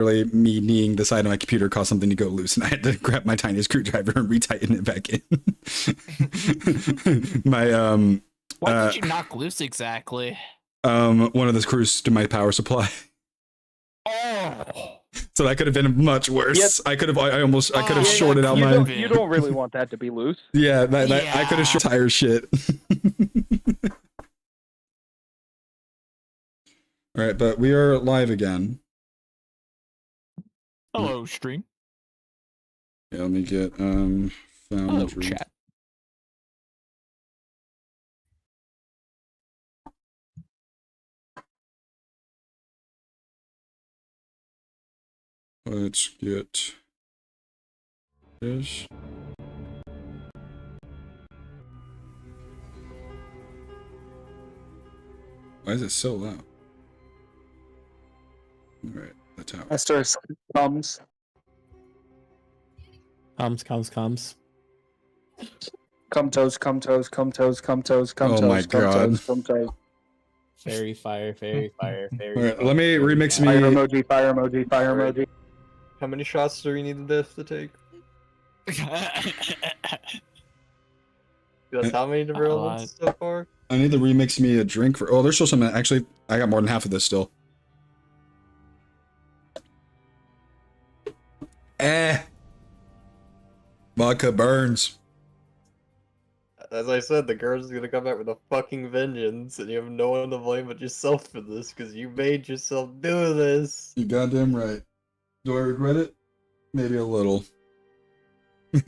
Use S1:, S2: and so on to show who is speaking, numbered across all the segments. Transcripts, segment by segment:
S1: Really, me kneeing the side of my computer caused something to go loose, and I had to grab my tiny screwdriver and retighten it back in. My
S2: What did you knock loose exactly?
S1: One of the screws to my power supply.
S2: Oh.
S1: So that could have been much worse.
S3: Yep.
S1: I could have shorted out my.
S3: You don't really want that to be loose.
S1: Yeah, I could have short tire shit. All right, but we are live again.
S2: Hello, stream.
S1: Yeah, let me get
S2: Hello,
S1: Foundry.
S2: chat.
S1: Let's get this. Why is it so loud? All right, the tower.
S3: Esther comes.
S4: Comes.
S3: Come toes.
S1: Oh my God.
S3: Come toes.
S4: Fairy fire.
S1: All right, let me remix me.
S3: Fire emoji.
S5: How many shots do we need this to take? That's how many developments so far?
S1: I need to remix me a drink for. Oh, there's still some. Actually, I got more than half of this still. Vodka burns.
S5: As I said, the girl's gonna come back with a fucking vengeance, and you have no one to blame but yourself for this, because you made yourself do this.
S1: You goddamn right. Do I regret it? Maybe a little. But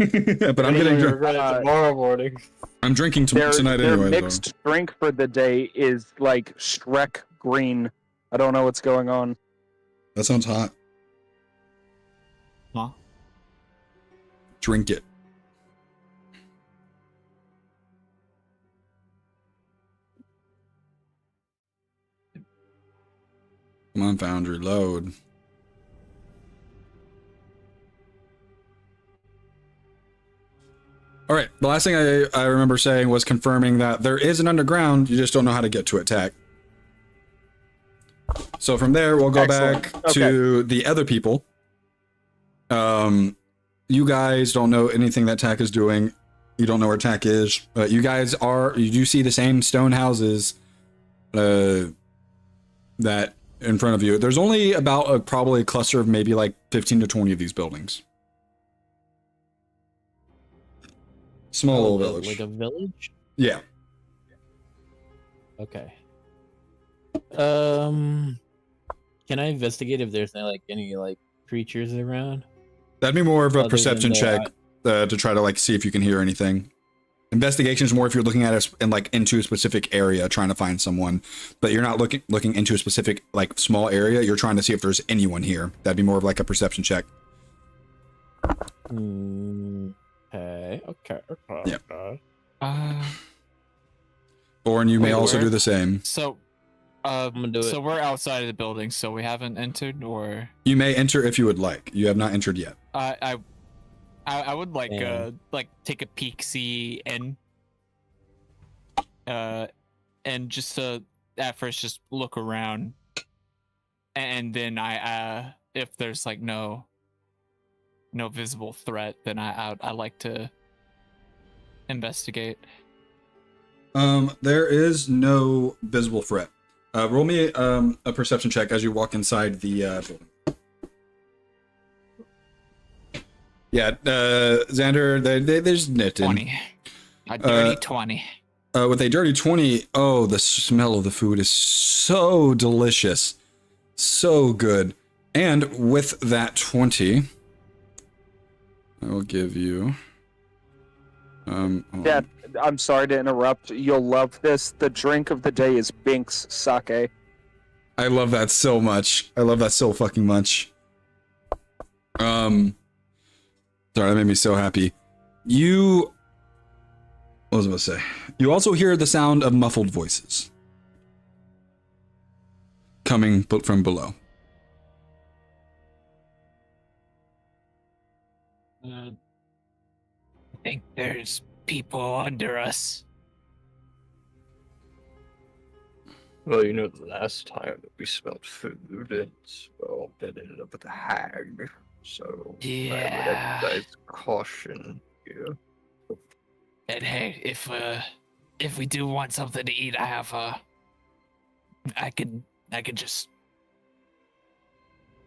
S1: I'm getting drunk.
S5: Regret it tomorrow morning.
S1: I'm drinking tonight
S3: Their
S1: anyway.
S3: mixed drink for the day is like Shrek green. I don't know what's going on.
S1: That sounds hot.
S2: Huh?
S1: Drink it. Come on, Foundry, load. All right, the last thing I remember saying was confirming that there is an underground, you just don't know how to get to it, Tack. So from there, we'll go back to the other people. You guys don't know anything that Tack is doing. You don't know where Tack is. You guys you do see the same stone houses that in front of you. There's only about probably a cluster of maybe like 15 to 20 of these buildings. Small little village.
S4: Like a village?
S1: Yeah.
S4: Okay. Can I investigate if there's any creatures around?
S1: That'd be more of a
S4: Other
S1: perception
S4: than
S1: check to try to see if you can hear anything. Investigation is more if you're looking at it into a specific area, trying to find someone, but you're not looking into a specific small area. You're trying to see if there's anyone here. That'd be more of a perception check.
S4: Okay.
S1: Yeah. Or you may also do the same.
S2: So,
S4: I'm gonna do it.
S2: So we're outside of the building, so we haven't entered, or
S1: you may enter if you would like. You have not entered yet.
S2: I would take a peek, see, and just at first just look around, and then if there's no visible threat, then I like to investigate.
S1: There is no visible threat. Roll me a perception check as you walk inside the building. Yeah, Xander, there's knitting.
S2: 20. A dirty 20.
S1: With a dirty 20, oh, the smell of the food is so delicious. So good. And with that 20, I will give you...
S3: Dad, I'm sorry to interrupt. You'll love this. The drink of the day is Bink's sake.
S1: I love that so much. I love that so fucking much. Sorry, that made me so happy. What was I going to say? You also hear the sound of muffled voices coming from below.
S2: I think there's people under us.
S5: Well, you know, the last time that we smelled food, it ended up with a hag. So I would
S2: Yeah.
S5: exercise caution here.
S2: And hey, if we do want something to eat, I have I can just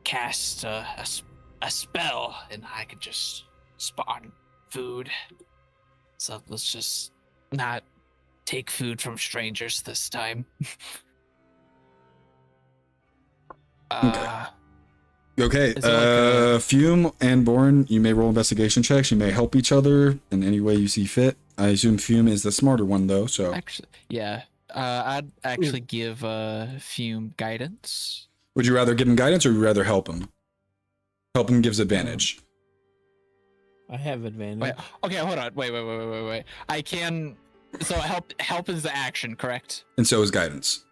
S2: cast a spell and I could just spawn food. So let's just not take food from strangers this time.
S1: Okay,
S2: Is there like
S1: Fume and Born, you may roll investigation checks. You may help each other in any way you see fit. I assume Fume is the smarter one, though, so...
S2: Actually, yeah. I'd actually give Fume guidance.
S1: Would you rather give him guidance or would you rather help him? Help him gives advantage.
S4: I have advantage.
S2: Wait, okay, hold on. Wait. I can. So help is the action, correct?
S1: And so is guidance.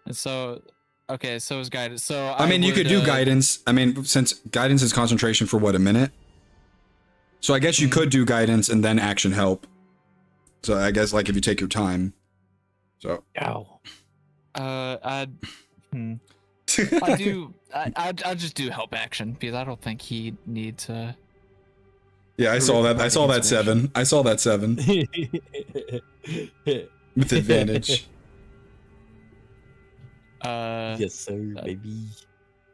S2: And so, okay, so is guidance. So
S1: I mean, you could do
S2: would,
S1: guidance. I mean, since guidance is concentration for what, a minute? So I guess you could do guidance and then action help. So I guess like if you take your time. So.
S4: Ow.
S2: I'll just do help action because I don't think he needs
S1: Yeah, I saw that. I saw that 7. I saw that 7 with advantage.
S4: Yes, sir, baby.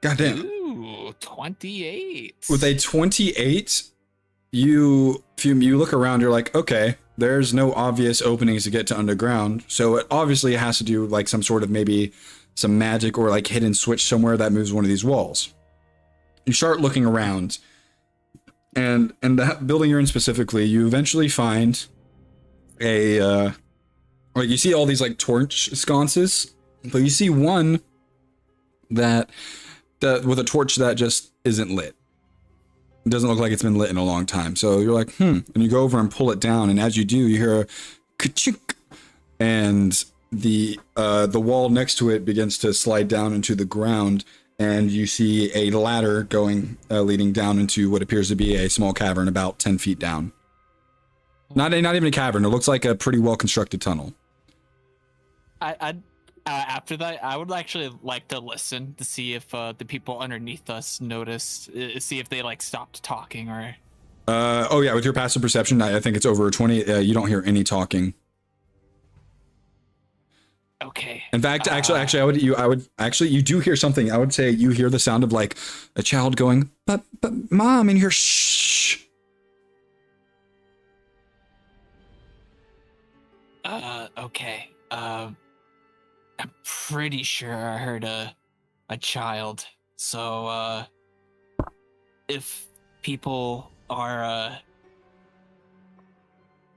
S1: Goddamn.
S2: Ooh, 28.
S1: With a 28, you look around, you're like, okay, there's no obvious openings to get to underground. So it obviously has to do like some sort of maybe some magic or like hidden switch somewhere that moves one of these walls. You start looking around, and in the building you're in specifically, you eventually find a, like you see all these like torch sconces, but you see one that with a torch that just isn't lit. It doesn't look like it's been lit in a long time. So you're like, and you go over and pull it down, and as you do, you hear a ka-chink, and the wall next to it begins to slide down into the ground, and you see a ladder going leading down into what appears to be a small cavern about 10 feet down. Not even a cavern. It looks like a pretty well constructed tunnel.
S2: After that, I would actually like to listen to see if the people underneath us noticed, see if they like stopped talking or.
S1: Oh yeah, with your passive perception, I think it's over 20. You don't hear any talking.
S2: Okay.
S1: In fact, actually, you do hear something. I would say you hear the sound of like a child going, but mom, in here, shh.
S2: Okay. I'm pretty sure I heard a child. So, if people are,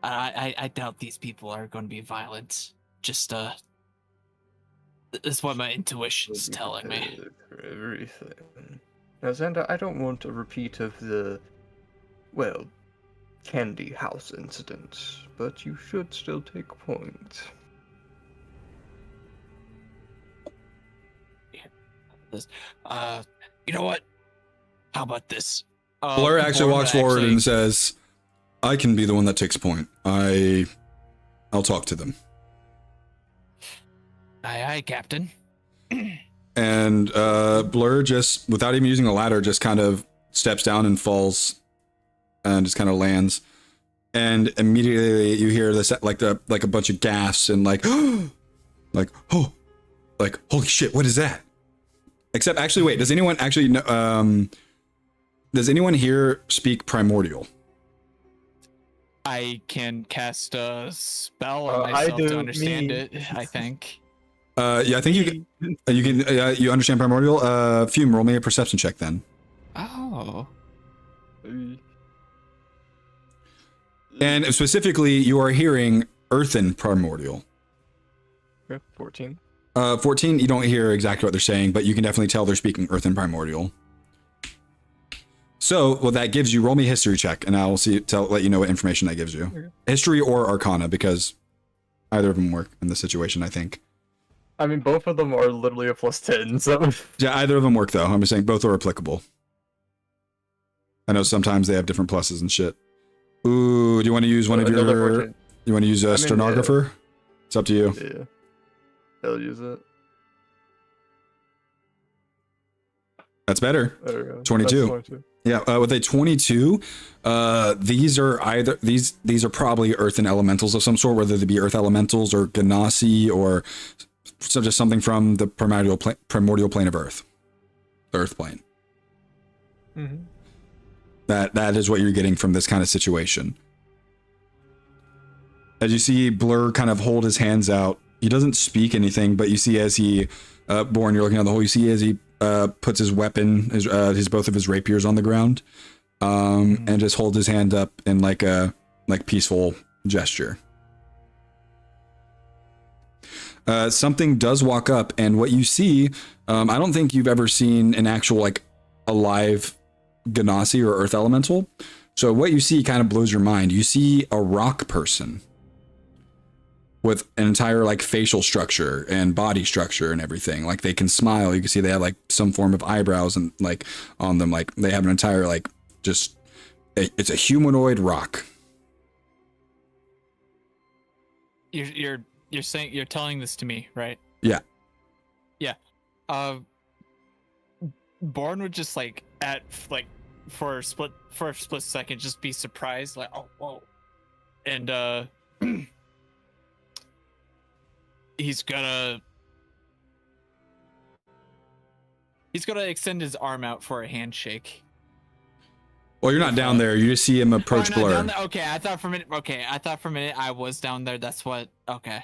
S2: I doubt these people are going to be violent. Just, that's what my intuition's telling me.
S5: For everything. Now, Xander, I don't want a repeat of the, well, candy house incident, but you should still take point.
S2: You know what? How about this?
S1: Blur actually walks forward and says, I can be the one that takes point. I'll talk to them.
S2: Aye, Captain.
S1: And Blur just, without even using a ladder, just kind of steps down and falls and just kind of lands. And immediately you hear this like a bunch of gasps and like holy shit, what is that? Except actually, wait, does anyone actually know, does anyone here speak Primordial?
S2: I can cast a spell on myself to understand it, I think.
S1: Yeah, I think you understand Primordial. Fume, roll me a perception check then.
S2: Oh.
S1: And specifically, you are hearing Earthen Primordial.
S5: Okay, 14.
S1: 14, you don't hear exactly what they're saying, but you can definitely tell they're speaking Earthen Primordial. So, well, that gives you, roll me a history check, and I'll let you know what information that gives you. Okay. History or Arcana, because either of them work in this situation, I think.
S5: I mean, both of them are literally a +10, so...
S1: Yeah, either of them work, though. I'm just saying both are applicable. I know sometimes they have different pluses and shit. Ooh, do you want to use one of your... You want to use a stenographer? Yeah. It's up to you.
S5: Yeah. I'll use it.
S1: That's better.
S5: There we go.
S1: 22.
S5: That's 22.
S1: Yeah, with a 22, these are probably earthen elementals of some sort, whether they be earth elementals or ganassi or just something from the primordial plane of earth, the earth plane.
S5: Mm-hmm.
S1: That is what you're getting from this kind of situation. As you see Blur kind of hold his hands out, he doesn't speak anything, but you see as he, Born, you're looking at the hole, you see as he puts his weapon, his both of his rapiers on the ground, and just holds his hand up in like a peaceful gesture. Something does walk up, and what you see, I don't think you've ever seen an actual like alive ganassi or earth elemental. So what you see kind of blows your mind. You see a rock person with an entire like facial structure and body structure and everything. Like they can smile. You can see they have like some form of eyebrows and like on them. Like they have an entire like it's a humanoid rock.
S2: You're saying, you're telling this to me, right?
S1: Yeah.
S2: Yeah. Born would just like for a split second just be surprised, like, oh whoa, and he's gonna extend his arm out for a handshake.
S1: Well, you're not down there. You just see him approach
S2: Oh, not
S1: Blur.
S2: down there? Okay, I thought for a minute I was down there. That's what. Okay.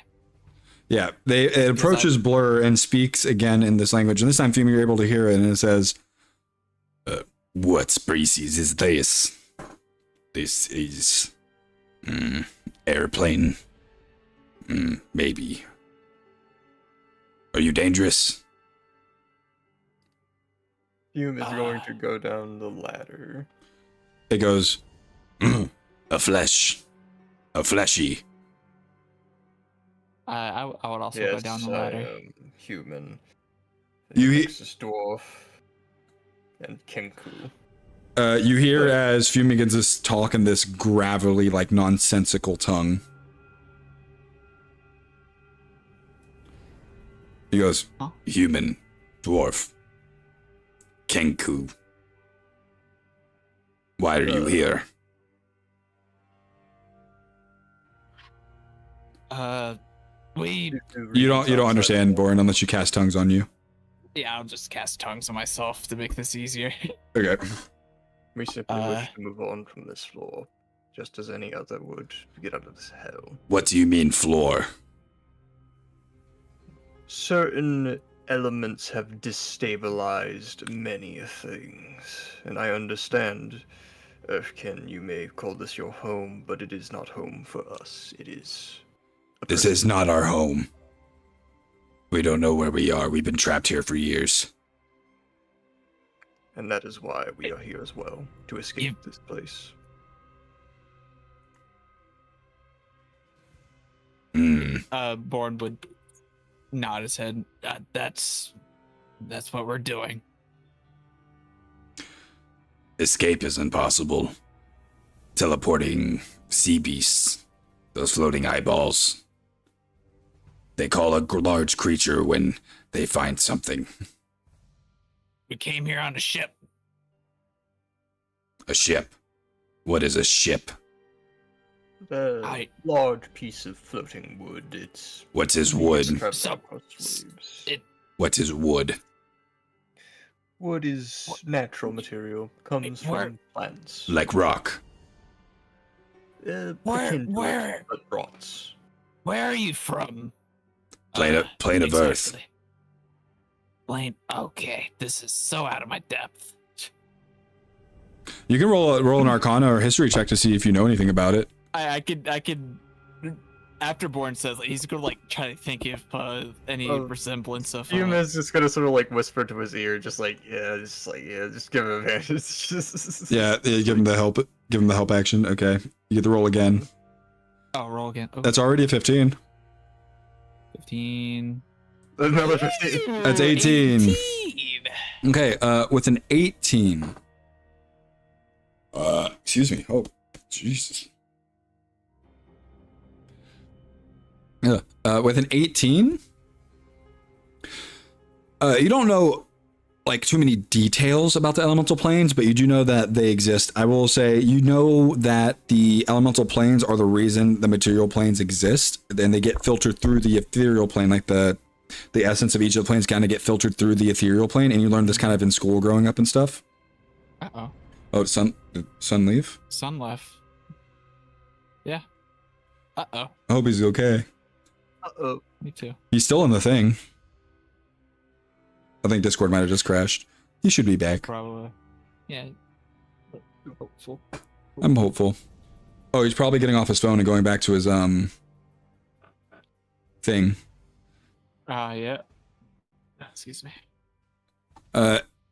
S1: Yeah, it approaches Blur and speaks again in this language, and this time, Fumi, you're able to hear it, and it says, "What species is this? This is airplane. Maybe. Are you dangerous?"
S5: Hume is going to go down the ladder.
S1: It goes, a fleshy.
S2: I would also
S5: Yes,
S2: go down the ladder.
S5: I am human.
S1: You-
S5: Nexus dwarf and Kenku.
S1: You hear as Fumi begins this talk in this gravelly, like nonsensical tongue. He goes,
S2: Huh?
S1: human, dwarf, Kenku. Why are you here? You don't understand, Borin, unless you cast tongues on you.
S2: Yeah, I'll just cast tongues on myself to make this easier.
S1: Okay.
S5: We simply wish to move on from this floor, just as any other would, to get out of this hell.
S1: What do you mean, floor?
S5: Certain elements have destabilized many things, and I understand, Earthkin, you may call this your home, but it is not home for us. It is...
S1: This is not our home. We don't know where we are. We've been trapped here for years.
S5: And that is why we are here as well, to escape this place.
S2: Born would nod his head. That's what we're doing.
S1: Escape is impossible. Teleporting sea beasts, those floating eyeballs. They call a large creature when they find something.
S2: We came here on a ship.
S1: A ship? What is a ship?
S5: A large piece of floating wood. It's...
S1: What's his wood? What's his wood?
S5: Wood is natural material. Comes from plants.
S1: Like rock.
S2: Where?
S5: But rots.
S2: Where are you from?
S1: Plane of Earth.
S2: Plane. Okay, this is so out of my depth.
S1: You can roll an Arcana or History check to see if you know anything about it.
S2: I could. After Born says, he's gonna like try to think if any resemblance of.
S5: Hume is just gonna sort of like whisper to his ear, just give him advantage.
S1: Yeah, give him the help. Give him the help action. Okay, you get the roll again.
S2: Oh, roll again. Okay.
S1: That's already a 15.
S2: 15.
S5: Another 15.
S1: That's 18. Okay, with an 18. Excuse me. Oh, Jesus. With an 18, you don't know like too many details about the elemental planes, but you do know that they exist. I will say, you know that the elemental planes are the reason the material planes exist, and they get filtered through the ethereal plane, like the essence of each of the planes kind of get filtered through the ethereal plane, and you learned this kind of in school growing up and stuff.
S2: Uh-oh.
S1: Oh, did Sun leave?
S2: Sun left. Yeah. Uh-oh.
S1: I hope he's okay.
S5: Uh-oh.
S2: Me too.
S1: He's still in the thing. I think Discord might have just crashed. He should be back.
S2: Probably. Yeah. Hopeful.
S1: I'm hopeful. Oh, he's probably getting off his phone and going back to his thing.
S2: Yeah. Excuse me.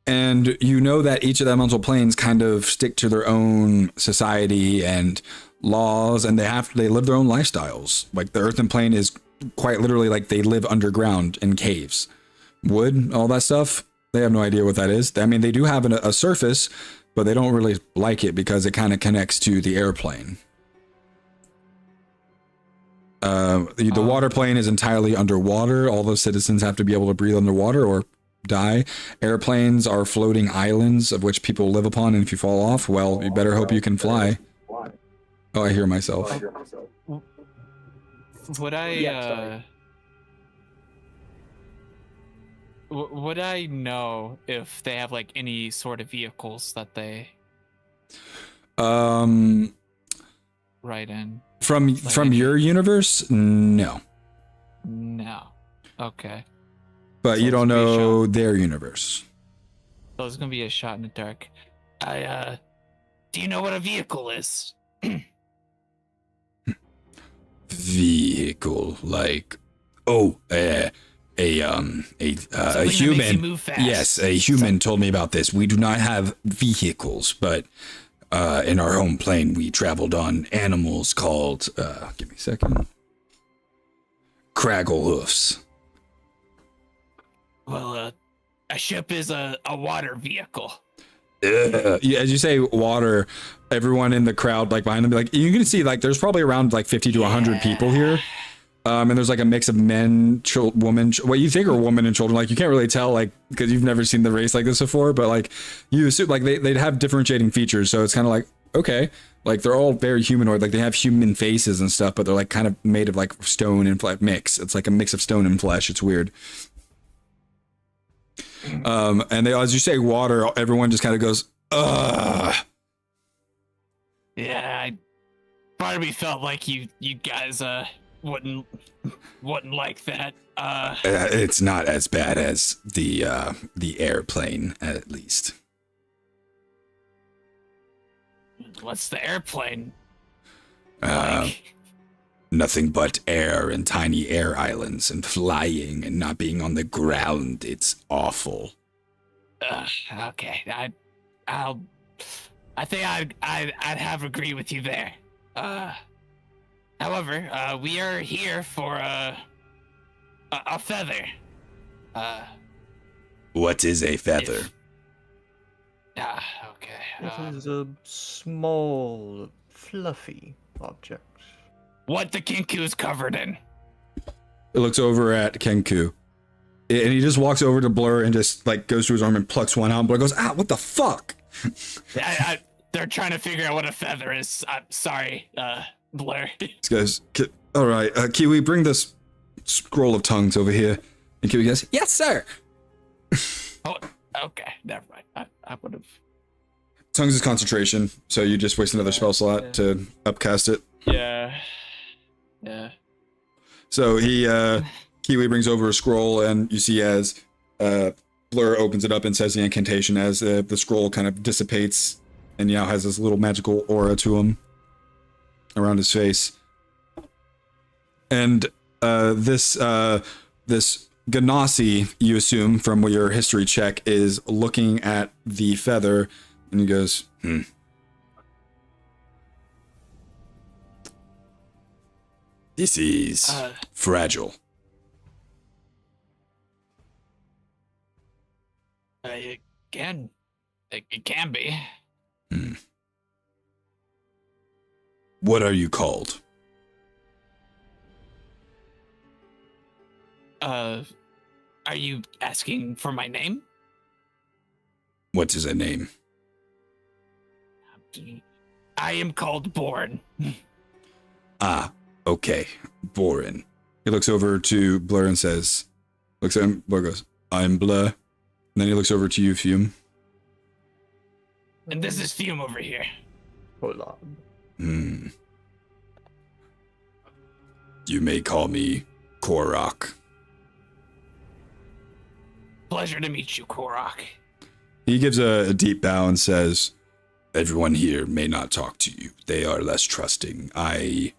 S1: And you know that each of the elemental planes kind of stick to their own society and laws, and they live their own lifestyles. Like the earthen plane is quite literally like they live underground in caves. Wood, all that stuff, they have no idea what that is. I mean, they do have a surface, but they don't really like it because it kind of connects to the airplane. The water plane is entirely underwater. All those citizens have to be able to breathe underwater or die. Airplanes are floating islands of which people live upon, and if you fall off, well, you better hope you can fly. Oh, I hear myself.
S2: Would I, would I know if they have like any sort of vehicles that they ride in?
S1: From your universe, no.
S2: No. Okay.
S1: But
S2: So
S1: you don't
S2: it's gonna be a
S1: know their universe.
S2: So it's gonna be a shot in the dark. Do you know what a vehicle is?
S1: Vehicle, like, a
S2: Something that makes you
S1: human.
S2: move fast.
S1: Yes, a human told me about this. We do not have vehicles, but in our home plane, we traveled on animals called, give me a second, craggle hoofs.
S2: Well, a ship is a water vehicle.
S1: Yeah, as you say water, everyone in the crowd, like behind them, like you can see, like there's probably around like 50 to 100 people here. And there's like a mix of men, women, what you think are women and children. Like you can't really tell, like, because you've never seen the race like this before, but like you assume like they'd have differentiating features. So it's kind of like, okay, like they're all very humanoid. Like they have human faces and stuff, but they're like kind of made of like stone and mix. It's like a mix of stone and flesh. It's weird. And they, as you say, water, everyone just kind of goes, ugh.
S2: Yeah, part of me felt like you guys wouldn't like that.
S1: It's not as bad as the airplane, at least.
S2: What's the airplane?
S1: Nothing but air and tiny air islands and flying and not being on the ground. It's awful.
S2: Okay, I think I'd have agree with you there. However, we are here for a feather.
S1: What is a feather?
S2: Okay.
S5: It is a small, fluffy object.
S2: What the Kinku's covered in?
S1: It looks over at Kenku. And he just walks over to Blur and just like goes to his arm and plucks one out. And Blur goes, ah, what the fuck?
S2: They're trying to figure out what a feather is. I'm sorry, Blur.
S1: This guy's, all right, Kiwi, bring this scroll of tongues over here. And Kiwi goes, yes, sir.
S2: Oh, okay, never mind. I would have.
S1: Tongues is concentration, so you just waste another spell slot to upcast it.
S2: Yeah.
S1: So he, Kiwi brings over a scroll, and you see as Blur opens it up and says the incantation as the scroll kind of dissipates and now has this little magical aura to him around his face. And this Ganassi, you assume from your history check, is looking at the feather, and he goes, This is fragile.
S2: It can be.
S1: What are you called?
S2: Are you asking for my name?
S1: What is a name?
S2: I am called Born.
S1: Ah, okay. Borin. He looks over to Blur and says, looks at him, Blur goes, I'm Blur. And then he looks over to you, Fume.
S2: And this is Fume over here.
S5: Hold on.
S1: You may call me Korok.
S2: Pleasure to meet you, Korok.
S1: He gives a deep bow and says, everyone here may not talk to you. They are less trusting. I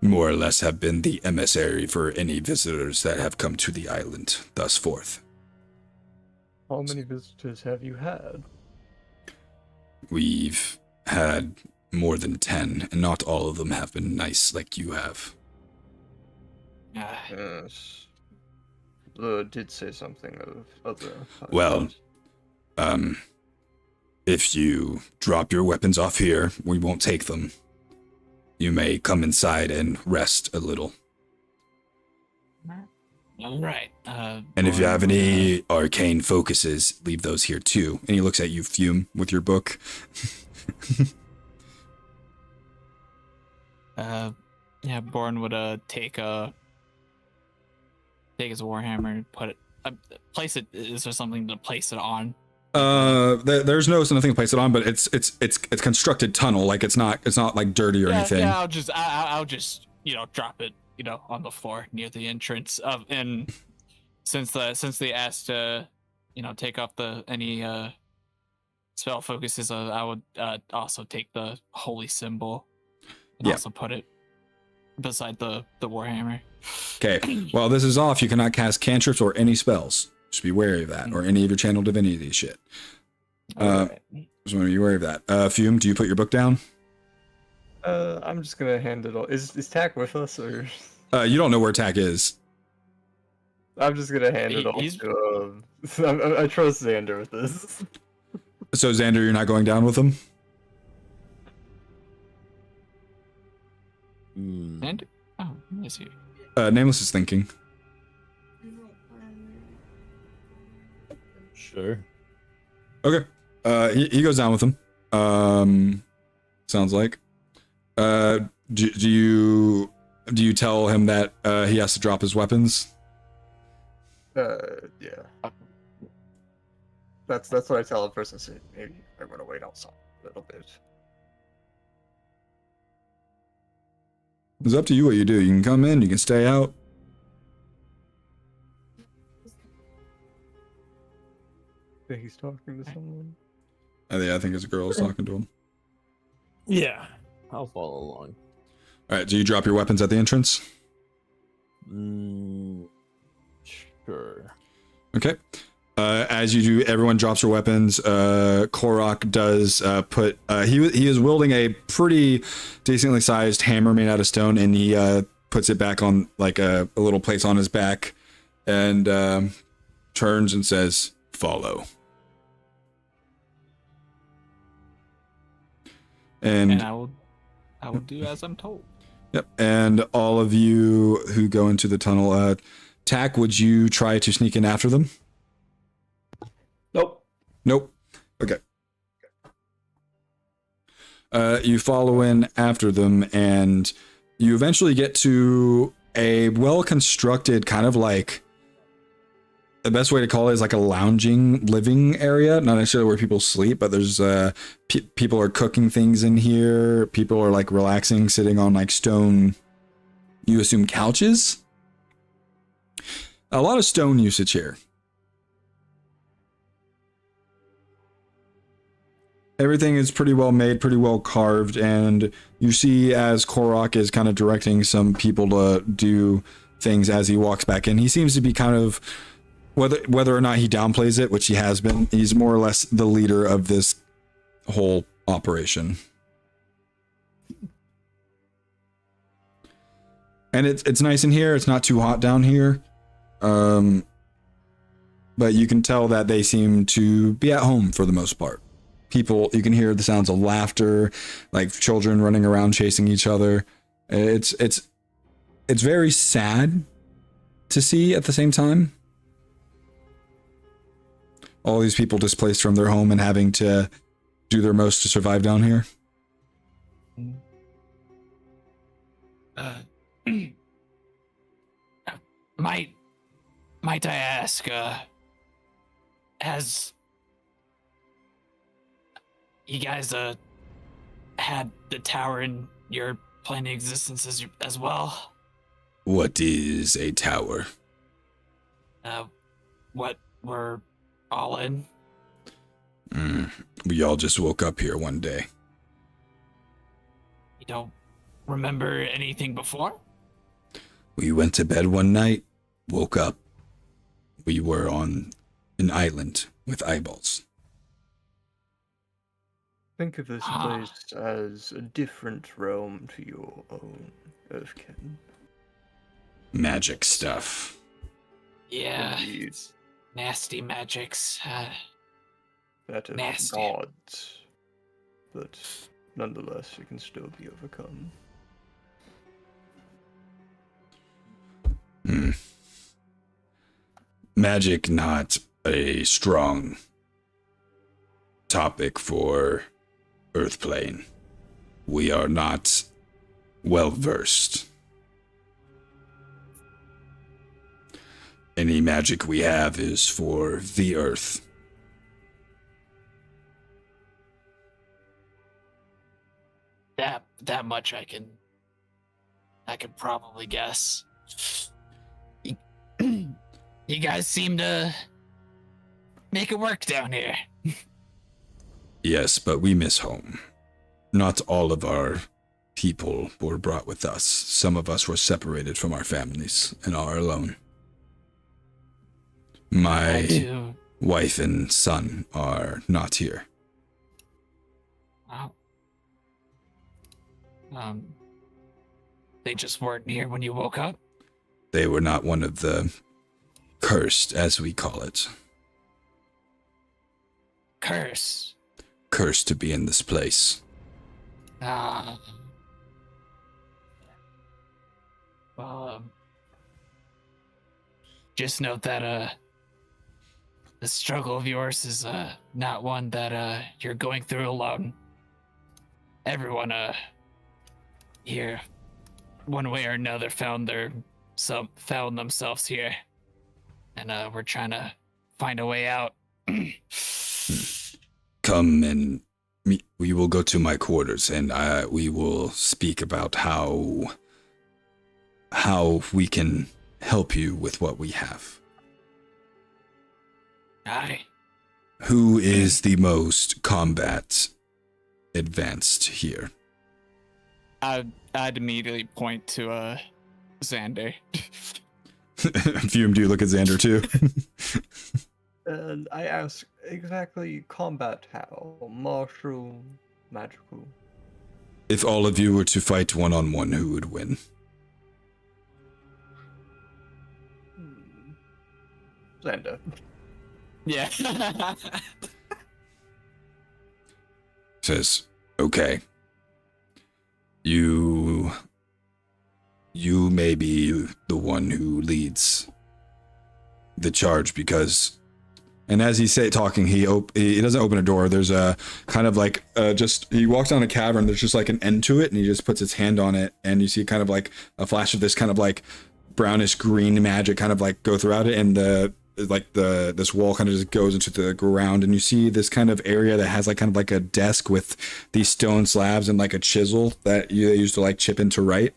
S1: more or less have been the emissary for any visitors that have come to the island thus forth.
S5: How many visitors have you had?
S1: We've had more than 10, and not all of them have been nice like you have.
S5: Yes. Blur did say something of other.
S1: Well, if you drop your weapons off here, we won't take them. You may come inside and rest a little.
S2: All right.
S1: And if you have any arcane focuses, leave those here too. And he looks at you, Fume, with your book.
S2: Yeah, Born would take his warhammer and put it, place it. Is there something to place it on?
S1: There's nothing to place it on, but it's constructed tunnel. Like it's not like dirty or anything.
S2: Yeah, I'll just drop it on the floor near the entrance of. And since they asked to take off any spell focuses, I would also take the holy symbol and also put it beside the warhammer.
S1: Okay. While this is off, you cannot cast cantrips or any spells. Just be wary of that, or any of your channel divinity shit.
S2: Okay.
S1: Just want to be wary of that. Fume, do you put your book down?
S5: I'm just gonna hand it all. Is Tack with us, or?
S1: You don't know where Tack is.
S5: I'm just gonna hand it all to I trust Xander with this.
S1: So Xander, you're not going down with him?
S2: And oh, let me see.
S1: Nameless is thinking.
S4: Sure.
S1: Okay. He goes down with him. Sounds like. Do you tell him that he has to drop his weapons?
S5: Yeah. That's what I tell him first. I say maybe I'm gonna wait outside a little bit.
S1: It's up to you what you do. You can come in, you can stay out.
S5: I think he's talking to someone.
S1: I think his girl is talking to him.
S4: Yeah, I'll follow along.
S1: All right, do you drop your weapons at the entrance?
S4: Sure.
S1: Okay. As you do, everyone drops their weapons. Korok does put. He is wielding a pretty decently sized hammer made out of stone, and he puts it back on like a little place on his back, and turns and says, "Follow." And
S2: I will do as I'm told.
S1: Yep. And all of you who go into the tunnel, Tack, would you try to sneak in after them? Nope. Okay. You follow in after them, and you eventually get to a well-constructed kind of like, the best way to call it is like a lounging living area. Not necessarily where people sleep, but there's people are cooking things in here. People are like relaxing, sitting on like stone, you assume couches? A lot of stone usage here. Everything is pretty well made, pretty well carved, and you see as Korok is kind of directing some people to do things as he walks back in. He seems to be kind of, whether or not he downplays it, which he has been, he's more or less the leader of this whole operation. And it's nice in here. It's not too hot down here. But you can tell that they seem to be at home for the most part. People, you can hear the sounds of laughter, like children running around chasing each other. It's very sad to see at the same time. all these people displaced from their home and having to do their most to survive down here?
S2: Might I ask, has you guys had the tower in your plane of existence as well?
S1: What is a tower?
S2: What we're all in?
S1: We all just woke up here one day.
S2: You don't remember anything before?
S1: We went to bed one night, woke up. We were on an island with eyeballs.
S5: Think of this place as a different realm to your own, Earthkin.
S1: Magic stuff.
S2: Yeah.
S5: Indeed.
S2: Nasty magics.
S5: That of
S2: Nasty.
S5: gods. But nonetheless, it can still be overcome.
S1: Magic not a strong topic for Earthplane. We are not well versed. Any magic we have is for the Earth.
S2: That much I can probably guess. You guys seem to make it work down here.
S1: Yes, but we miss home. Not all of our people were brought with us. Some of us were separated from our families and are alone. My wife and son are not here.
S2: Wow. They just weren't here when you woke up?
S1: They were not one of the cursed, as we call it.
S2: Curse.
S1: Cursed to be in this place.
S2: Just note that the struggle of yours is not one that you're going through alone. Everyone here, one way or another, found themselves here, and we're trying to find a way out.
S1: Come and we will go to my quarters, and we will speak about how we can help you with what we have.
S2: Aye.
S1: Who is the most combat advanced here?
S2: I'd immediately point to Xander.
S1: Fume, do you look at Xander too?
S5: And I ask, exactly combat how? Martial, magical?
S1: If all of you were to fight one-on-one, who would win?
S5: Xander.
S2: Yeah.
S1: Says, okay. You may be the one who leads the charge because, and as he's talking, he doesn't open a door. There's a kind of like he walks down a cavern. There's just like an end to it, and he just puts his hand on it, and you see kind of like a flash of this kind of like brownish green magic kind of like go throughout it, and this wall kind of just goes into the ground, and you see this kind of area that has like kind of like a desk with these stone slabs and like a chisel that they used to like chip into write.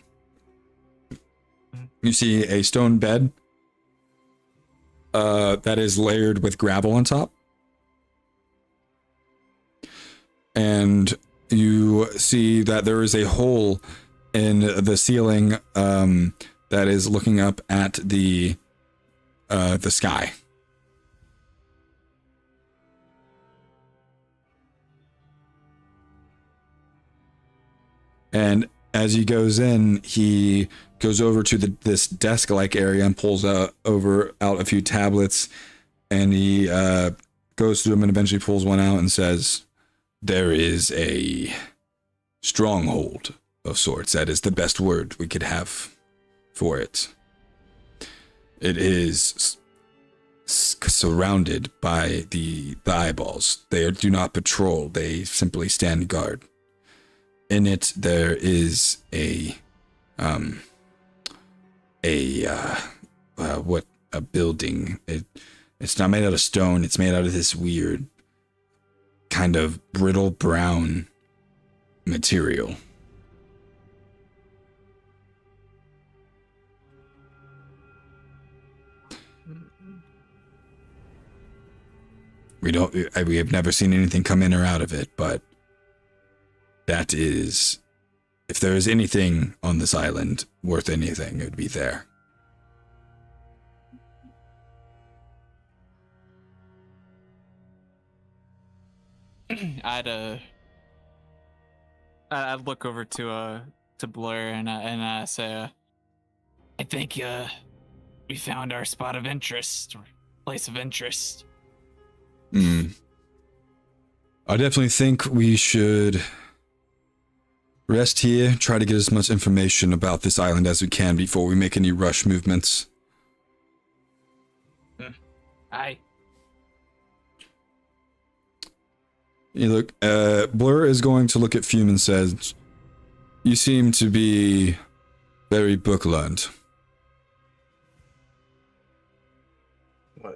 S1: You see a stone bed that is layered with gravel on top, and you see that there is a hole in the ceiling that is looking up at the sky. And as he goes in, he goes over to this desk-like area and pulls out a few tablets, and he goes through them and eventually pulls one out and says, "There is a stronghold of sorts. That is the best word we could have for it. It is surrounded by the eyeballs. They do not patrol. They simply stand guard. In it, there is a building. It's not made out of stone. It's made out of this weird kind of brittle brown material. We have never seen anything come in or out of it, but that is, if there is anything on this island worth anything, it would be there.
S2: I'd look over to Blur and say, I think we found our spot of interest, or place of interest.
S1: I definitely think we should rest here, try to get as much information about this island as we can before we make any rush movements.
S2: Aye.
S1: You look, Blur is going to look at Fume and says, you seem to be very book learned.
S5: Well,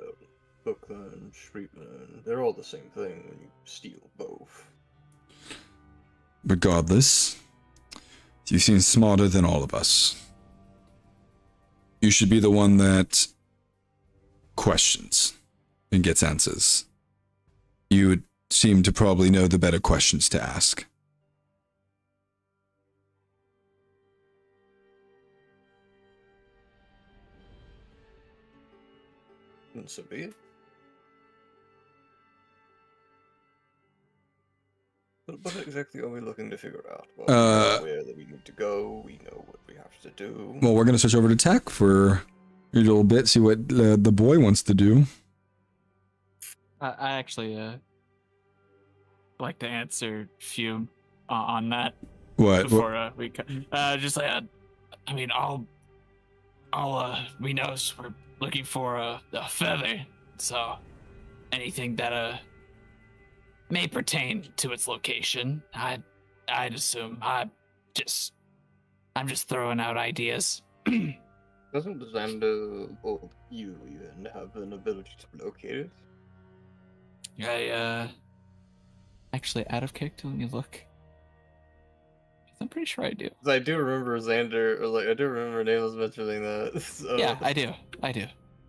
S5: book learned, street learned, they're all the same thing when you steal both.
S1: Regardless, you seem smarter than all of us. You should be the one that questions and gets answers. You would seem to probably know the better questions to ask.
S5: And so be it. But what exactly are we looking to figure out? Well, we know where that we need to go, we know what we have to do.
S1: Well, we're going to switch over to tech for a little bit, see what the boy wants to do.
S2: I actually like to answer Fume on that.
S1: What?
S2: Before we just like I mean, all we know is we're looking for a feather, so anything that may pertain to its location, I'd assume. I'm just throwing out ideas.
S5: Doesn't Xander, or you even, have an ability to locate it?
S2: I actually, out of character, let me look. I'm pretty sure I do.
S5: I do remember Xander, or like I do remember Nails mentioning that. So.
S2: Yeah, I do.
S5: Like,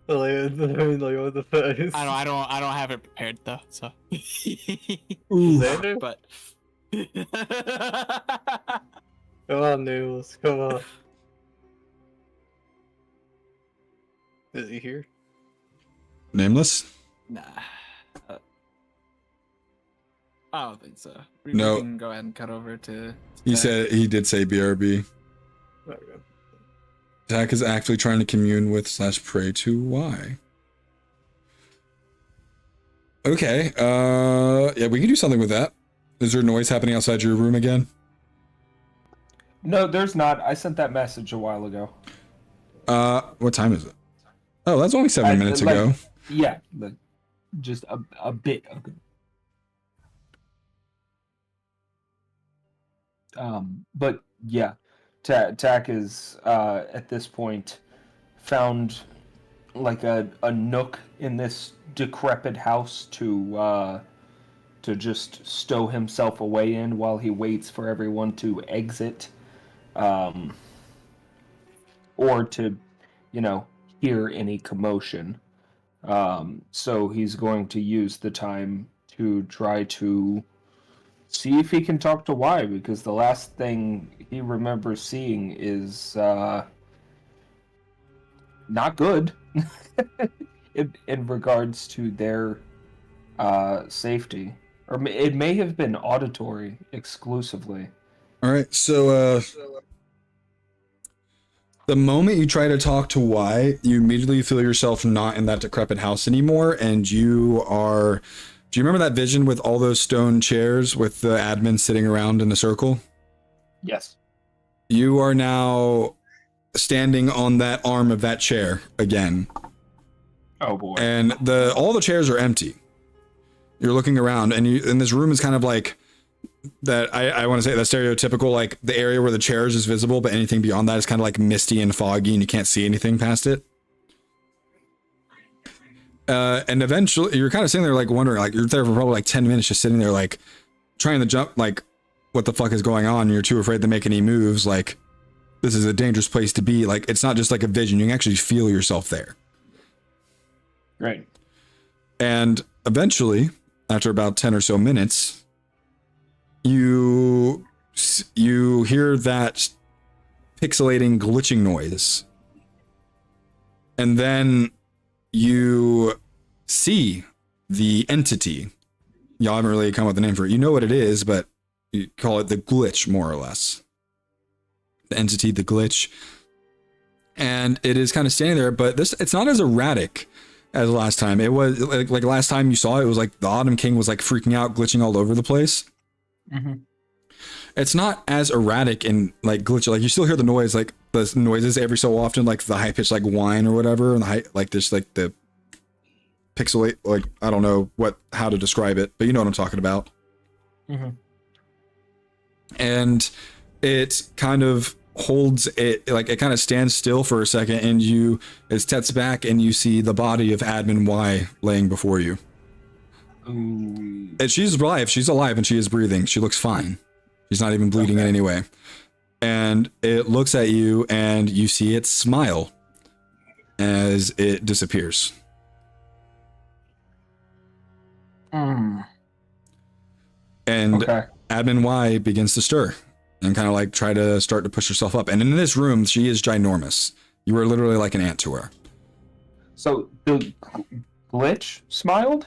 S5: I mean, like what the face?
S2: I don't have it prepared though. So.
S5: Xander,
S2: but.
S5: come on, Nails, come on. Is he here?
S1: Nameless?
S2: Nah. I don't think so. We
S1: No.
S2: can go ahead and cut over to.
S1: He did say BRB.
S5: Okay.
S1: Zach is actually trying to commune with / pray to Y. Okay, yeah, we can do something with that. Is there noise happening outside your room again?
S6: No, there's not. I sent that message a while ago.
S1: What time is it? Oh, that's only 7 minutes ago.
S6: Yeah, but just a bit ago. But yeah, Tack is at this point found like a nook in this decrepit house to just stow himself away in while he waits for everyone to exit, or to, hear any commotion. So he's going to use the time to try to see if he can talk to Y, because the last thing he remembers seeing is not good in regards to their safety. Or it may have been auditory exclusively.
S1: All right, so the moment you try to talk to Y, you immediately feel yourself not in that decrepit house anymore, and you are... Do you remember that vision with all those stone chairs with the admin sitting around in a circle?
S6: Yes.
S1: You are now standing on that arm of that chair again.
S6: Oh boy.
S1: And all the chairs are empty. You're looking around, and this room is kind of like that. I want to say that stereotypical, like the area where the chairs is visible, but anything beyond that is kind of like misty and foggy, and you can't see anything past it. And eventually, you're kind of sitting there, like wondering, like you're there for probably like 10 minutes, just sitting there, like trying to jump, like what the fuck is going on? And you're too afraid to make any moves. Like this is a dangerous place to be. Like it's not just like a vision; you can actually feel yourself there.
S6: Right.
S1: And eventually, after about 10 or so minutes, you hear that pixelating glitching noise. And then you see the entity. Y'all haven't really come up with a name for it. You know what it is, but you call it the glitch, more or less. The entity, the glitch. And it is kind of standing there, but it's not as erratic as last time. It was like last time you saw it, it was like the Autumn King was like freaking out, glitching all over the place.
S6: Mm-hmm.
S1: It's not as erratic and like glitchy. Like you still hear the noise, like the noises every so often, like the high pitched like whine or whatever, and the high, like this, like the pixelate, like I don't know how to describe it, but you know what I'm talking about.
S6: Mm-hmm.
S1: And it kind of holds it, like it kind of stands still for a second, and it steps back, and you see the body of Admin Y laying before you.
S6: Ooh.
S1: And she's alive, and she is breathing. She looks fine. She's not even bleeding in any way. And it looks at you, and you see it smile as it disappears.
S6: Mm.
S1: And
S6: Okay.
S1: Admin Y begins to stir and kind of like start to push herself up. And in this room, she is ginormous. You are literally like an ant to her.
S6: So the glitch smiled?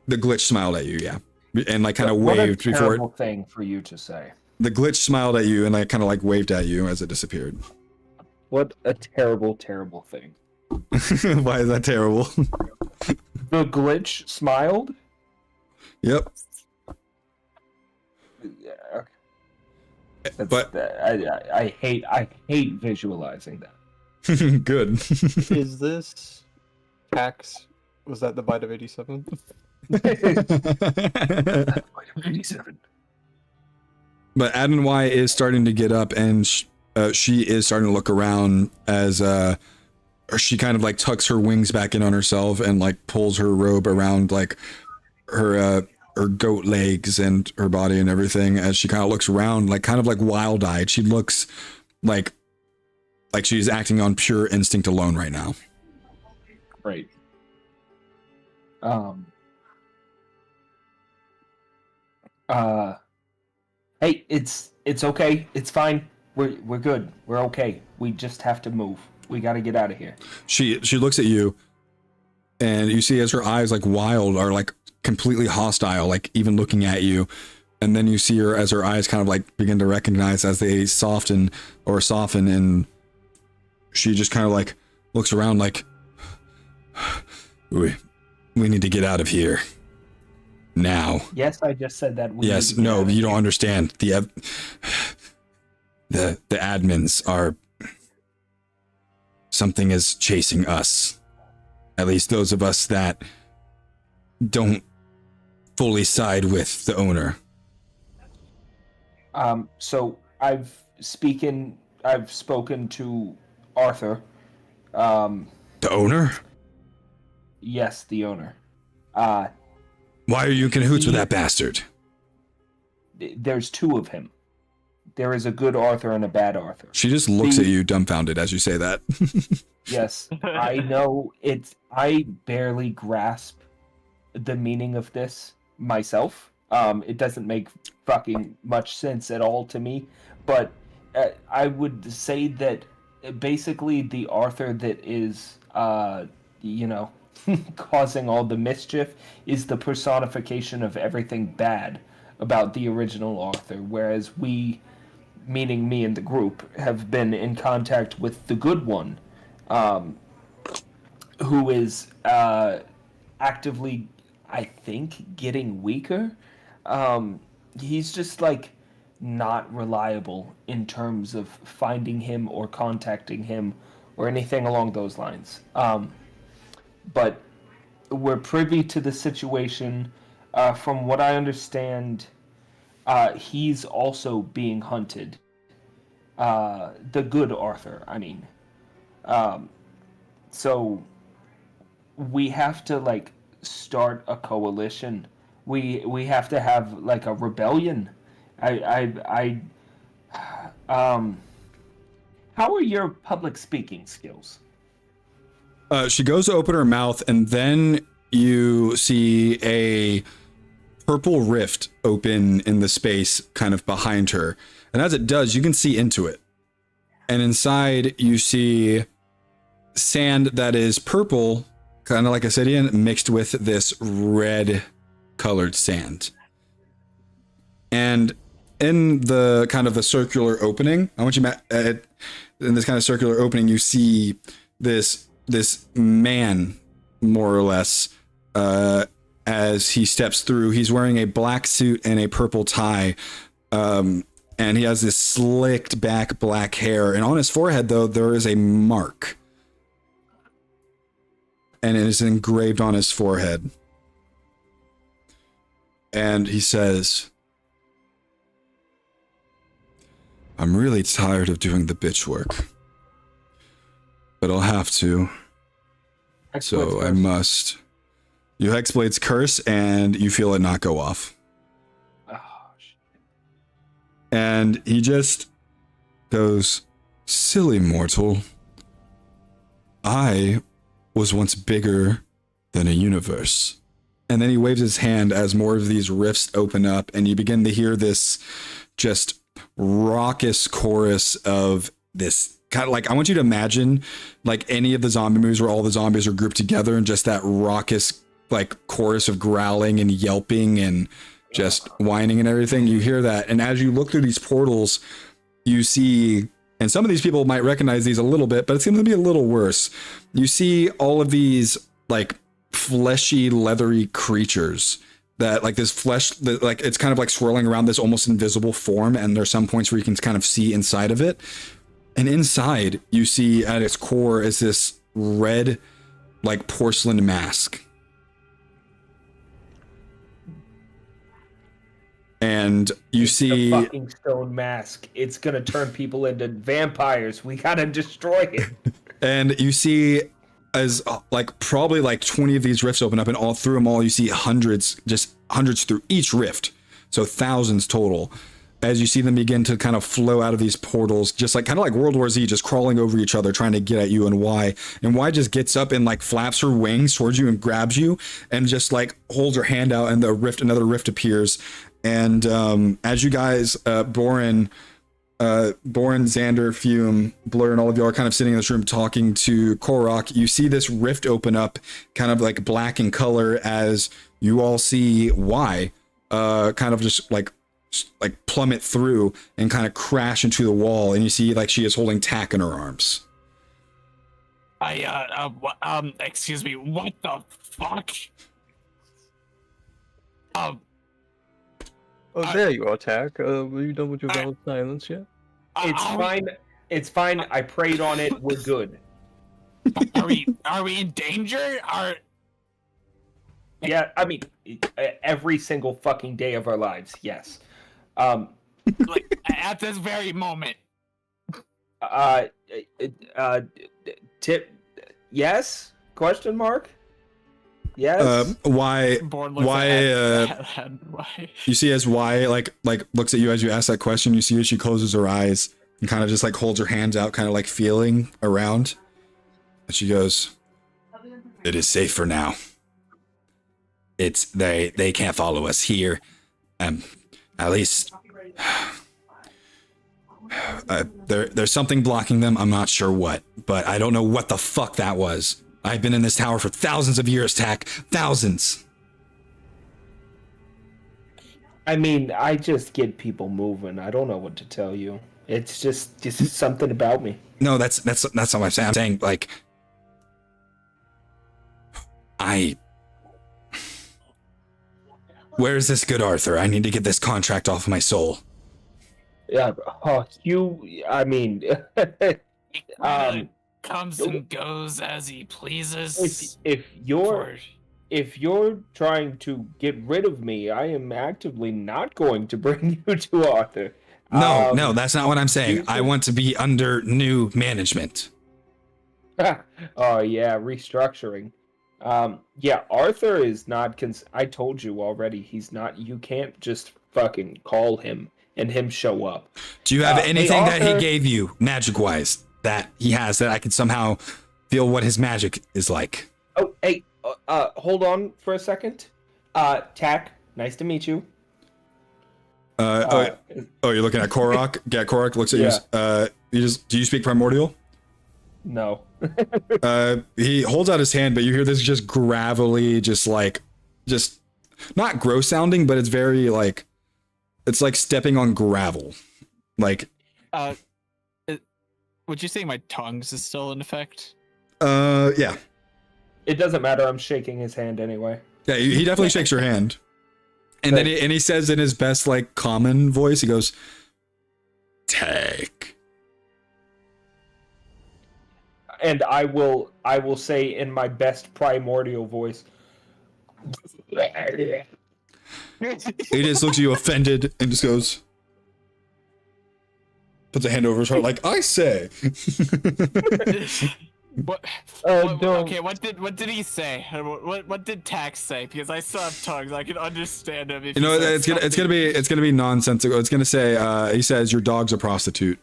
S1: The glitch smiled at you, yeah. And like kind of
S6: What
S1: waved
S6: a
S1: before it.
S6: terrible thing for you to say.
S1: The glitch smiled at you and like kind of like waved at you as it disappeared.
S6: What a terrible, terrible thing.
S1: Why is that terrible?
S6: The glitch smiled?
S1: Yep.
S6: Yeah, okay.
S1: But
S6: I hate visualizing that.
S1: good.
S5: Is this tax? Was that the bite of 87?
S6: 87.
S1: But Admin Y is starting to get up, and she is starting to look around as she kind of like tucks her wings back in on herself and like pulls her robe around like her goat legs and her body and everything, as she kind of looks around, like kind of like wild-eyed. She looks like she's acting on pure instinct alone right now.
S6: Great. Hey, it's okay. It's fine. We're good. We're okay. We just have to move. We got to get out of here.
S1: She looks at you, and you see as her eyes like wild are like completely hostile, like even looking at you. And then you see her as her eyes kind of like begin to recognize as they soften, and she just kind of like looks around like, we need to get out of here now.
S6: Yes, I just said that.
S1: Yes, no, you don't understand. The admins are, something is chasing us. At least those of us that don't fully side with the owner.
S6: So I've spoken to Arthur.
S1: The owner?
S6: Yes, the owner.
S1: Why are you in cahoots with that bastard?
S6: There's two of him. There is a good Arthur and a bad Arthur.
S1: She just looks at you dumbfounded as you say that.
S6: Yes, I know I barely grasp the meaning of this myself. It doesn't make fucking much sense at all to me, but I would say that basically the Arthur that is, causing all the mischief is the personification of everything bad about the original Arthur, whereas we, meaning me and the group, have been in contact with the good one, who is actively, I think, getting weaker. He's just like not reliable in terms of finding him or contacting him or anything along those lines. But we're privy to the situation. From what I understand, he's also being hunted. The good Arthur, I mean. So we have to like start a coalition. We have to have like a rebellion. How are your public speaking skills?
S1: She goes to open her mouth, and then you see a purple rift open in the space kind of behind her. And as it does, you can see into it. And inside, you see sand that is purple, kind of like obsidian, mixed with this red colored sand. And in the kind of the circular opening, I want you in this kind of circular opening, you see this man, more or less, as he steps through. He's wearing a black suit and a purple tie, and he has this slicked back black hair. And on his forehead, though, there is a mark, and it is engraved on his forehead. And he says, "I'm really tired of doing the bitch work, but I'll have to. So I must." You Hexblade's curse, and you feel it not go off.
S6: Oh, shit.
S1: And he just goes, "Silly mortal. I was once bigger than a universe." And then he waves his hand as more of these rifts open up, and you begin to hear this just raucous chorus of this kind of like, I want you to imagine like any of the zombie movies where all the zombies are grouped together, and just that raucous like chorus of growling and yelping and just whining and everything. You hear that, and as you look through these portals, you see, and some of these people might recognize these a little bit, but it's going to be a little worse. You see all of these like fleshy, leathery creatures that like this flesh, that, like it's kind of like swirling around this almost invisible form, and there's some points where you can kind of see inside of it. And inside, you see at its core is this red, like porcelain mask. And you see
S6: the fucking stone mask. It's gonna turn people into vampires. We gotta destroy it.
S1: And you see as like probably like 20 of these rifts open up, and all through them all you see hundreds through each rift, so thousands total, as you see them begin to kind of flow out of these portals, just like kind of like World War Z, just crawling over each other trying to get at you. And Y just gets up and like flaps her wings towards you and grabs you and just like holds her hand out, and another rift appears. And as you guys, Boren, Xander, Fume, Blur, and all of y'all are kind of sitting in this room talking to Korok, you see this rift open up, kind of like black in color, as you all see Y kind of just like plummet through and kind of crash into the wall, and you see like she is holding Tack in her arms.
S2: Excuse me, what the fuck?
S5: Oh, there you are, Tack. Were you done with your vow of silence yet?
S6: It's fine. It's fine. I prayed on it. We're good.
S2: Are we in danger?
S6: Yeah, I mean, every single fucking day of our lives. Yes.
S2: Like at this very moment.
S6: Tip. Yes? Question mark. Yes.
S1: Why?
S2: Why?
S1: You see as Y like looks at you as you ask that question. You see as she closes her eyes and kind of just like holds her hands out, kind of like feeling around, and she goes, "It is safe for now. It's they can't follow us here. At least there's something blocking them. I'm not sure what, but I don't know what the fuck that was. I've been in this tower for thousands of years, Tack. Thousands."
S6: I mean, I just get people moving. I don't know what to tell you. It's just something about me.
S1: No, that's not what I'm saying. I'm saying like where's this good Arthur? I need to get this contract off of my soul.
S6: Yeah. I mean,
S2: Comes and goes as he pleases.
S6: if you're if you're trying to get rid of me, I am actively not going to bring you to Arthur.
S1: No, that's not what I'm saying. I
S6: you-
S1: want to be under new management.
S6: Oh yeah, restructuring. Yeah, Arthur is not. I told you already. He's not. You can't just fucking call him and him show up.
S1: Do you have
S6: Hey,
S1: anything that he
S6: Arthur-
S1: gave you, magic-wise, that he has that I can somehow feel what his magic is like?
S6: Oh, hey, hold on for a second. Tack, nice to meet you.
S1: Oh, you're looking at Korok? Yeah, Korok looks at you. Do you speak Primordial?
S6: No.
S1: He holds out his hand, but you hear this just gravelly, just not gross sounding, but it's very like, it's like stepping on gravel. Like,
S2: would you say my tongues is still in effect?
S1: yeah.
S6: It doesn't matter. I'm shaking his hand anyway.
S1: Yeah, he definitely shakes your hand. And then he says in his best, like, common voice, he goes, "Tag."
S6: And I will say in my best primordial voice.
S1: He just looks at you offended and just goes, puts a hand over his heart like, "I say."
S2: What?
S6: Don't.
S2: Okay, what did he say? What did Tax say? Because I still have tongues. I can understand him. If
S1: You know,
S2: he says
S1: it's gonna be nonsensical. It's gonna say, he says, "Your dog's a prostitute."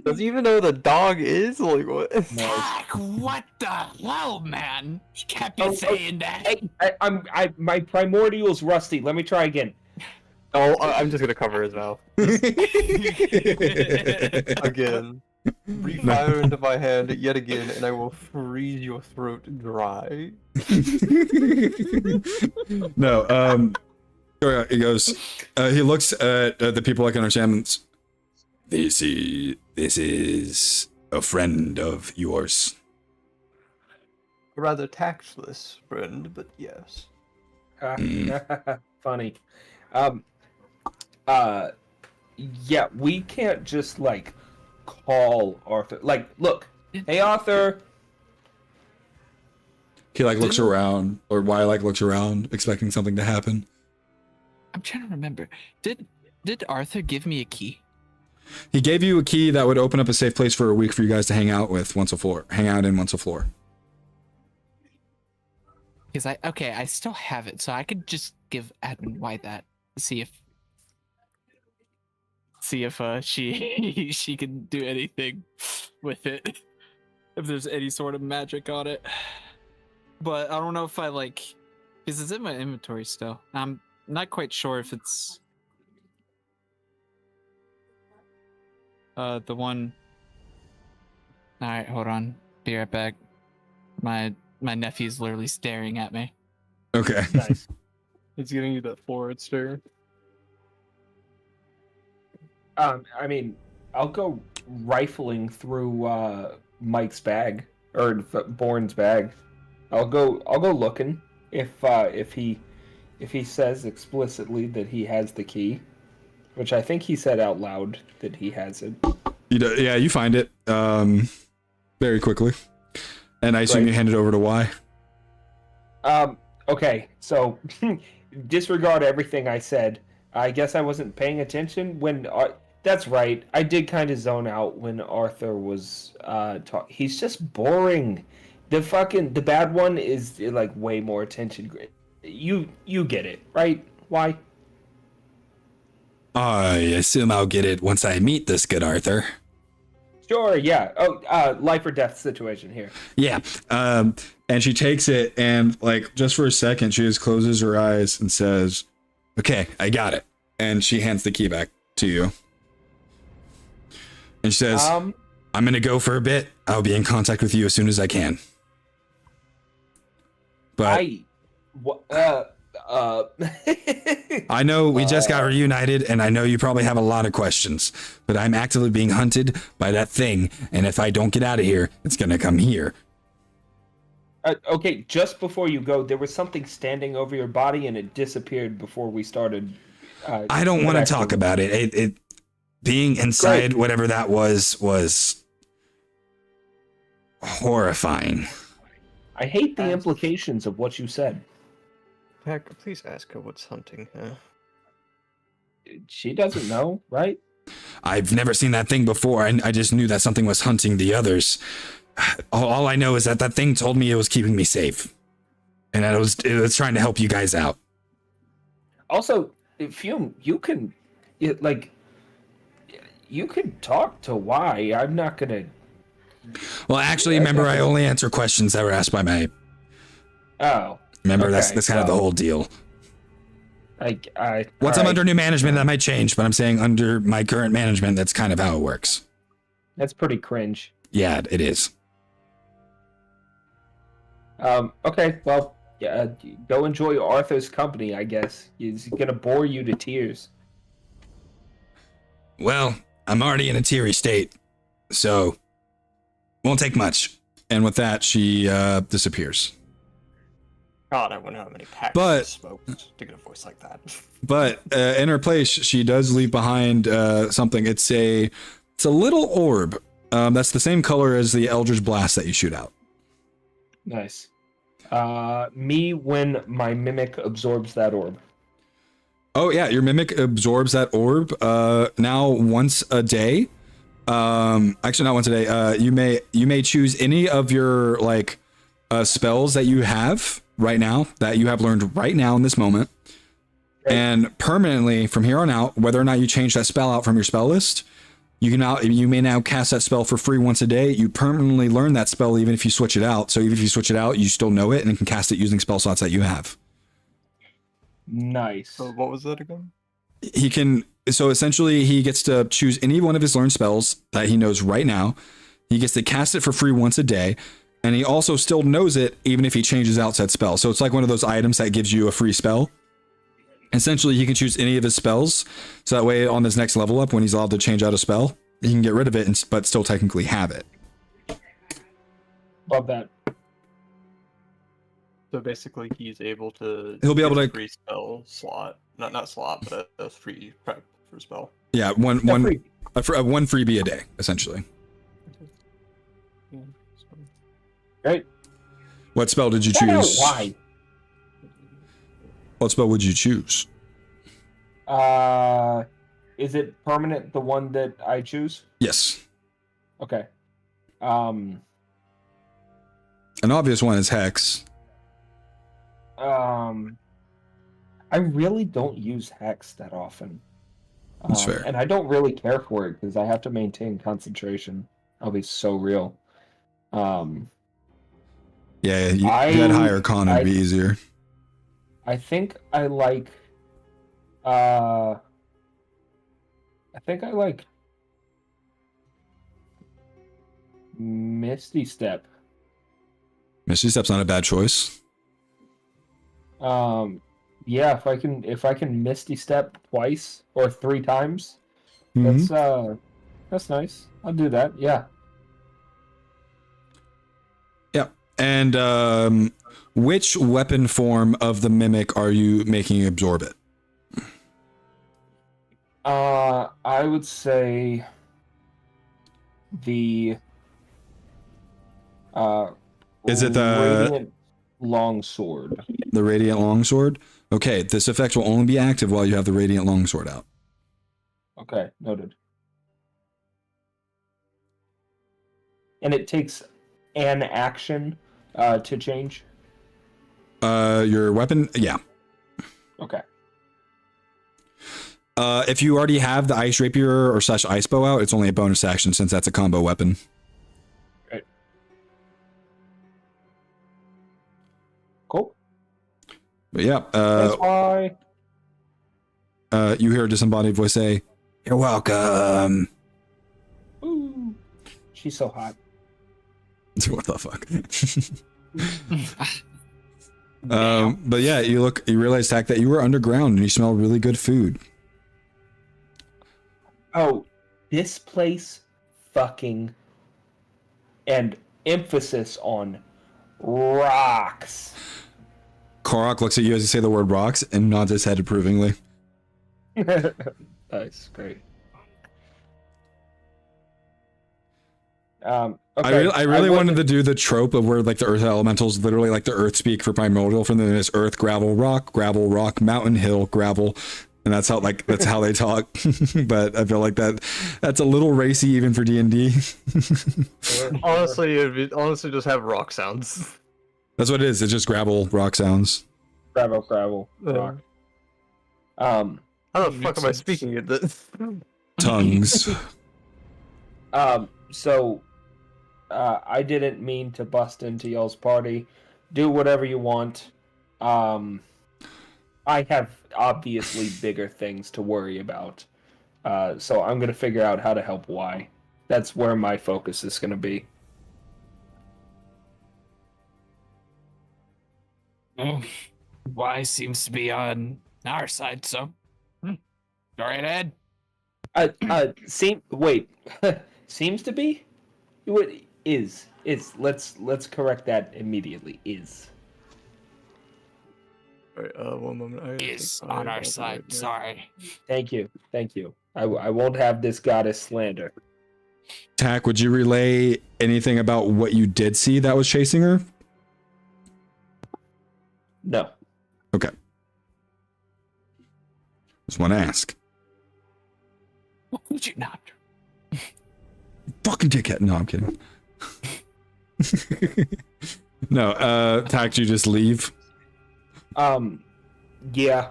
S5: Does he even know what a dog is? Like what?
S2: Tack, what the hell, man? You can't be saying that.
S6: Hey, my primordial's rusty. Let me try again.
S5: Oh, I'm just gonna cover his mouth again. Breathe fire into my hand yet again, and I will freeze your throat dry.
S1: No, he goes, he looks at the people like understands. This is a friend of yours.
S5: A rather tactless friend, but yes.
S6: Funny. Yeah, we can't just like call Arthur. Like, look, hey Arthur.
S1: He like looks around, or Y like looks around, expecting something to happen.
S2: I'm trying to remember. Did Arthur give me a key?
S1: He gave you a key that would open up a safe place for a week for you guys to hang out once a floor.
S2: Because I still have it, so I could just give Admin Y that. See if she can do anything with it. If there's any sort of magic on it. But I don't know if I because it's in my inventory still. I'm not quite sure if it's the one. All right, hold on. Be right back. My nephew's literally staring at me.
S1: Okay.
S5: Nice. It's giving you that forward stare.
S6: I mean, I'll go rifling through Mike's bag or Bourne's bag. I'll go looking if he says explicitly that he has the key, which I think he said out loud that he has it.
S1: Yeah, you find it very quickly, and I assume you hand it over to Y.
S6: Okay, so disregard everything I said. I guess I wasn't paying attention when. That's right. I did kind of zone out when Arthur was talking. He's just boring. The bad one is like way more attention. You get it, right? Why?
S1: I assume I'll get it once I meet this good Arthur.
S6: Sure, yeah. Oh, life or death situation here.
S1: Yeah. And she takes it and like just for a second, she just closes her eyes and says, "Okay, I got it." And she hands the key back to you. And she says, "I'm gonna go for a bit. I'll be in contact with you as soon as I can." But I know we just got reunited, and I know you probably have a lot of questions, but I'm actively being hunted by that thing, and if I don't get out of here, it's gonna come here.
S6: Okay, just before you go, there was something standing over your body, and it disappeared before we started.
S1: I don't want to talk about it. It being inside whatever that was horrifying.
S6: I hate the
S5: Ask-
S6: implications of what you said.
S5: Heck, please ask her what's hunting her.
S6: She doesn't know, right?
S1: I've never seen that thing before. I just knew that something was hunting the others. All I know is that that thing told me it was keeping me safe, and that it was trying to help you guys out.
S6: Also, Fume, you can talk to why. I'm not gonna.
S1: Well, actually, remember, I only answer questions that were asked by my.
S6: Oh.
S1: Remember,
S6: Okay,
S1: that's kind of the whole deal.
S6: Once
S1: I'm under new management, that might change, but I'm saying under my current management, that's kind of how it works.
S6: That's pretty cringe.
S1: Yeah, it is.
S6: Okay, well, yeah, go enjoy Arthur's company, I guess. He's gonna bore you to tears.
S1: Well, I'm already in a teary state, so won't take much. And with that, she disappears.
S5: God, I wonder how many packs
S1: But-
S5: she smoked to get a voice like that.
S1: But in her place, she does leave behind something. It's a little orb. That's the same color as the Eldritch Blast that you shoot out.
S6: Nice. Me when my mimic absorbs that orb.
S1: Oh yeah, your mimic absorbs that orb now once a day. Actually, not once a day. You may choose any of your like spells that you have right now, that you have learned right now in this moment, and permanently from here on out, whether or not you change that spell out from your spell list, you may now cast that spell for free once a day. You permanently learn that spell even if you switch it out. So even if you switch it out, you still know it and can cast it using spell slots that you have.
S6: Nice.
S5: So what was that again?
S1: He can, so essentially he gets to choose any one of his learned spells that he knows right now. He gets to cast it for free once a day, and he also still knows it even if he changes out said spell. So it's like one of those items that gives you a free spell. Essentially, he can choose any of his spells, so that way on his next level up, when he's allowed to change out a spell, he can get rid of it, but still technically have it.
S6: Love that.
S5: So basically, he's able to.
S1: He'll be able
S5: use a
S1: to-
S5: free spell slot, not slot, but a free prep for spell.
S1: Yeah, one freebie a day, essentially.
S5: Yeah,
S6: Great.
S1: What spell did you
S6: I don't know
S1: choose?
S6: why.
S1: What spell would you choose?
S6: Is it permanent? The one that I choose?
S1: Yes.
S6: Okay.
S1: An obvious one is Hex.
S6: I really don't use Hex that often.
S1: That's fair.
S6: And I don't really care for it because I have to maintain concentration. I'll be so real.
S1: Yeah, you had higher con, it'd be easier.
S6: I think I like. I think I like Misty Step.
S1: Misty Step's not a bad choice.
S6: Yeah, if I can Misty Step twice or 3 times,
S1: Mhm.
S6: that's nice. I'll do that. Yeah.
S1: Yep. And which weapon form of the mimic are you making absorb it?
S6: I would say the
S1: Is it the-
S6: Radiant Longsword?
S1: The Radiant Longsword? Okay, this effect will only be active while you have the Radiant Longsword out.
S6: Okay, noted. And it takes an action to change?
S1: Your weapon? Yeah.
S6: Okay.
S1: If you already have the Ice Rapier or / Ice Bow out, it's only a bonus action since that's a combo weapon.
S6: Right. Cool.
S1: But yeah,
S6: Thanks, bye.
S1: you hear a disembodied voice say, "You're welcome."
S6: Ooh. She's so hot.
S1: What the fuck? But yeah, you realize, Tack, that you were underground and you smell really good food.
S6: Oh, this place fucking, and emphasis on rocks.
S1: Korok looks at you as you say the word rocks and nods his head approvingly.
S6: Nice, great. Okay.
S1: I really wanted to do the trope of where like the earth elementals literally like the earth speak for primordial from them is earth, gravel, rock, mountain, hill, gravel. And that's how they talk. But I feel like that's a little racy even for D&D.
S5: Honestly, honestly just have rock sounds.
S1: That's what it is. It's just gravel, rock sounds.
S6: Gravel, rock.
S5: How the fuck am I speaking at this?
S1: Tongues.
S6: So, I didn't mean to bust into y'all's party. Do whatever you want. I have obviously bigger things to worry about. So I'm gonna figure out how to help Y. That's where my focus is gonna be.
S2: Oh, Y seems to be on our side, so go right ahead.
S6: Wait, seems to be? What is? Let's correct that immediately. Is.
S5: Alright, one moment.
S2: Is on our side. Sorry.
S6: Thank you. I won't have this goddess slander.
S1: Tack, would you relay anything about what you did see that was chasing her?
S6: No.
S1: Okay. Just want to ask.
S2: What would you not?
S1: Fucking dickhead. No, I'm kidding. No, Tack, you just leave?
S6: Yeah.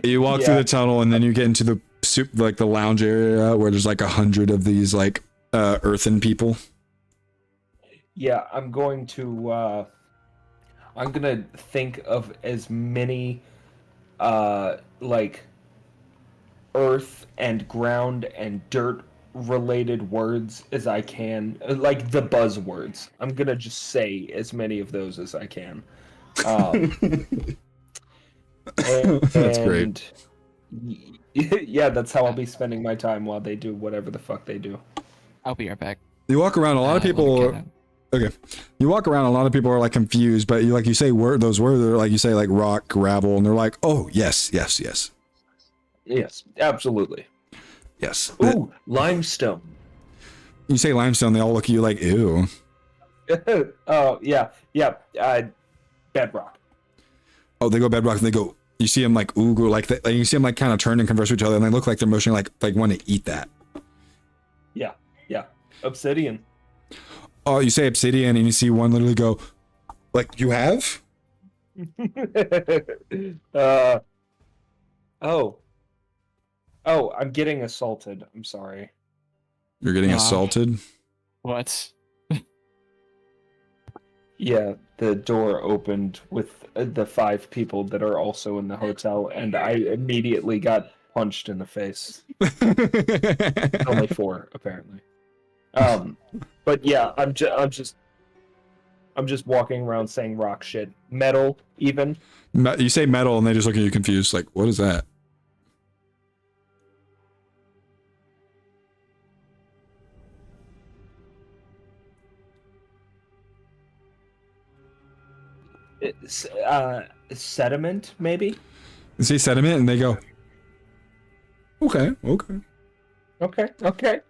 S1: You walk through the tunnel and then you get into the the lounge area where there's like 100 of these like earthen people.
S6: Yeah, I'm gonna think of as many like earth and ground and dirt related words as I can, like the buzzwords. I'm gonna just say as many of those as I can.
S1: That's great.
S6: Yeah, that's how I'll be spending my time while they do whatever the fuck they do.
S2: I'll be right back.
S1: You walk around, a lot of people. Okay, you walk around, a lot of people are like confused, but you say those words, they're like you say like rock, gravel, and they're like, oh yes,
S6: Yes, absolutely.
S1: yes.
S6: Ooh, limestone.
S1: You say limestone, they all look at you like ew.
S6: Oh yeah. Bedrock.
S1: Oh, they go bedrock and they go. You see them like ooh, like you see them like kind of turn and converse with each other, and they look like they're motioning like want to eat that.
S6: Yeah. Obsidian.
S1: Oh, you say obsidian, and you see one literally go, like you have.
S6: Oh, I'm getting assaulted. I'm sorry.
S1: You're getting assaulted.
S2: What?
S6: Yeah, the door opened with the 5 people that are also in the hotel, and I immediately got punched in the face. Only 4, apparently. But yeah, I'm just walking around saying rock shit, metal, even.
S1: You say metal, and they just look at you confused, like, what is that?
S6: Sediment, maybe.
S1: You say sediment, and they go, okay.
S6: All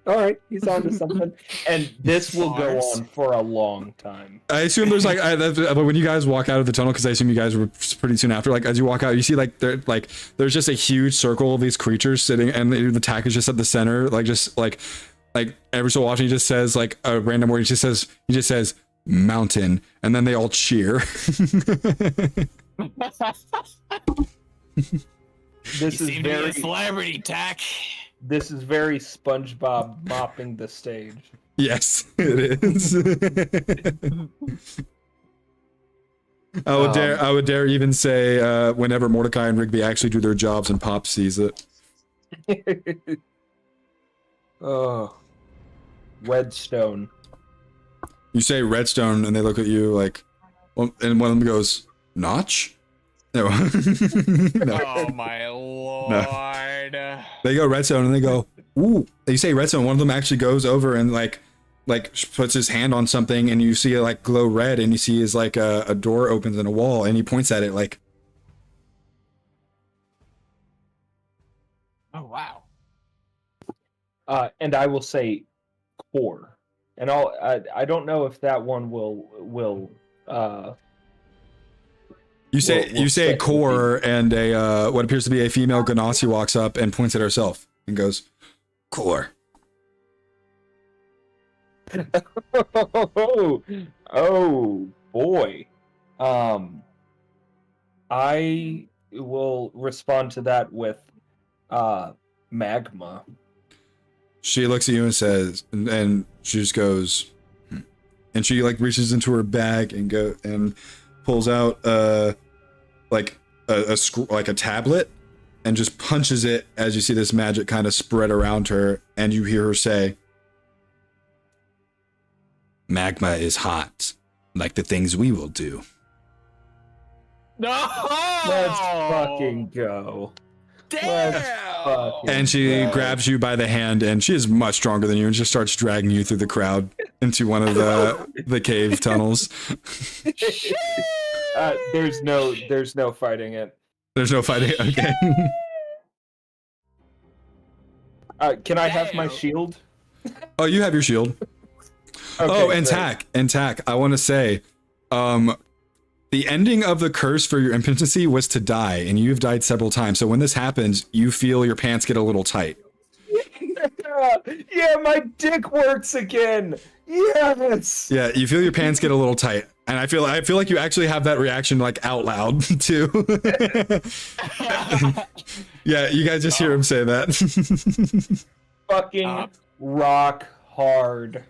S6: right, he's on to something. And this will go on for a long time.
S1: I assume there's like, but when you guys walk out of the tunnel, because I assume you guys were pretty soon after, like as you walk out, you see like there's just a huge circle of these creatures sitting, and the attack is just at the center, like every so often he just says like a random word. He just says mountain, and then they all cheer.
S6: This is
S2: seem to be a celebrity, Tack.
S6: This is very SpongeBob mopping the stage.
S1: Yes, it is. I would dare even say whenever Mordecai and Rigby actually do their jobs and Pop sees it.
S6: Oh, Redstone.
S1: You say redstone, and they look at you like, well, and one of them goes, Notch? No. No.
S2: Oh my lord.
S1: No. They go redstone, and they go, ooh. You say redstone, one of them actually goes over and like puts his hand on something, and you see it like glow red, and you see is like a door opens in a wall, and he points at it like,
S2: Oh wow.
S6: And I will say core. And I don't know if that one will
S1: You say
S6: We'll stay with
S1: core, and a what appears to be a female Ganassi walks up and points at herself and goes, "Core."
S6: Oh boy. I will respond to that with magma.
S1: She looks at you and says, and she just goes, "Hmm." And she like reaches into her bag and pulls out like like a tablet and just punches it as you see this magic kind of spread around her, and you hear her say, "Magma is hot, like the things we will do."
S2: No!
S6: Let's fucking go. Let's fucking
S1: And she
S6: go.
S1: grabs you by the hand, and she is much stronger than you, and just starts dragging you through the crowd into one of the cave tunnels.
S6: There's no fighting it.
S1: There's no fighting. Okay.
S6: Can I have my shield?
S1: Oh, you have your shield.
S6: Okay,
S1: Oh, and
S6: great.
S1: tack. I want to say, the ending of the curse for your impotency was to die, and you've died several times. So when this happens, you feel your pants get a little tight.
S6: Yeah, my dick works again. Yes.
S1: Yeah, you feel your pants get a little tight, and I feel like you actually have that reaction like out loud too. Yeah, you guys just hear him say that.
S6: Fucking rock hard.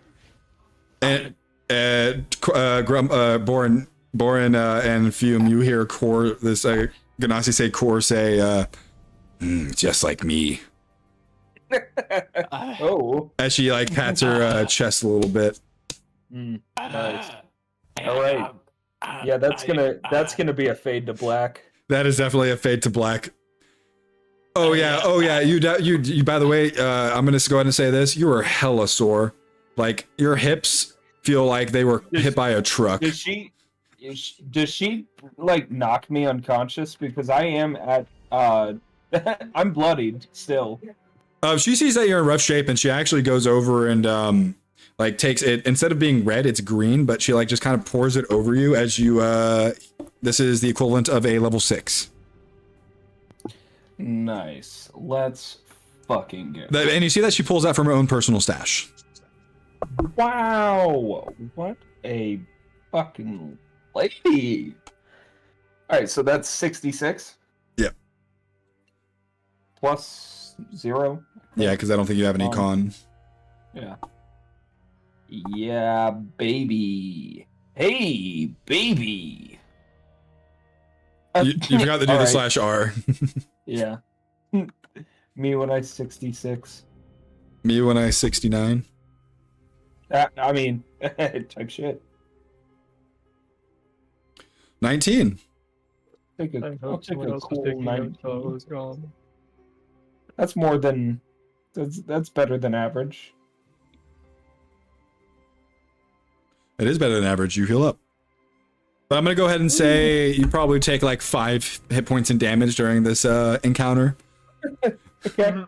S1: And Borin and Fume, you hear Core, this Ganassi say Core say, just like me.
S6: Oh.
S1: As she like pats her chest a little bit.
S6: Nice. All right. Yeah, that's gonna be a fade to black.
S1: That is definitely a fade to black. Oh yeah. You. By the way, I'm gonna go ahead and say this. You are hella sore. Like your hips feel like they were hit by a truck.
S6: Does she like knock me unconscious? Because I am at I'm bloodied still.
S1: She sees that you're in rough shape, and she actually goes over and like takes it, instead of being red, it's green, but she like just kind of pours it over you as you this is the equivalent of a level 6.
S6: Nice. Let's fucking go.
S1: And you see that she pulls that from her own personal stash.
S6: Wow. What a fucking lady. Alright, so that's 66?
S1: Yep.
S6: Plus 0?
S1: Yeah, because I don't think you have any con.
S6: Yeah. Yeah, baby. Hey, baby.
S1: You forgot to do the
S6: Alright.
S1: /R.
S6: Yeah. Me when I 66.
S1: Me when I 69.
S6: I mean, type shit.
S1: 19.
S6: I'll take a cool 19. That's more than that's better than average.
S1: It is better than average. You heal up. But I'm gonna go ahead and say you probably take like 5 hit points in damage during this encounter.
S6: Okay.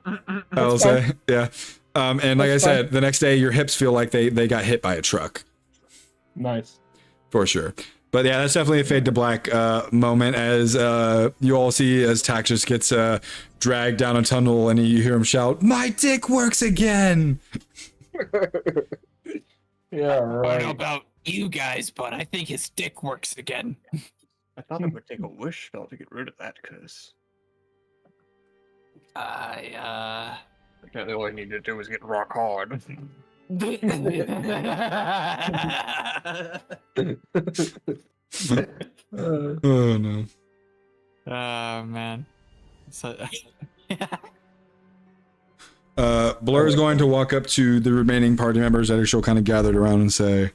S1: I will say, yeah. And like I said, the next day your hips feel like they got hit by a truck.
S6: Nice.
S1: For sure. But yeah, that's definitely a fade to black moment as you all see as Tax just gets dragged down a tunnel, and you hear him shout, "My dick works again!"
S6: Yeah,
S2: I don't know
S6: right.
S2: about you guys, but I think his dick works again.
S5: I thought it would take a wish spell to get rid of that curse. Apparently all I needed to do was get rock hard.
S1: Oh no.
S2: Oh man. So
S1: Blur is going to walk up to the remaining party members that are still kind of gathered around and say,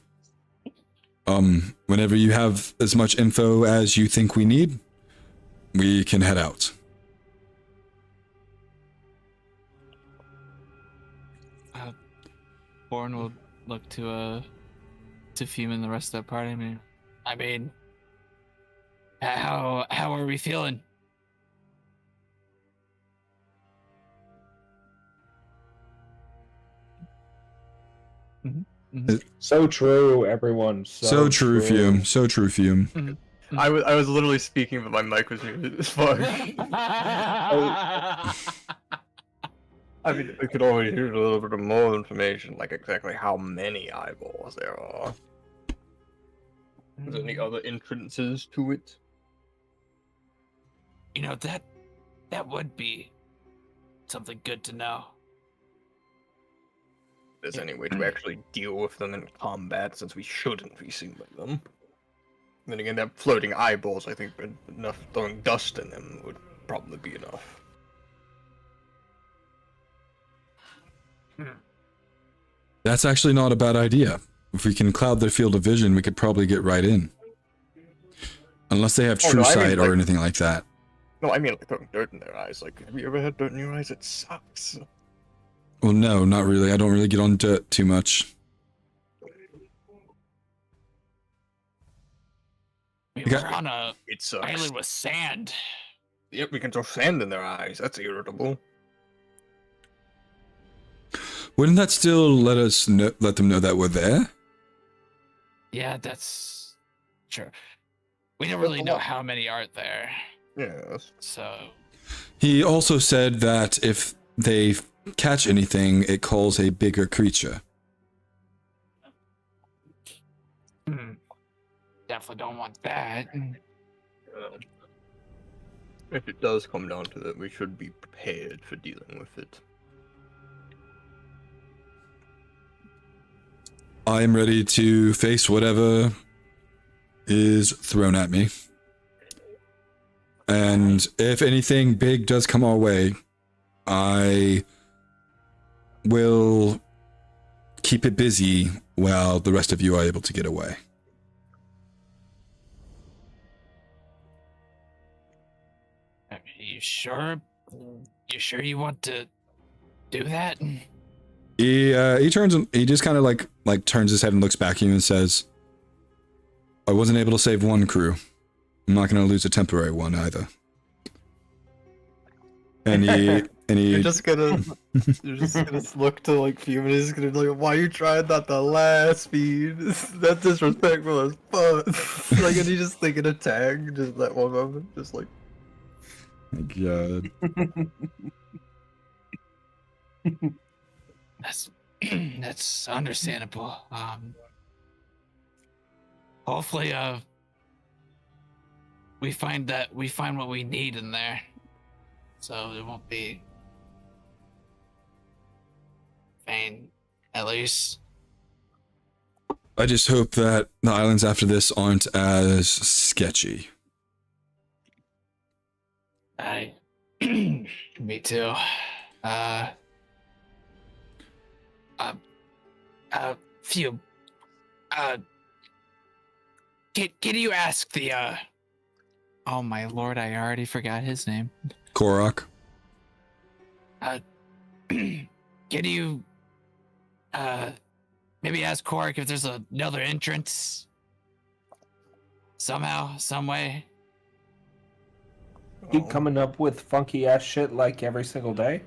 S1: whenever you have as much info as you think we need, we can head out.
S2: Born will look to Fume and the rest of the party. I mean, how are we feeling?
S6: So true, everyone.
S1: So true, Fume. So true, Fume.
S5: I was literally speaking, but my mic was muted as fuck. I mean, we could always use a little bit of more information, like exactly how many eyeballs there are. Is there any other entrances to it?
S2: You know, that would be something good to know.
S5: Is there any way to actually deal with them in combat, since we shouldn't be seen by them? Then again, that floating eyeballs, I think enough throwing dust in them would probably be enough.
S1: That's actually not a bad idea. If we can cloud their field of vision, we could probably get right in. Unless they have true sight or anything like that.
S5: No, I mean like throwing dirt in their eyes. Like, have you ever had dirt in your eyes? It sucks.
S1: Well, no, not really. I don't really get on dirt too much.
S2: We were on a
S5: It sucks.
S2: island with sand.
S5: Yep, we can throw sand in their eyes. That's irritable.
S1: Wouldn't that still let them know that we're there?
S2: Yeah, that's true. We don't really know how many are there,
S5: Yes.
S2: so
S1: He also said that if they catch anything, it calls a bigger creature.
S2: definitely don't want that.
S5: If it does come down to that, we should be prepared for dealing with it.
S1: I'm ready to face whatever is thrown at me. And if anything big does come our way, I will keep it busy while the rest of you are able to get away.
S2: Are you sure? You sure you want to do that?
S1: He turns and he just kind of like turns his head and looks back at you and says, I wasn't able to save one crew. I'm not going to lose a temporary one either. And he
S5: You're just gonna look to like Fume and he's gonna be like, why you trying not the last speed? That's disrespectful as fuck. Like, and he just thinking a tag, just that one moment, just like.
S1: My God.
S2: That's understandable. Hopefully, we find what we need in there, so it won't be vain, at least.
S1: I just hope that the islands after this aren't as sketchy.
S2: Me too. Few. Can you ask the oh my lord, I already forgot his name.
S1: Korok?
S2: Can you maybe ask Korok if there's another entrance somehow, some way?
S6: Keep coming up with funky ass shit like every single day.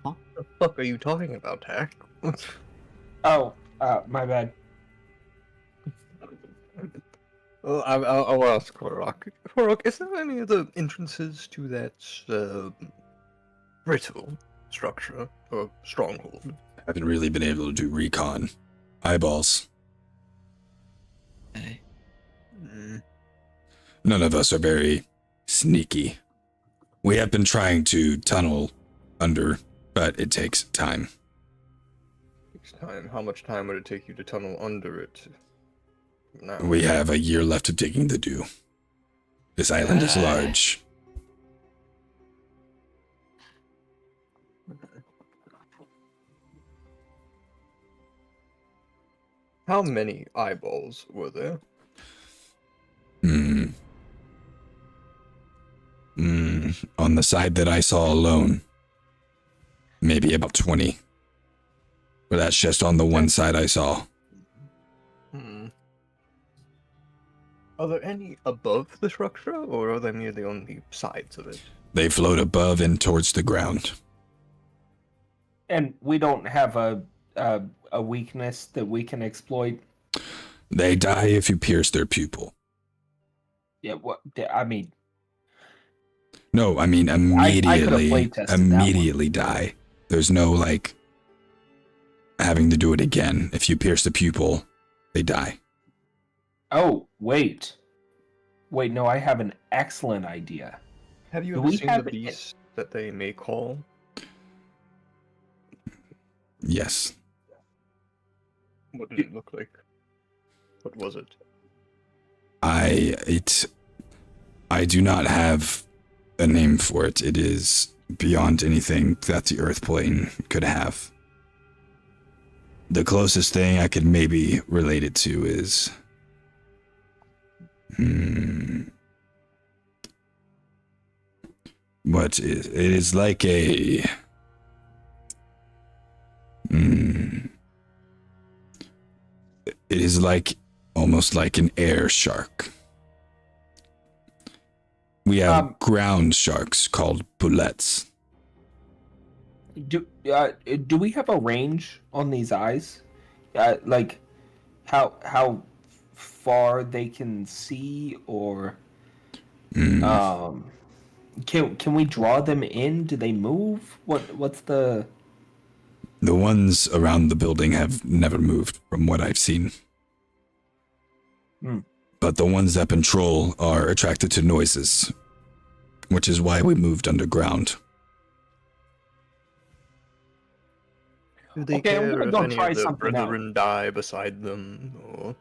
S5: What the fuck are you talking about, Tack?
S6: Oh, my bad.
S5: Well, I'll ask Korok. Korok, is there any other entrances to that brittle structure or stronghold?
S1: Haven't really been able to do recon. Eyeballs.
S2: Hey.
S1: None of us are very sneaky. We have been trying to tunnel under, but it takes time.
S5: Takes time. How much time would it take you to tunnel under it? Now.
S1: We have a year left of digging the dew. This island is large.
S5: How many eyeballs were there?
S1: On the side that I saw alone, maybe about 20. But that's just on the one side I saw.
S5: Are there any above the structure, or are they merely on the sides of it?
S1: They float above and towards the ground.
S6: And we don't have a a weakness that we can exploit?
S1: They die if you pierce their pupil.
S6: Yeah. What? I mean,
S1: No, I mean
S6: I could've
S1: immediately.
S6: playtested that one.
S1: Immediately die. There's no like having to do it again. If you pierce the pupil, they die.
S6: oh wait, no, I have an excellent idea.
S5: Have you
S6: Do
S5: ever
S6: we
S5: seen
S6: have
S5: the beast that they may call?
S1: Yes.
S5: What did it look like? What was it?
S1: I do not have a name for it. It is beyond anything that the Earth plane could have. The closest thing I could maybe relate it to is what is it is like a it is like almost like an air shark. We have ground sharks called bullets.
S6: Do we have a range on these eyes? Like how far they can see, or can we draw them in? Do they move? What's the
S1: ones around the building have never moved from what I've seen. But the ones that patrol are attracted to noises, which is why we moved underground.
S5: Do they
S6: Okay, I'm
S5: care
S6: gonna
S5: if
S6: go
S5: any
S6: try
S5: of the
S6: something out.
S5: brethren die beside them? Or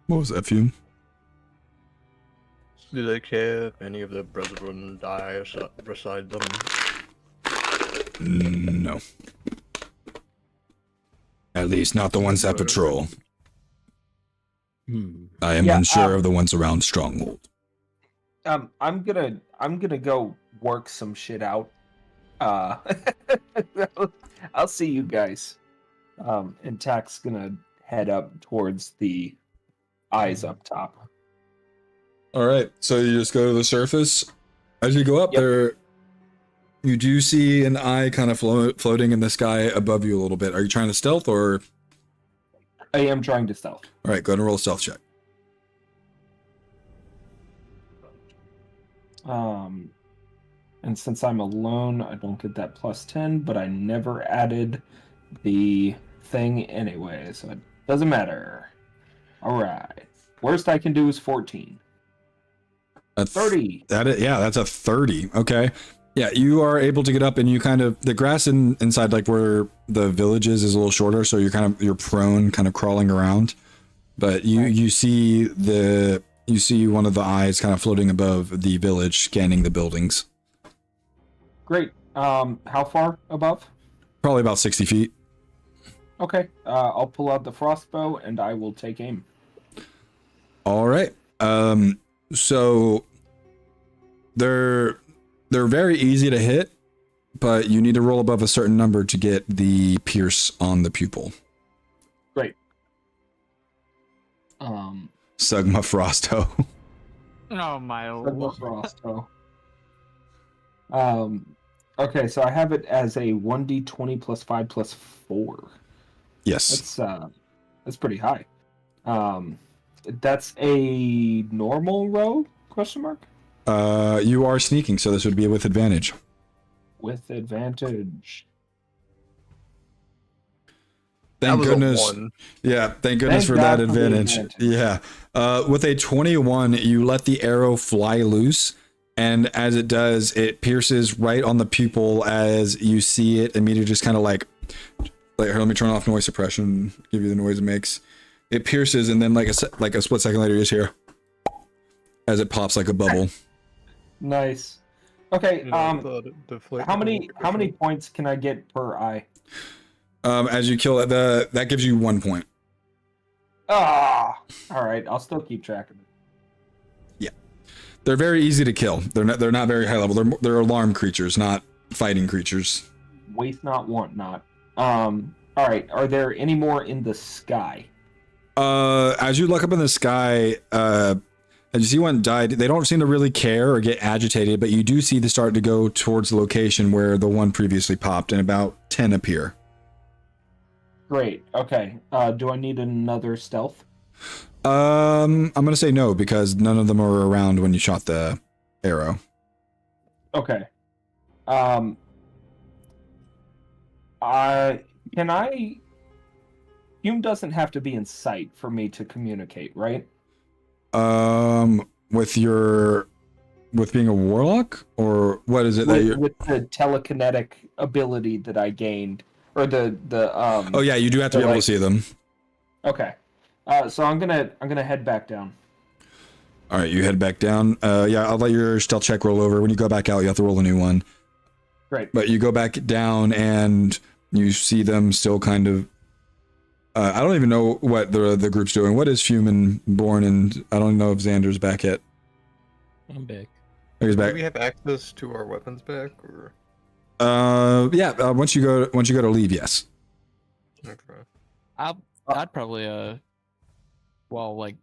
S1: What was that, Fume?
S5: do they care if any of the brethren die beside them?
S1: No. At least not the ones that patrol. I am unsure of the ones around Stronghold.
S6: I'm gonna go work some shit out. I'll see you guys. And Tak's gonna head up towards the eyes up top.
S1: All right, so you just go to the surface. As you go up
S6: Yep.
S1: there, you do see an eye kind of floating in the sky above you a little bit. Are you trying to stealth or?
S6: I am trying to stealth.
S1: All right, go ahead and roll a stealth check.
S6: And since I'm alone, I don't get that +10, but I never added the thing anyway, so it doesn't matter. All right. Worst I can do is 14.
S1: That's
S6: 30.
S1: That's a 30. Okay. Yeah, you are able to get up, and you kind of, the grass inside like where the village is a little shorter, so you're prone, kind of crawling around. But you see one of the eyes kind of floating above the village, scanning the buildings.
S6: Great. How far above?
S1: Probably about 60 feet.
S6: Okay. I'll pull out the crossbow and I will take aim.
S1: All right. So they're very easy to hit, but you need to roll above a certain number to get the pierce on the pupil.
S6: Great.
S1: Sugma Frosto.
S2: Oh my
S6: Frosto. Okay, so I have it as a 1d20 plus 5 plus 4.
S1: Yes.
S6: That's pretty high. That's a normal roll? Question mark.
S1: You are sneaking, so this would be with advantage.
S6: With advantage.
S1: Thank goodness. Yeah, thank goodness for that advantage. Yeah. With a 21, you let the arrow fly loose, and as it does, it pierces right on the pupil as you see it immediately just kind of like here, let me turn off noise suppression, give you the noise it makes. It pierces, and then like a split second later, you just hear as it pops like a bubble.
S6: Nice. Okay, how many points can I get per eye?
S1: As you kill it, that gives you 1 point.
S6: All right, I'll still keep track of it.
S1: Yeah, they're very easy to kill. They're not very high level. They're alarm creatures, not fighting creatures.
S6: Waste not, want not. All right, are there any more in the sky?
S1: As you look up in the sky, as you see one died, they don't seem to really care or get agitated, but you do see they start to go towards the location where the one previously popped, and about 10 appear.
S6: Great. Okay. Do I need another stealth?
S1: I'm gonna say no because none of them were around when you shot the arrow.
S6: Okay. Um. Can I? Hume doesn't have to be in sight for me to communicate, right?
S1: With being a warlock, or what is it that you're?
S6: With the telekinetic ability that I gained, or the.
S1: Oh yeah, you do have to be able to see them.
S6: Okay. So I'm gonna head back down.
S1: All right, you head back down. Yeah, I'll let your stealth check roll over. When you go back out, you have to roll a new one.
S6: Great.
S1: But you go back down and you see them still kind of. I don't even know what the group's doing. What is Fume and Born, and I don't know if Xander's back yet.
S4: I'm back.
S1: Oh, he's back.
S5: Do we have access to our weapons back, or?
S1: Yeah. Once you go to leave, yes.
S5: Okay.
S2: I'd probably well, like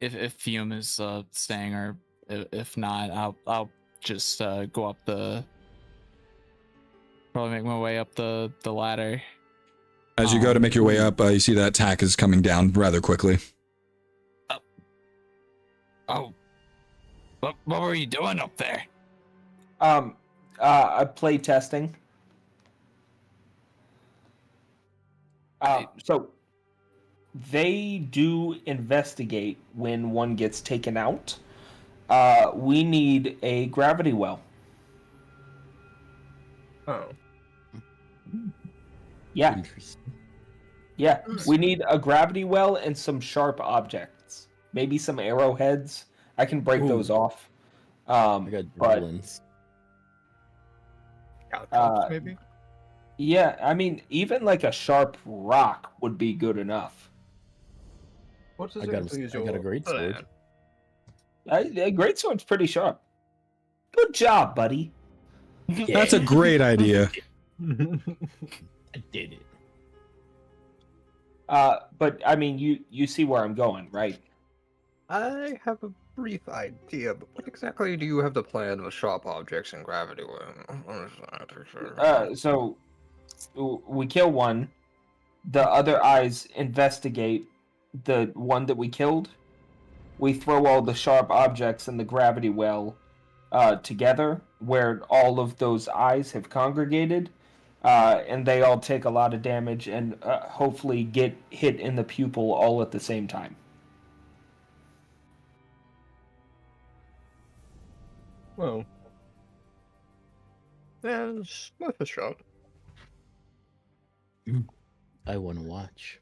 S2: if Fume is staying, or if not, I'll just go up probably make my way up the ladder.
S1: As you go to make your way up, you see that attack is coming down rather quickly.
S2: Oh, what were you doing up there?
S6: Play testing. So they do investigate when one gets taken out. We need a gravity well.
S5: Oh.
S6: Yeah,
S4: Interesting.
S6: yeah. We need a gravity well and some sharp objects. Maybe some arrowheads. I can break those off.
S4: I got
S6: But
S4: javelins.
S5: Caltrops, maybe?
S6: yeah, I mean, even like a sharp rock would be good enough.
S5: What
S4: I got a great sword.
S6: A great sword's pretty sharp. Good job, buddy.
S1: That's a great idea.
S4: I did it.
S6: But I mean, you see where I'm going, right?
S5: I have a brief idea, but what exactly do you have the plan with sharp objects and gravity?
S6: So we kill one. The other eyes investigate the one that we killed. We throw all the sharp objects in the gravity well together, where all of those eyes have congregated, and they all take a lot of damage and hopefully get hit in the pupil all at the same time.
S5: Well, yeah, it's worth a shot.
S4: I want to watch.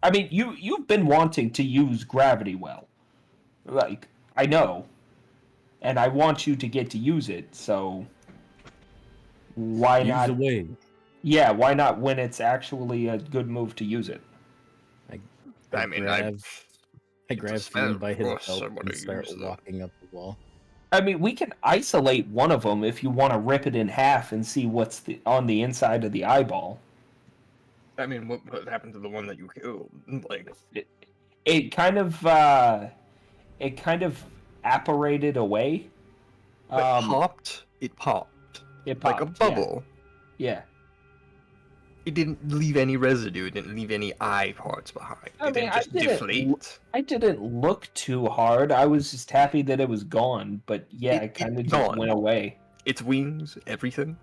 S6: I mean, you've been wanting to use gravity well. Like, I know. And I want you to get to use it, so why
S4: Use
S6: not?
S4: the way.
S6: Yeah, why not when it's actually a good move to use it?
S5: I
S4: grab
S5: it's a
S4: Fume
S5: spell,
S4: by
S5: of
S4: his
S5: course,
S4: belt
S5: I wanna
S4: and start
S5: use them.
S4: walking up the wall.
S6: I mean, we can isolate one of them if you want to rip it in half and see what's on the inside of the eyeball.
S5: I mean, what happened to the one that you killed? Like,
S6: It kind of apparated away.
S5: it popped. It popped.
S6: It
S5: Like a
S6: popped, yeah.
S5: bubble.
S6: Yeah.
S5: It didn't leave any residue. It didn't leave any eye parts behind.
S6: I
S5: It
S6: mean,
S5: didn't
S6: I
S5: just
S6: didn't
S5: deflate.
S6: I didn't look too hard. I was just happy that it was gone. But yeah, it kind of
S5: It's
S6: just
S5: gone.
S6: went away.
S5: Its wings, everything.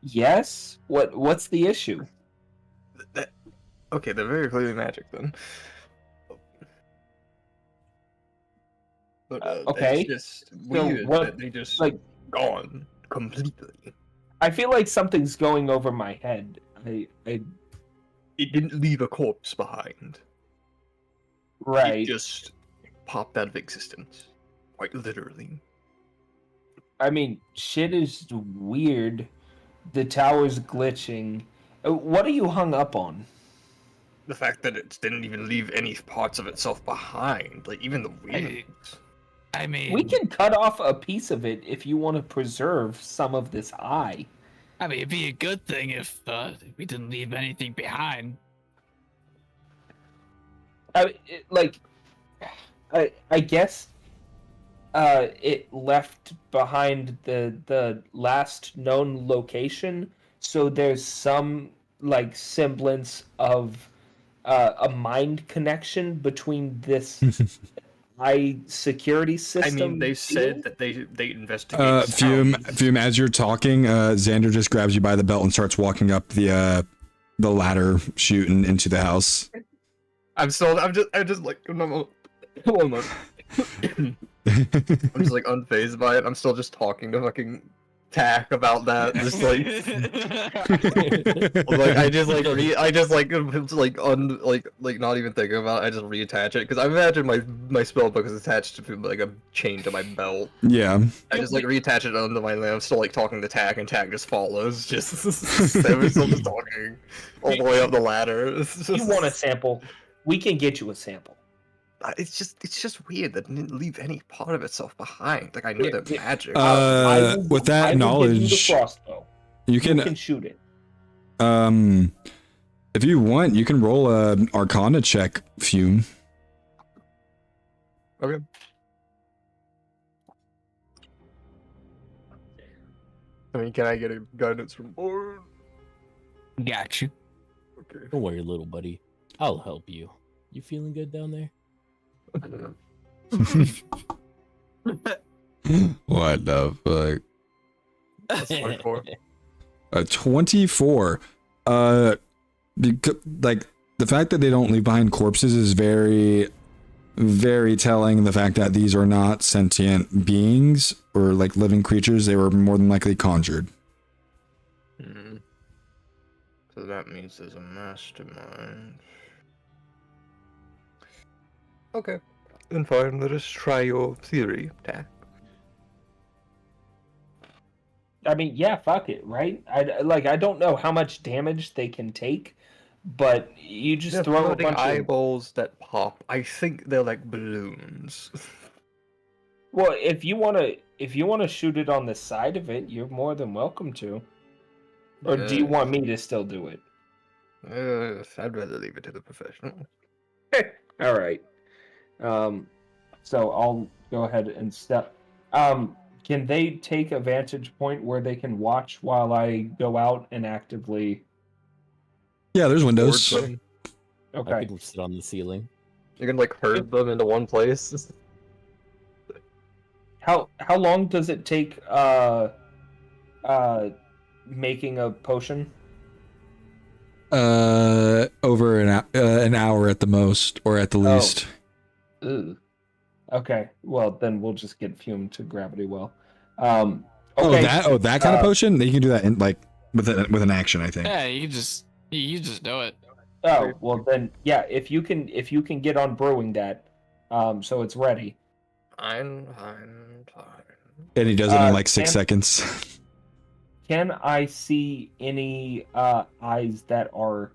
S6: Yes. What's the issue?
S5: Okay, they're very clearly magic then. But
S6: Okay.
S5: it's just weird
S6: what-
S5: that they just
S6: like-
S5: gone completely.
S6: I feel like something's going over my head.
S5: It didn't leave a corpse behind. It
S6: Right.
S5: just popped out of existence, quite literally.
S6: I mean, shit is weird. The tower's glitching. What are you hung up on?
S5: The fact that it didn't even leave any parts of itself behind, like even the wings.
S2: I mean,
S6: We can cut off a piece of it if you want to preserve some of this eye.
S2: I mean, it'd be a good thing if we didn't leave anything behind.
S6: I guess it left behind the last known location, so there's some like semblance of a mind connection between this high security
S5: I
S6: system.
S5: mean, they said that they investigate
S1: Fume,
S5: sounds.
S1: Fume, as you're talking, Xander just grabs you by the belt and starts walking up the ladder, shooting into the house.
S5: I'm just like, no, hold on. I'm just like unfazed by it. I'm still just talking to fucking Tack about that. Just like, like I just like not even thinking about it. I just reattach it because I imagine my spell book is attached to like a chain to my belt.
S1: Yeah.
S5: I just like reattach it onto my lamp. I'm still like talking to Tack, and Tack just follows. Just we're still just talking all the way up the ladder.
S6: You want a sample? We can get you a sample.
S5: It's just weird that it didn't leave any part of itself behind. Like I knew that magic.
S1: With that
S6: I will give you the
S1: knowledge,
S6: crossbow.
S1: you
S6: You
S1: can
S6: can shoot it.
S1: if you want, you can roll a Arcana check, Fume.
S5: Okay. I mean, can I get a guidance from board?
S2: Got you.
S5: Okay.
S4: Don't worry, little buddy. I'll help you. You feeling good down there?
S1: What the fuck?
S5: That's 24.
S1: 24. Like the fact that they don't leave behind corpses is very, very telling. The fact that these are not sentient beings or like living creatures, they were more than likely conjured.
S5: So that means there's a mastermind. Okay. Then fine, let us try your theory, Tack.
S6: I mean, yeah, fuck it, right? I don't know how much damage they can take, but you just
S5: They're
S6: throw a
S5: floating
S6: bunch of.
S5: eyeballs that pop. I think they're like balloons.
S6: Well, if you wanna shoot it on the side of it, you're more than welcome to. Or do you want me to still do it?
S5: I'd rather leave it to the professional.
S6: All right. So I'll go ahead and step. Can they take a vantage point where they can watch while I go out and actively?
S1: Yeah, there's windows.
S5: Board them.
S4: I
S6: Okay.
S4: could sit on the ceiling.
S5: You can like herd them into one place.
S6: How long does it take? Making a potion.
S1: Over an hour at the most, or at the least.
S6: Ugh. Okay. Well, then we'll just get Fume to gravity well. Okay.
S1: That kind of potion. You can do that in like with an action, I think.
S2: Yeah, you just do it.
S6: Oh well, then yeah. If you can get on brewing that, so it's ready.
S5: Fine.
S1: And he does it in like 6
S6: and-
S1: seconds.
S6: Can I see any eyes that are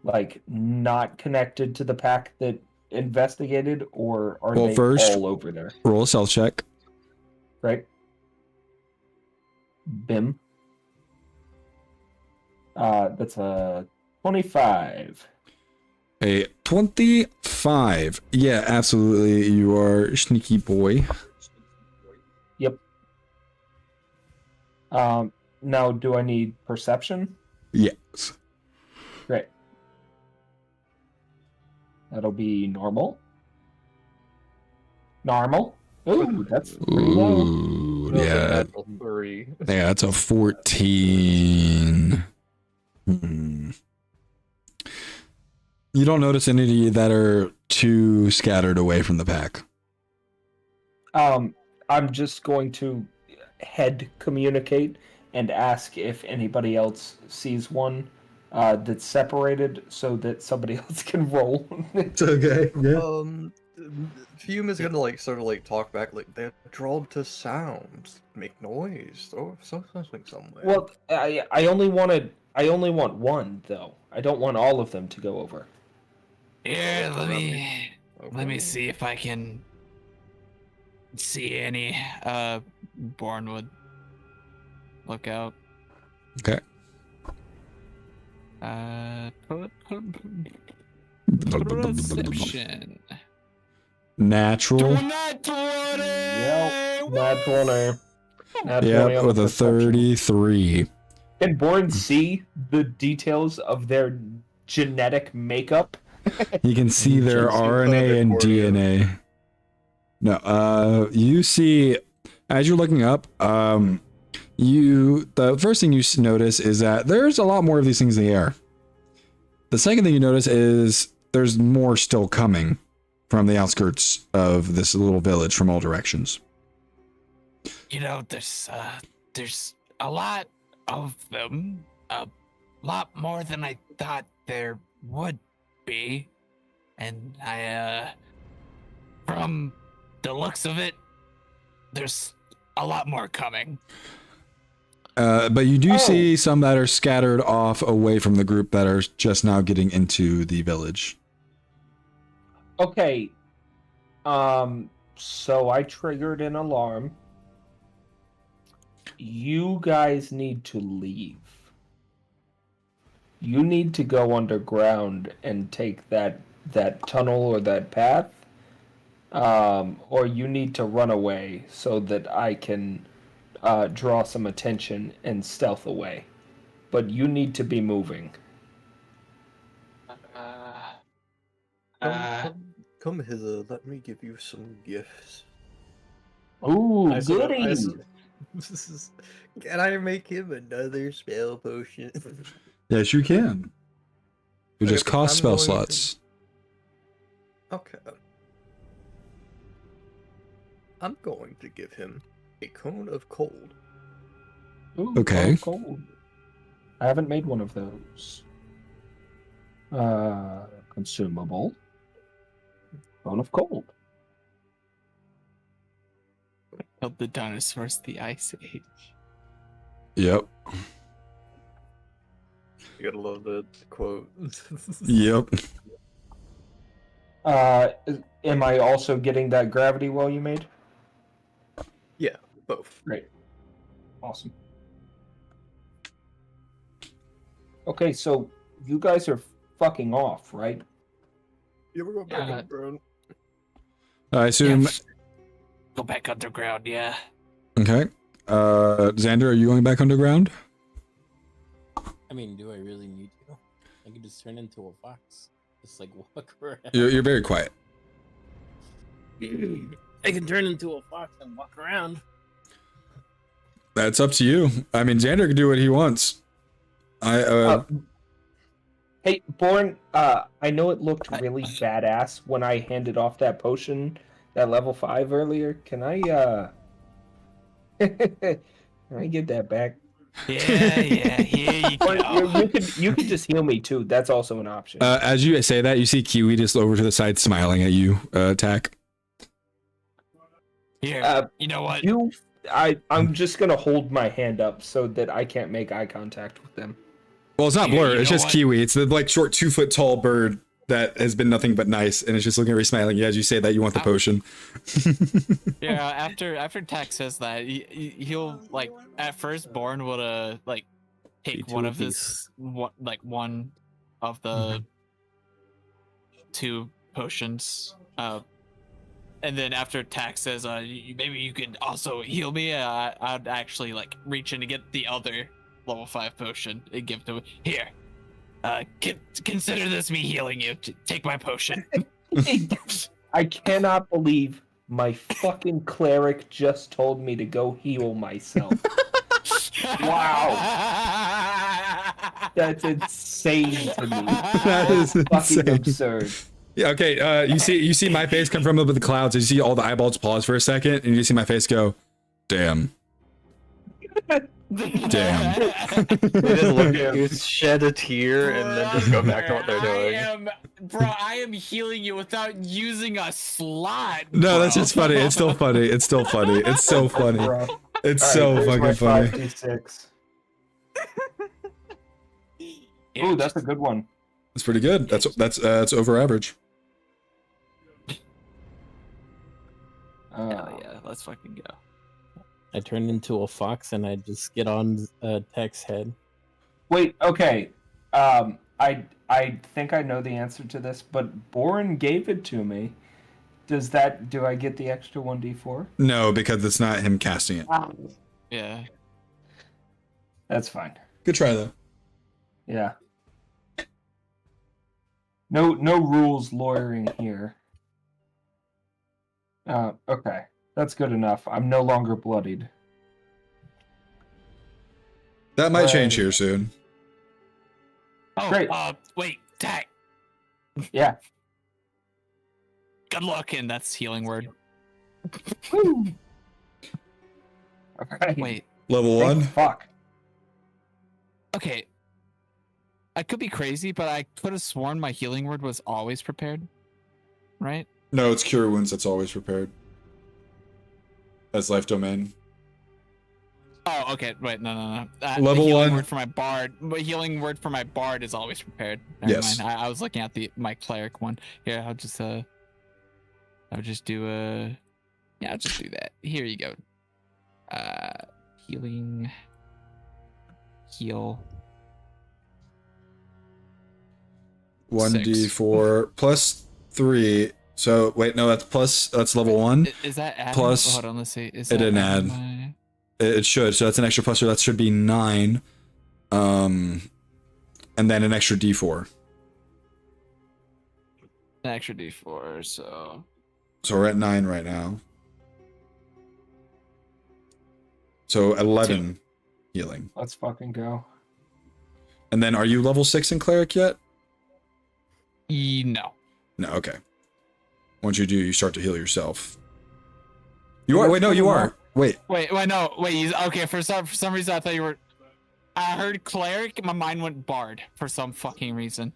S6: like not connected to the pack that investigated, or are
S1: Well,
S6: they
S1: first-
S6: all over there?
S1: Roll a stealth check.
S6: Right. Bim. That's a 25.
S1: A 25. Yeah, absolutely. You are a sneaky boy.
S6: Yep. Now, do I need perception?
S1: Yes.
S6: Great. That'll be normal. Normal. Ooh, that's pretty low.
S1: Ooh,
S5: That's a
S1: yeah.
S5: natural 3.
S1: Yeah, that's a 14. You don't notice any that are too scattered away from the pack.
S6: I'm just going to head communicate and ask if anybody else sees one that's separated, so that somebody else can roll.
S1: It's okay. Yeah.
S5: Fume is gonna like sort of like talk back, like they're drawn to sounds, make noise, or something somewhere.
S6: Well, I only want one though. I don't want all of them to go over.
S2: Here, let me
S5: Okay.
S2: see if I can see any. Born would look out.
S1: Okay.
S2: Perception.
S1: Natural.
S2: Nat 20!
S6: Yep, nat 20. Nat 20
S1: Yep,
S6: on
S1: with
S6: the
S1: a
S6: perception.
S1: 33.
S6: Can Born see the details of their genetic makeup?
S1: You can see their
S5: Just see
S1: RNA and
S5: cornea.
S1: DNA. No, you see, as you're looking up, the first thing you notice is that there's a lot more of these things in the air. The second thing you notice is there's more still coming from the outskirts of this little village from all directions.
S2: You know, there's a lot of them, a lot more than I thought there would be, and from the looks of it, there's a lot more coming.
S1: But you do see some that are scattered off away from the group that are just now getting into the village.
S6: Okay. So I triggered an alarm. You guys need to leave. You need to go underground and take that tunnel or that path. Or you need to run away so that I can draw some attention and stealth away. But you need to be moving.
S5: Come hither, let me give you some gifts.
S6: Ooh,
S5: I sort of- I
S6: goody!
S5: s- Can I make him another spell potion?
S1: Yes, you can. You
S5: Okay,
S1: just cost
S5: I'm
S1: spell
S5: going to-
S1: slots.
S5: Okay. I'm going to give him a cone of cold.
S6: Ooh,
S1: Okay.
S6: cold. I haven't made one of those. Consumable. Bone of cold.
S2: Killed the dinosaurs, the Ice Age.
S1: Yep.
S5: You gotta love that quote.
S1: Yep.
S6: Am I also getting that gravity well you made?
S5: Yeah, both.
S6: Great. Awesome. Okay, so you guys are fucking off, right?
S5: Yeah, we're going back
S2: Yeah.
S5: underground.
S1: I assume.
S2: Yeah. Go back underground, yeah.
S1: Okay. Xander, are you going back underground?
S4: I mean, do I really need to? I could just turn into a fox. Just like walk around.
S1: You're very quiet.
S4: I can turn into a fox and walk around.
S1: That's up to you. I mean, Xander can do what he wants.
S6: Hey, Born, I know it looked really badass when I handed off that potion, that level 5 earlier. Can I, can I get that back?
S2: Yeah, here you
S6: Or
S2: go.
S6: you could just heal me too. That's also an option.
S1: As you say that, you see Kiwi just over to the side smiling at you, Tack.
S2: Here, you know what?
S6: I'm just gonna hold my hand up so that I can't make eye contact with them.
S1: Well, it's not
S2: Here,
S1: Blur,
S2: you
S1: it's
S2: know
S1: just
S2: what?
S1: Kiwi. It's the like short 2 foot tall bird that has been nothing but nice, and it's just looking at you smiling as you say that you want the potion.
S2: Yeah, after Tax says that, he'll like at first Born would like take
S4: Be
S2: one
S4: two
S2: of his one of the 2 potions, and then after Tax says, maybe you could also heal me. I'd actually like reach in to get the other level 5 potion and give to here. Consider this me healing you. Take my potion.
S6: I cannot believe my fucking cleric just told me to go heal myself. Wow. That's insane to me.
S1: That is
S6: Fucking
S1: insane.
S6: absurd.
S1: Yeah, okay, you see my face come from up with the clouds, and you see all the eyeballs pause for a second, and you see my face go, damn. Damn.
S5: They just look at you, shed a tear, and then just go back to what they're doing.
S2: I am healing you without using a slot.
S1: No, that's
S2: bro.
S1: just funny. It's still funny. It's still funny. It's so funny.
S6: Bro.
S1: It's
S6: All
S1: so
S6: right, there's
S1: fucking
S6: my
S1: funny.
S6: 5d6.
S2: Yeah,
S6: Ooh, that's a good one.
S1: It's pretty good. That's over average.
S2: hell yeah, let's fucking go.
S4: I turn into a fox and I just get on Tech's head.
S6: Wait, okay. I think I know the answer to this, but Boren gave it to me. Do I get the extra 1d4?
S1: No, because it's not him casting it.
S2: Yeah.
S6: That's fine.
S1: Good try though.
S6: Yeah. No rules lawyering here. Okay. That's good enough. I'm no longer bloodied.
S1: That might change
S6: Right.
S1: here soon.
S2: Oh,
S6: Great.
S2: Wait, Tack.
S6: Yeah.
S2: Good luck, and that's healing word.
S6: Woo. Okay.
S2: Wait,
S1: Level
S6: Thank
S1: 1.
S6: fuck.
S2: okay. I could be crazy, but I could have sworn my healing word was always prepared. Right?
S1: No, it's cure wounds that's always prepared. That's life domain.
S2: Oh, okay. Wait, no. The
S1: Level
S2: healing
S1: 1.
S2: word for my bard. But healing word for my bard is always prepared. Never
S1: Yes.
S2: mind. I was looking at my cleric one. Here, I'll just do I'll just do that. Here you go. Healing. Heal.
S1: 1d4 plus 3. So wait, no, that's level 1.
S2: Is that adding?
S1: Plus-
S2: Hold on, let's see. Is
S1: it
S2: that
S1: didn't
S2: adding
S1: add. It should. So that's an extra plus, so that should be 9. And then an extra d4.
S2: An extra d4, so.
S1: So we're at 9 right now. So 11 healing.
S6: Let's fucking go.
S1: And then are you level 6 in cleric yet?
S2: No.
S1: No, okay. Once you do, you start to heal yourself. You are. Wait, no, you are. Wait.
S2: Wait, no. Wait, okay, for some reason I thought you were. I heard cleric, my mind went bard for some fucking reason.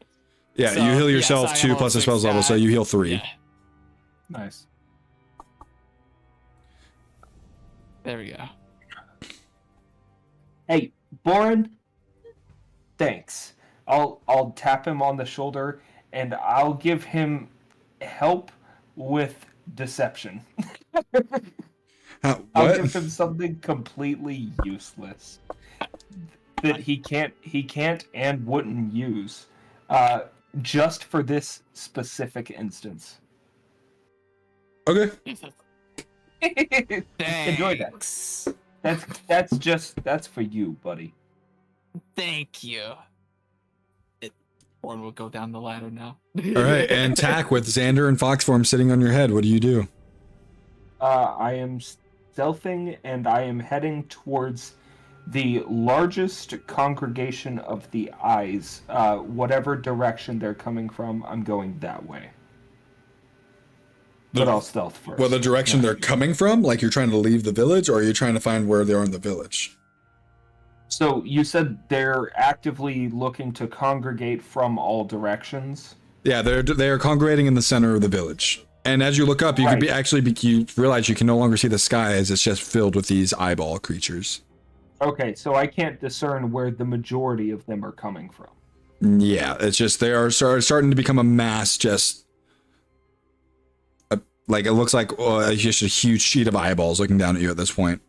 S1: Yeah,
S2: So,
S1: you heal
S2: yes,
S1: yourself
S2: I am
S1: 2
S2: level
S1: plus the
S2: 6
S1: spell's level, so
S2: guy.
S1: you heal 3.
S2: Yeah,
S6: Nice.
S2: there we go.
S6: Hey, Boren. Thanks. I'll tap him on the shoulder and I'll give him help with deception. I'll
S1: What?
S6: give him something completely useless that he can't and wouldn't use, just for this specific instance.
S1: Okay.
S6: Enjoy that.
S2: Thanks.
S6: That's for you, buddy.
S2: Thank you. Born will go down the ladder now.
S1: All right, and tack with Xander and Fox form sitting on your head. What do you do?
S6: I am stealthing and I am heading towards the largest congregation of the eyes. Whatever direction they're coming from, I'm going that way. But I'll stealth first.
S1: Well, the direction they're coming from, like you're trying to leave the village, or are you trying to find where they are in the village?
S6: So you said they're actively looking to congregate from all directions.
S1: Yeah, they are congregating in the center of the village. And as you look up, you could you realize you can no longer see the sky as it's just filled with these eyeball creatures.
S6: Okay, so I can't discern where the majority of them are coming from.
S1: Yeah, it's just they are starting to become a mass. Just like it looks like just a huge sheet of eyeballs looking down at you at this point.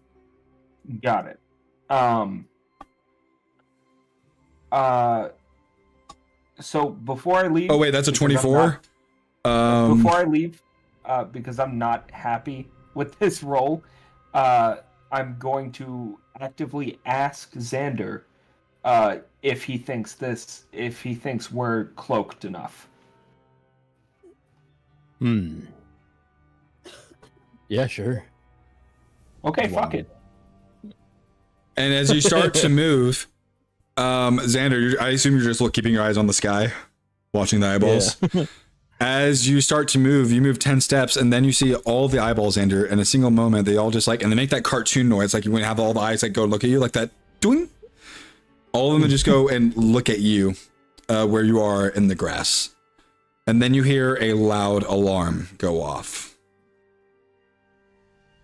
S6: Got it. So before I leave.
S1: Oh wait, that's a
S6: because I'm
S1: 24.
S6: before I leave, because I'm not happy with this roll, I'm going to actively ask Xander if he thinks we're cloaked enough.
S4: Yeah, sure.
S6: Okay,
S4: Wow.
S6: fuck it.
S1: And as you start to move, Xander, I assume you're just keeping your eyes on the sky, watching the eyeballs.
S4: Yeah.
S1: As you start to move, you move 10 steps, and then you see all the eyeballs, Xander. In a single moment, they all just and they make that cartoon noise, like you would have all the eyes go look at you, like that, doing. All of them just go and look at you, where you are in the grass. And then you hear a loud alarm go off.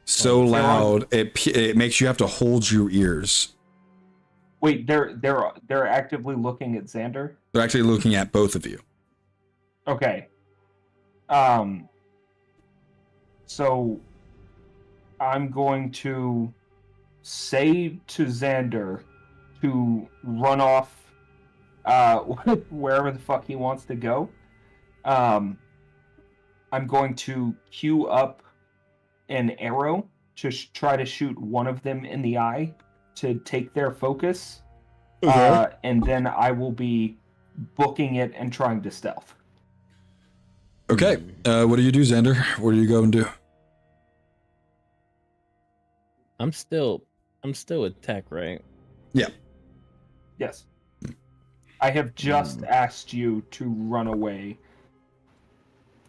S1: So loud, it makes you have to hold your ears.
S6: Wait, they're actively looking at Xander?
S1: They're actually looking at both of you.
S6: Okay. So I'm going to say to Xander to run off wherever the fuck he wants to go. I'm going to queue up an arrow to try to shoot one of them in the eye to take their focus. and then I will be booking it and trying to stealth.
S1: Okay. What do you do, Xander? What do you go and do?
S4: I'm still with tech, right?
S6: Yes. I have just asked you to run away.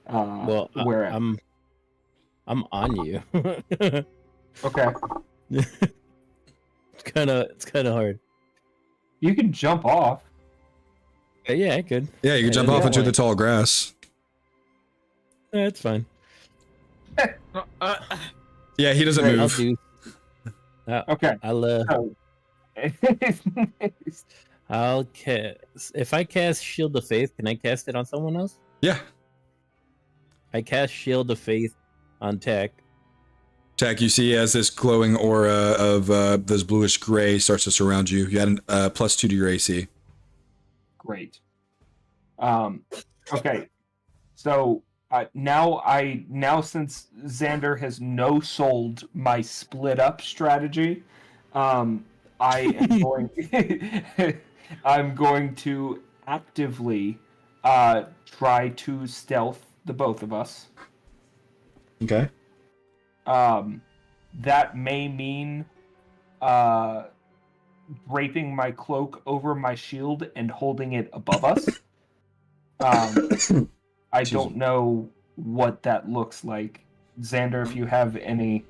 S4: Well,
S6: where
S4: I'm on you.
S6: Okay.
S4: It's kind of hard.
S6: You can jump off.
S4: Yeah, I could.
S1: Yeah, you can jump off into the tall grass.
S4: That's fine.
S1: Yeah, he doesn't
S4: I'll
S1: move.
S4: do.
S6: Okay.
S4: I'll cast. If I cast Shield of Faith, can I cast it on someone else?
S1: Yeah.
S4: I cast Shield of Faith on Tech.
S1: Tech, you see as this glowing aura of this bluish gray starts to surround you. You had a +2 to your AC.
S6: Great. Okay. So now since Xander has no sold my split up strategy, I am going. I'm going to actively try to stealth the both of us.
S1: Okay.
S6: That may mean draping my cloak over my shield and holding it above us. I don't know what that looks like. Xander, if you have any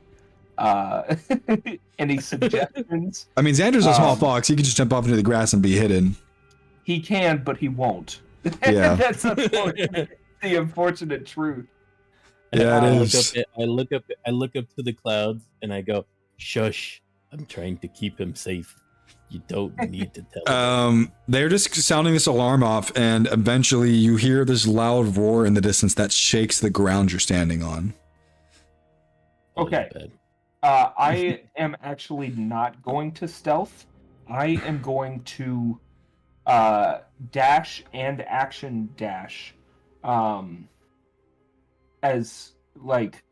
S6: any suggestions.
S1: I mean, Xander's a small fox. He can just jump off into the grass and be hidden.
S6: He can, but he won't.
S1: Yeah.
S6: That's the unfortunate truth.
S1: Yeah, it is.
S4: I look up to the clouds and I go, "Shush! I'm trying to keep him safe. You don't need to tell him."
S1: They're just sounding this alarm off, and eventually you hear this loud roar in the distance that shakes the ground you're standing on.
S6: Okay. I am actually not going to stealth. I am going to dash and action dash as like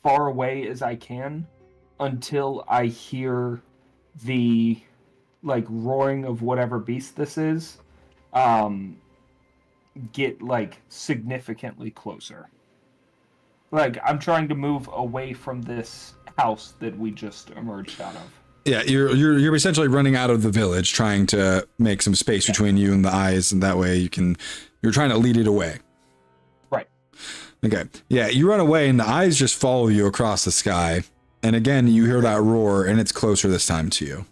S6: far away as I can until I hear the like roaring of whatever beast this is get like significantly closer. Like I'm trying to move away from this house that we just emerged out of.
S1: Yeah, you're essentially running out of the village, trying to make some space between you and the eyes, and that way you're trying to lead it away.
S6: Right.
S1: Okay. Yeah, you run away, and the eyes just follow you across the sky, and again you hear that roar, and it's closer this time to you.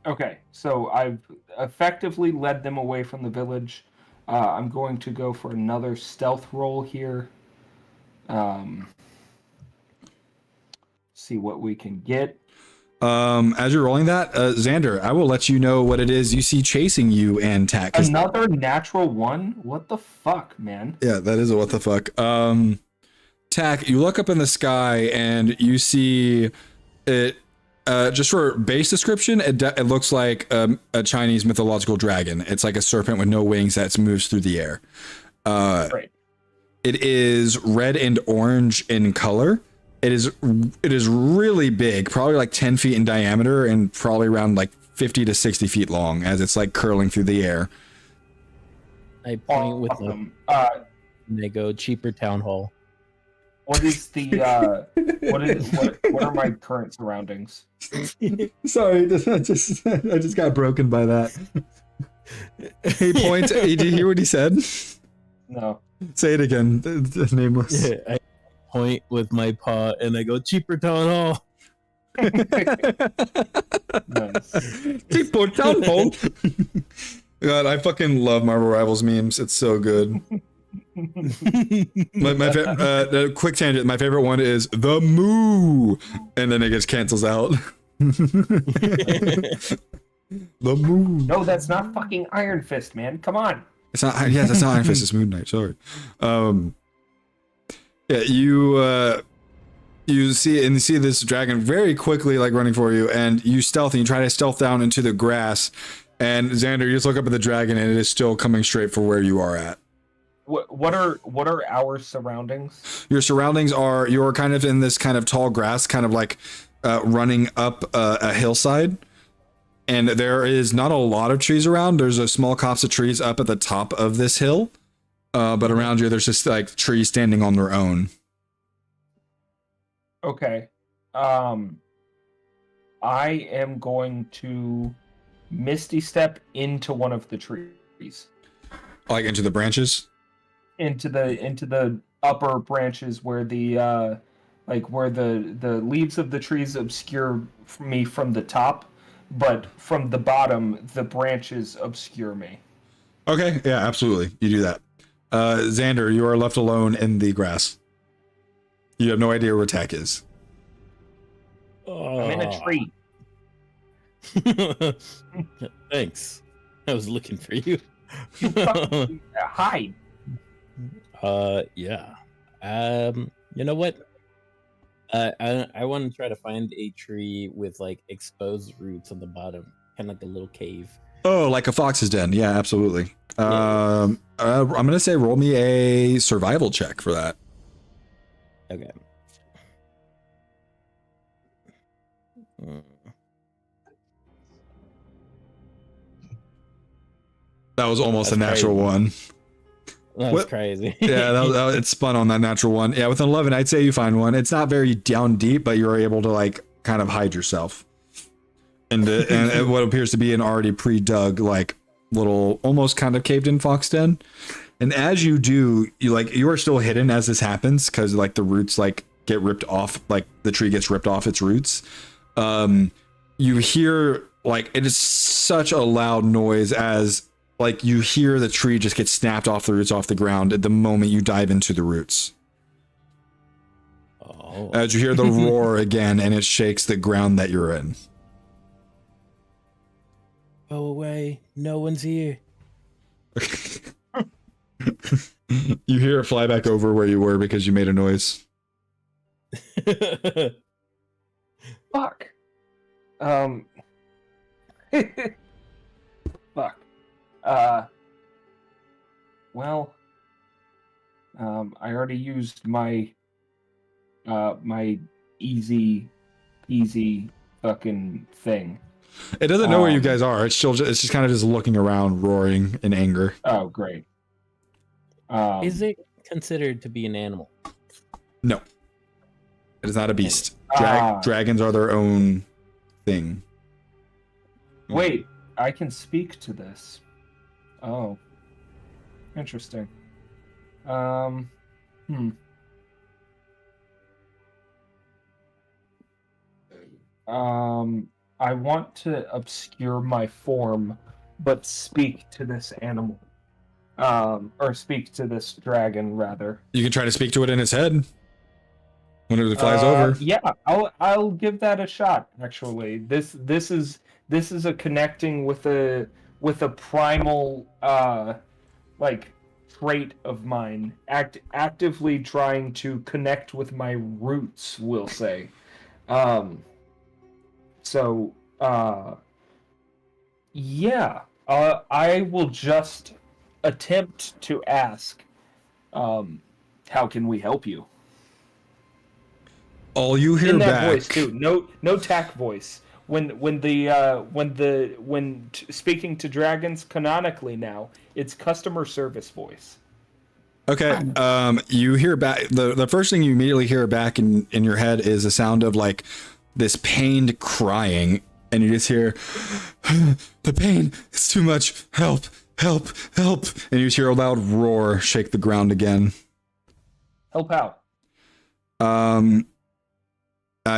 S6: Okay, so I've effectively led them away from the village. I'm going to go for another stealth roll here. See what we can get.
S1: As you're rolling that, Xander, I will let you know what it is you see chasing you and Tack.
S6: Another natural one? What the fuck, man?
S1: Yeah, that is a what the fuck. Tack, you look up in the sky and you see it. Just for base description, it looks like a Chinese mythological dragon. It's like a serpent with no wings that moves through the air.
S6: Right.
S1: It is red and orange in color. It is really big, probably like 10 feet in diameter and probably around like 50 to 60 feet long as it's like curling through the air.
S4: I point with them. And they go cheaper town hall.
S6: What is the what are my current surroundings?
S1: Sorry, I just got broken by that. He points. Did you hear what he said?
S6: No.
S1: Say it again. It's nameless.
S4: Yeah, I point with my paw and I go cheaper town hall.
S6: Nice.
S1: Cheaper town hall. God, I fucking love Marvel Rivals memes. It's so good. My quick tangent. My favorite one is the moo, and then it just cancels out. The moo.
S6: No, that's not fucking Iron Fist, man. Come on.
S1: It's not. Yeah, that's not Iron Fist. It's Moon Knight. Sorry. Yeah, you see this dragon very quickly, like running for you, and you stealth and you try to stealth down into the grass. And Xander, you just look up at the dragon, and it is still coming straight for where you are at.
S6: What are our surroundings?
S1: Your surroundings are you're kind of in this kind of tall grass, kind of like running up a hillside. And there is not a lot of trees around. There's a small copse of trees up at the top of this hill. But around you, there's just like trees standing on their own.
S6: Okay. I am going to Misty Step into one of the trees.
S1: Like into the branches?
S6: Into the upper branches where the where the leaves of the trees obscure me from the top, but from the bottom the branches obscure me.
S1: Okay, yeah, absolutely. You do that. Xander, you are left alone in the grass. You have no idea where Tack is.
S6: I'm in a tree.
S4: Thanks. I was looking for you.
S6: You fucking hide.
S4: Yeah. You know what? I want to try to find a tree with like exposed roots on the bottom, kind of like a little cave.
S1: Oh, like a fox's den. Yeah, absolutely. I'm gonna say roll me a survival check for that.
S4: Okay.
S1: That was almost
S4: That's
S1: a natural
S4: crazy.
S1: one.
S4: That's
S1: What?
S4: crazy.
S1: Yeah, it spun on that natural one. Yeah, with an 11, I'd say you find one. It's not very down deep, but you're able to like kind of hide yourself. And what appears to be an already pre-dug like little almost kind of caved in fox den. And as you do, you are still hidden as this happens because like the roots like get ripped off, like the tree gets ripped off its roots. You hear like it is such a loud noise as like you hear the tree just get snapped off the roots off the ground at the moment you dive into the roots.
S4: Oh.
S1: As you hear the roar again and it shakes the ground that you're in.
S4: Go away. No one's here.
S1: You hear it fly back over where you were because you made a noise.
S6: Fuck. Fuck. Well, I already used my my easy peasy fucking thing.
S1: It doesn't know where you guys are. It's just kind of just looking around, roaring in anger.
S6: Oh, great.
S4: Is it considered to be an animal?
S1: No, it is not a beast.
S6: Ah.
S1: Dragons are their own thing.
S6: Wait, I can speak to this. Oh. Interesting. I want to obscure my form, but speak to this animal. Or speak to this dragon, rather.
S1: You can try to speak to it in its head whenever it flies over.
S6: Yeah, I'll give that a shot. Actually, this is a connecting with a primal like trait of mine. Actively trying to connect with my roots, we'll say. So yeah, I will just attempt to ask, how can we help you?
S1: All you hear
S6: In that
S1: back.
S6: voice too. No tack voice. When speaking to dragons canonically now, it's customer service voice.
S1: Okay. You hear back. The first thing you immediately hear back in your head is a sound of like this pained crying, and you just hear the pain. It's too much. Help! Help! Help! And you just hear a loud roar shake the ground again.
S6: Help out.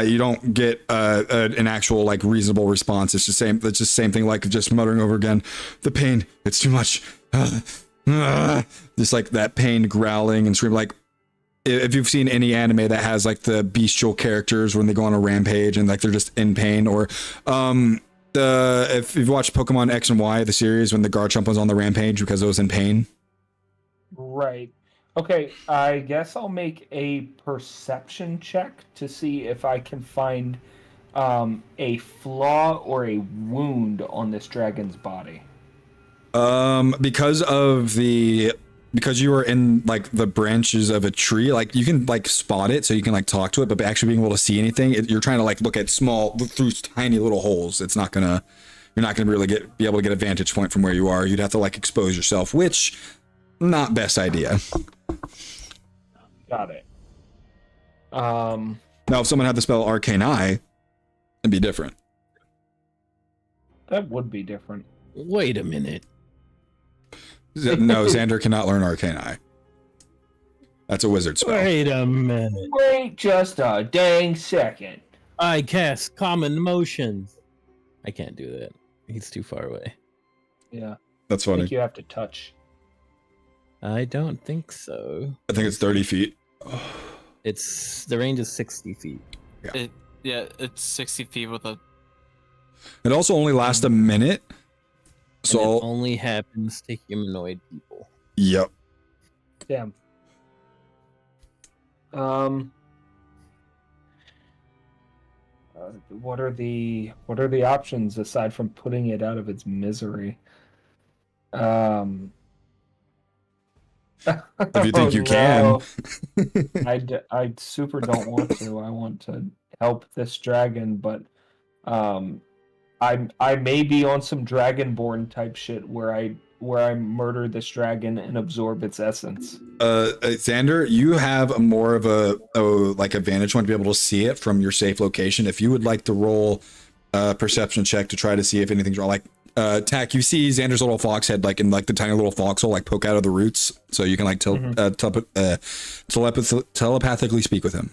S1: You don't get an actual like reasonable response. It's just the same thing, like just muttering over again. The pain, it's too much. Just like that pain growling and screaming. Like if you've seen any anime that has like the bestial characters when they go on a rampage and like they're just in pain, or if you've watched Pokemon X and Y, the series, when the Garchomp was on the rampage because it was in pain.
S6: Right. Okay, I guess I'll make a perception check to see if I can find a flaw or a wound on this dragon's body.
S1: Because you are in like the branches of a tree, like you can like spot it, so you can like talk to it, but actually being able to see anything, you're trying to like look at through tiny little holes. You're you're not going to really be able to get a vantage point from where you are. You'd have to like expose yourself, which not best idea.
S6: Got it.
S1: Now, if someone had the spell Arcane Eye, it'd be different.
S6: That would be different.
S4: Wait a minute.
S1: No, Xander cannot learn Arcane Eye. That's a wizard spell.
S4: Wait a minute.
S6: Wait just a dang second.
S4: I cast Common Motions. I can't do that. He's too far away.
S6: Yeah.
S1: That's
S6: I
S1: funny.
S6: think you have to touch.
S4: I don't think so.
S1: I think it's 30 feet.
S4: It's the range is 60 feet.
S2: Yeah, it's 60 feet with a.
S1: It also only lasts a minute.
S4: And
S1: So,
S4: it only happens to humanoid people.
S1: yep.
S6: Damn. What are the options aside from putting it out of its misery?
S1: If you think you can.
S6: I super don't want to. I want to help this dragon, but I may be on some dragonborn type shit where I murder this dragon and absorb its essence.
S1: Xander, you have a more of a like advantage one to be able to see it from your safe location. If you would like to roll a perception check to try to see if anything's wrong, like Tack, you see Xander's little fox head like in like the tiny little foxhole like poke out of the roots, so you can like telepathically speak with him.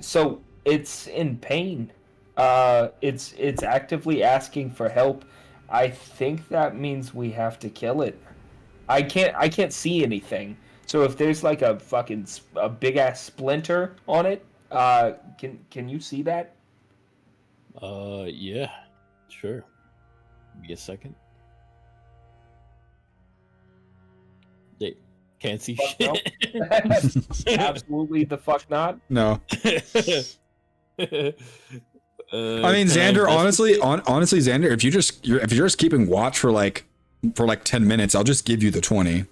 S6: So it's in pain. It's actively asking for help. I think that means we have to kill it. I can't see anything. So if there's like a big ass splinter on it, can you see that?
S4: Yeah, sure. Give me a second. They can't see
S6: Fuck
S4: shit.
S6: Absolutely the fuck not.
S1: No. I mean,
S4: can
S1: Xander,
S4: investigate?
S1: honestly, Xander, if you're just keeping watch for like 10 minutes, I'll just give you the 20.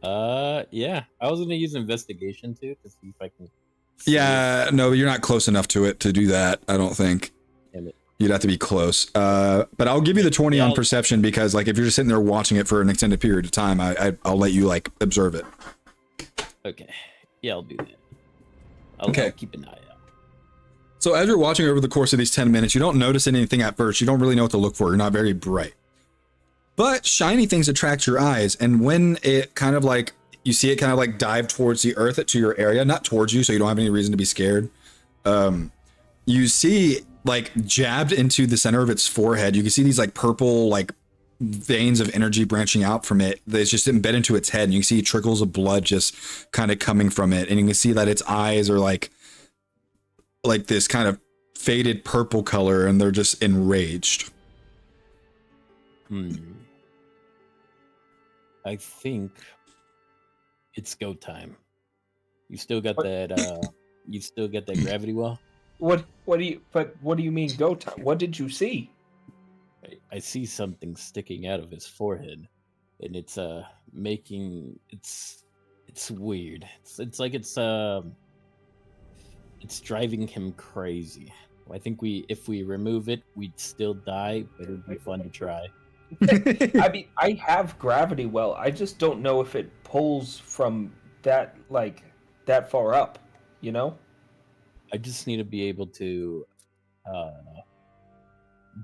S4: Yeah. I was gonna use investigation too to see if I can. See
S1: Yeah, no, you're not close enough to it to do that. I don't think.
S4: Damn it.
S1: You'd have to be close. But I'll give you the 20 on perception because like if you're just sitting there watching it for an extended period of time, I'll let you like observe it.
S4: Okay. Yeah, I'll do that.
S1: Okay.
S4: I'll keep an eye out.
S1: So as you're watching over the course of these 10 minutes, you don't notice anything at first. You don't really know what to look for. You're not very bright. But shiny things attract your eyes. And when it kind of like, you see it kind of like dive towards the earth to your area, not towards you, so you don't have any reason to be scared. You see like jabbed into the center of its forehead, you can see these like purple like veins of energy branching out from it. That's just embedded into its head. And you can see trickles of blood just kind of coming from it. And you can see that its eyes are like this kind of faded purple color and they're just enraged.
S4: I think it's go time. You still got that you still got that gravity well?
S6: What do you mean go time? What did you see?
S4: I see something sticking out of his forehead and it's making it's weird. It's like it's driving him crazy. I think if we remove it, we'd still die, but it'd be fun to try.
S6: I mean, I have gravity well. I just don't know if it pulls from that far up, you know?
S4: I just need to be able to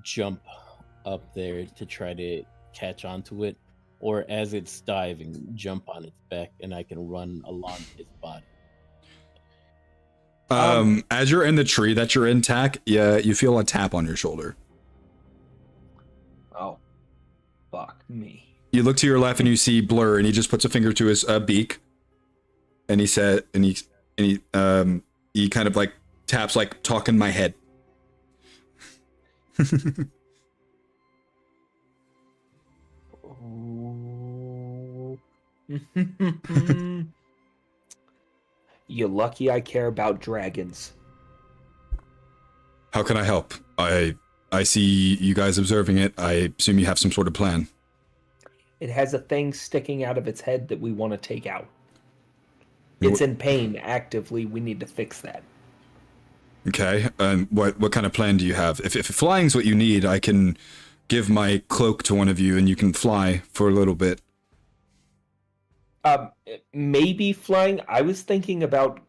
S4: jump up there to try to catch onto it, or as it's diving, jump on its back and I can run along his body.
S1: As you're in the tree that you're in, Tack, yeah, you feel a tap on your shoulder.
S6: Oh, fuck me.
S1: You look to your left and you see Blur, and he just puts a finger to his beak, and he said, and he kind of like taps, like talk in my head.
S6: You're lucky I care about dragons.
S1: How can I help? I see you guys observing it. I assume you have some sort of plan.
S6: It has a thing sticking out of its head that we want to take out. It's in pain actively. We need to fix that.
S1: Okay. And what kind of plan do you have? If flying's what you need, I can give my cloak to one of you and you can fly for a little bit.
S6: Maybe flying. I was thinking about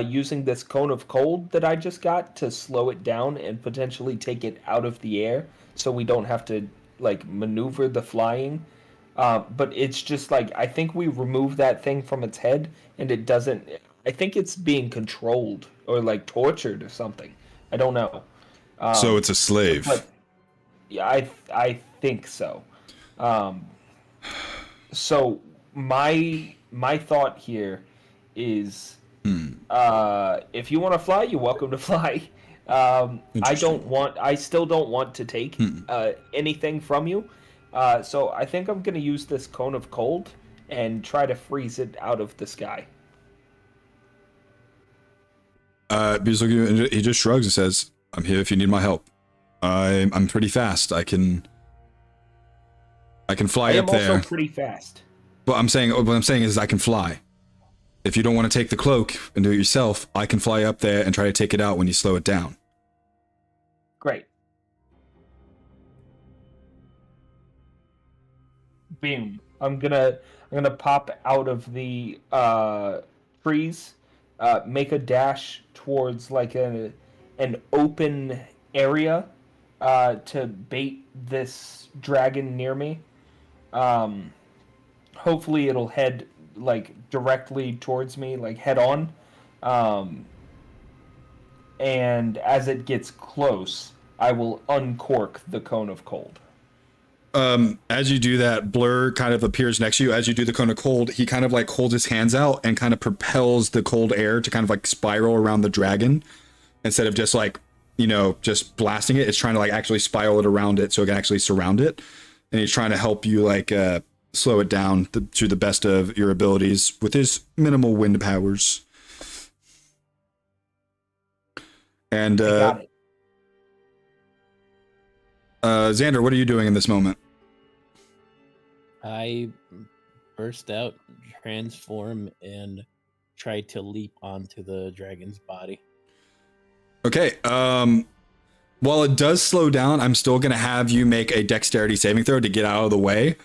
S6: using this cone of cold that I just got to slow it down and potentially take it out of the air, so we don't have to like maneuver the flying. But it's just like I think we remove that thing from its head, and it doesn't. I think it's being controlled or like tortured or something. I don't know.
S1: So it's a slave.
S6: But yeah, I think so. So my thought here is, if you want to fly, you're welcome to fly. I still don't want to take anything from you. So I think I'm gonna use this cone of cold and try to freeze it out of the sky.
S1: He just shrugs and says, "I'm here if you need my help. I'm pretty fast. I can fly up there.
S6: I am also pretty fast.
S1: But what I'm saying is I can fly. If you don't want to take the cloak and do it yourself, I can fly up there and try to take it out when you slow it down."
S6: Great. Boom. I'm gonna pop out of the trees, make a dash towards like an open area to bait this dragon near me. Hopefully it'll head like directly towards me, like head on. And as it gets close, I will uncork the cone of cold.
S1: As you do that, Blur kind of appears next to you. As you do the cone of cold, he kind of like holds his hands out and kind of propels the cold air to kind of like spiral around the dragon. Instead of just like, just blasting it, it's trying to like actually spiral it around it so it can actually surround it. And he's trying to help you like slow it down to the best of your abilities with his minimal wind powers. And Xander, what are you doing in this moment?
S4: I burst out, transform, and try to leap onto the dragon's body.
S1: Okay. While it does slow down, I'm still going to have you make a dexterity saving throw to get out of the way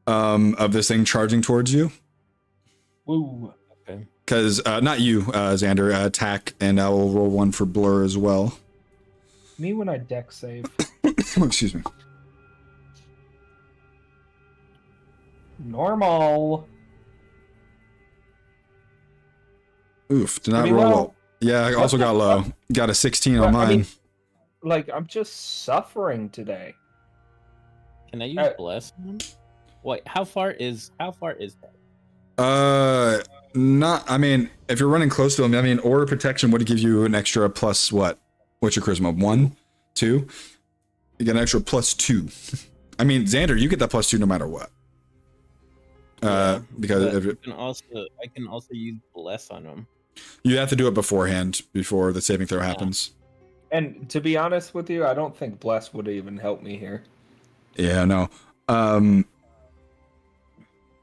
S1: of this thing charging towards you.
S6: Woo.
S4: Okay.
S1: Because, not you, Xander, attack, and I will roll one for Blur as well.
S3: Me when I dex save.
S1: Excuse me.
S3: Normal.
S1: Oof, did not
S3: Pretty
S1: roll
S3: low.
S1: well. Yeah, I also got low. Got a 16 on mine.
S3: I mean, like, I'm just suffering today.
S4: Can I use bless on him? Wait, how far is that?
S1: Not. I mean, if you're running close to him, I mean, aura protection would give you an extra plus what? What's your charisma? 1, 2. You get an extra +2. I mean, Xander, you get that +2 no matter what. Because
S4: I can also use bless on him.
S1: You have to do it beforehand, before the saving throw happens.
S3: And to be honest with you, I don't think bless would even help me here.
S1: Yeah, no.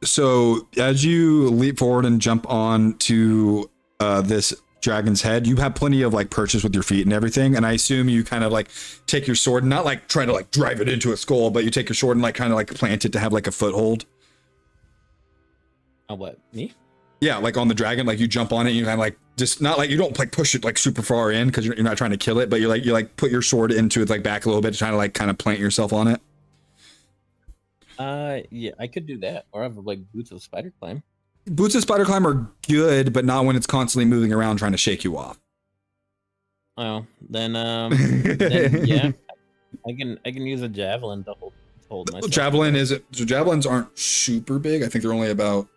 S1: So as you leap forward and jump on to this dragon's head, you have plenty of like purchase with your feet and everything, and I assume you kind of like take your sword, not like trying to like drive it into a skull, but you take your sword and like kind of like plant it to have like a foothold.
S4: What, me?
S1: Yeah, like on the dragon, like you jump on it and you kind of like, just not like, you don't like push it like super far in because you're not trying to kill it, but you like put your sword into it like back a little bit to try to like kind of plant yourself on it.
S4: Yeah, I could do that, or I have like boots of spider climb.
S1: Boots of spider climb are good, but not when it's constantly moving around trying to shake you off.
S4: Oh, then yeah, I can use a javelin to hold myself.
S1: Javelins aren't super big. I think they're only about.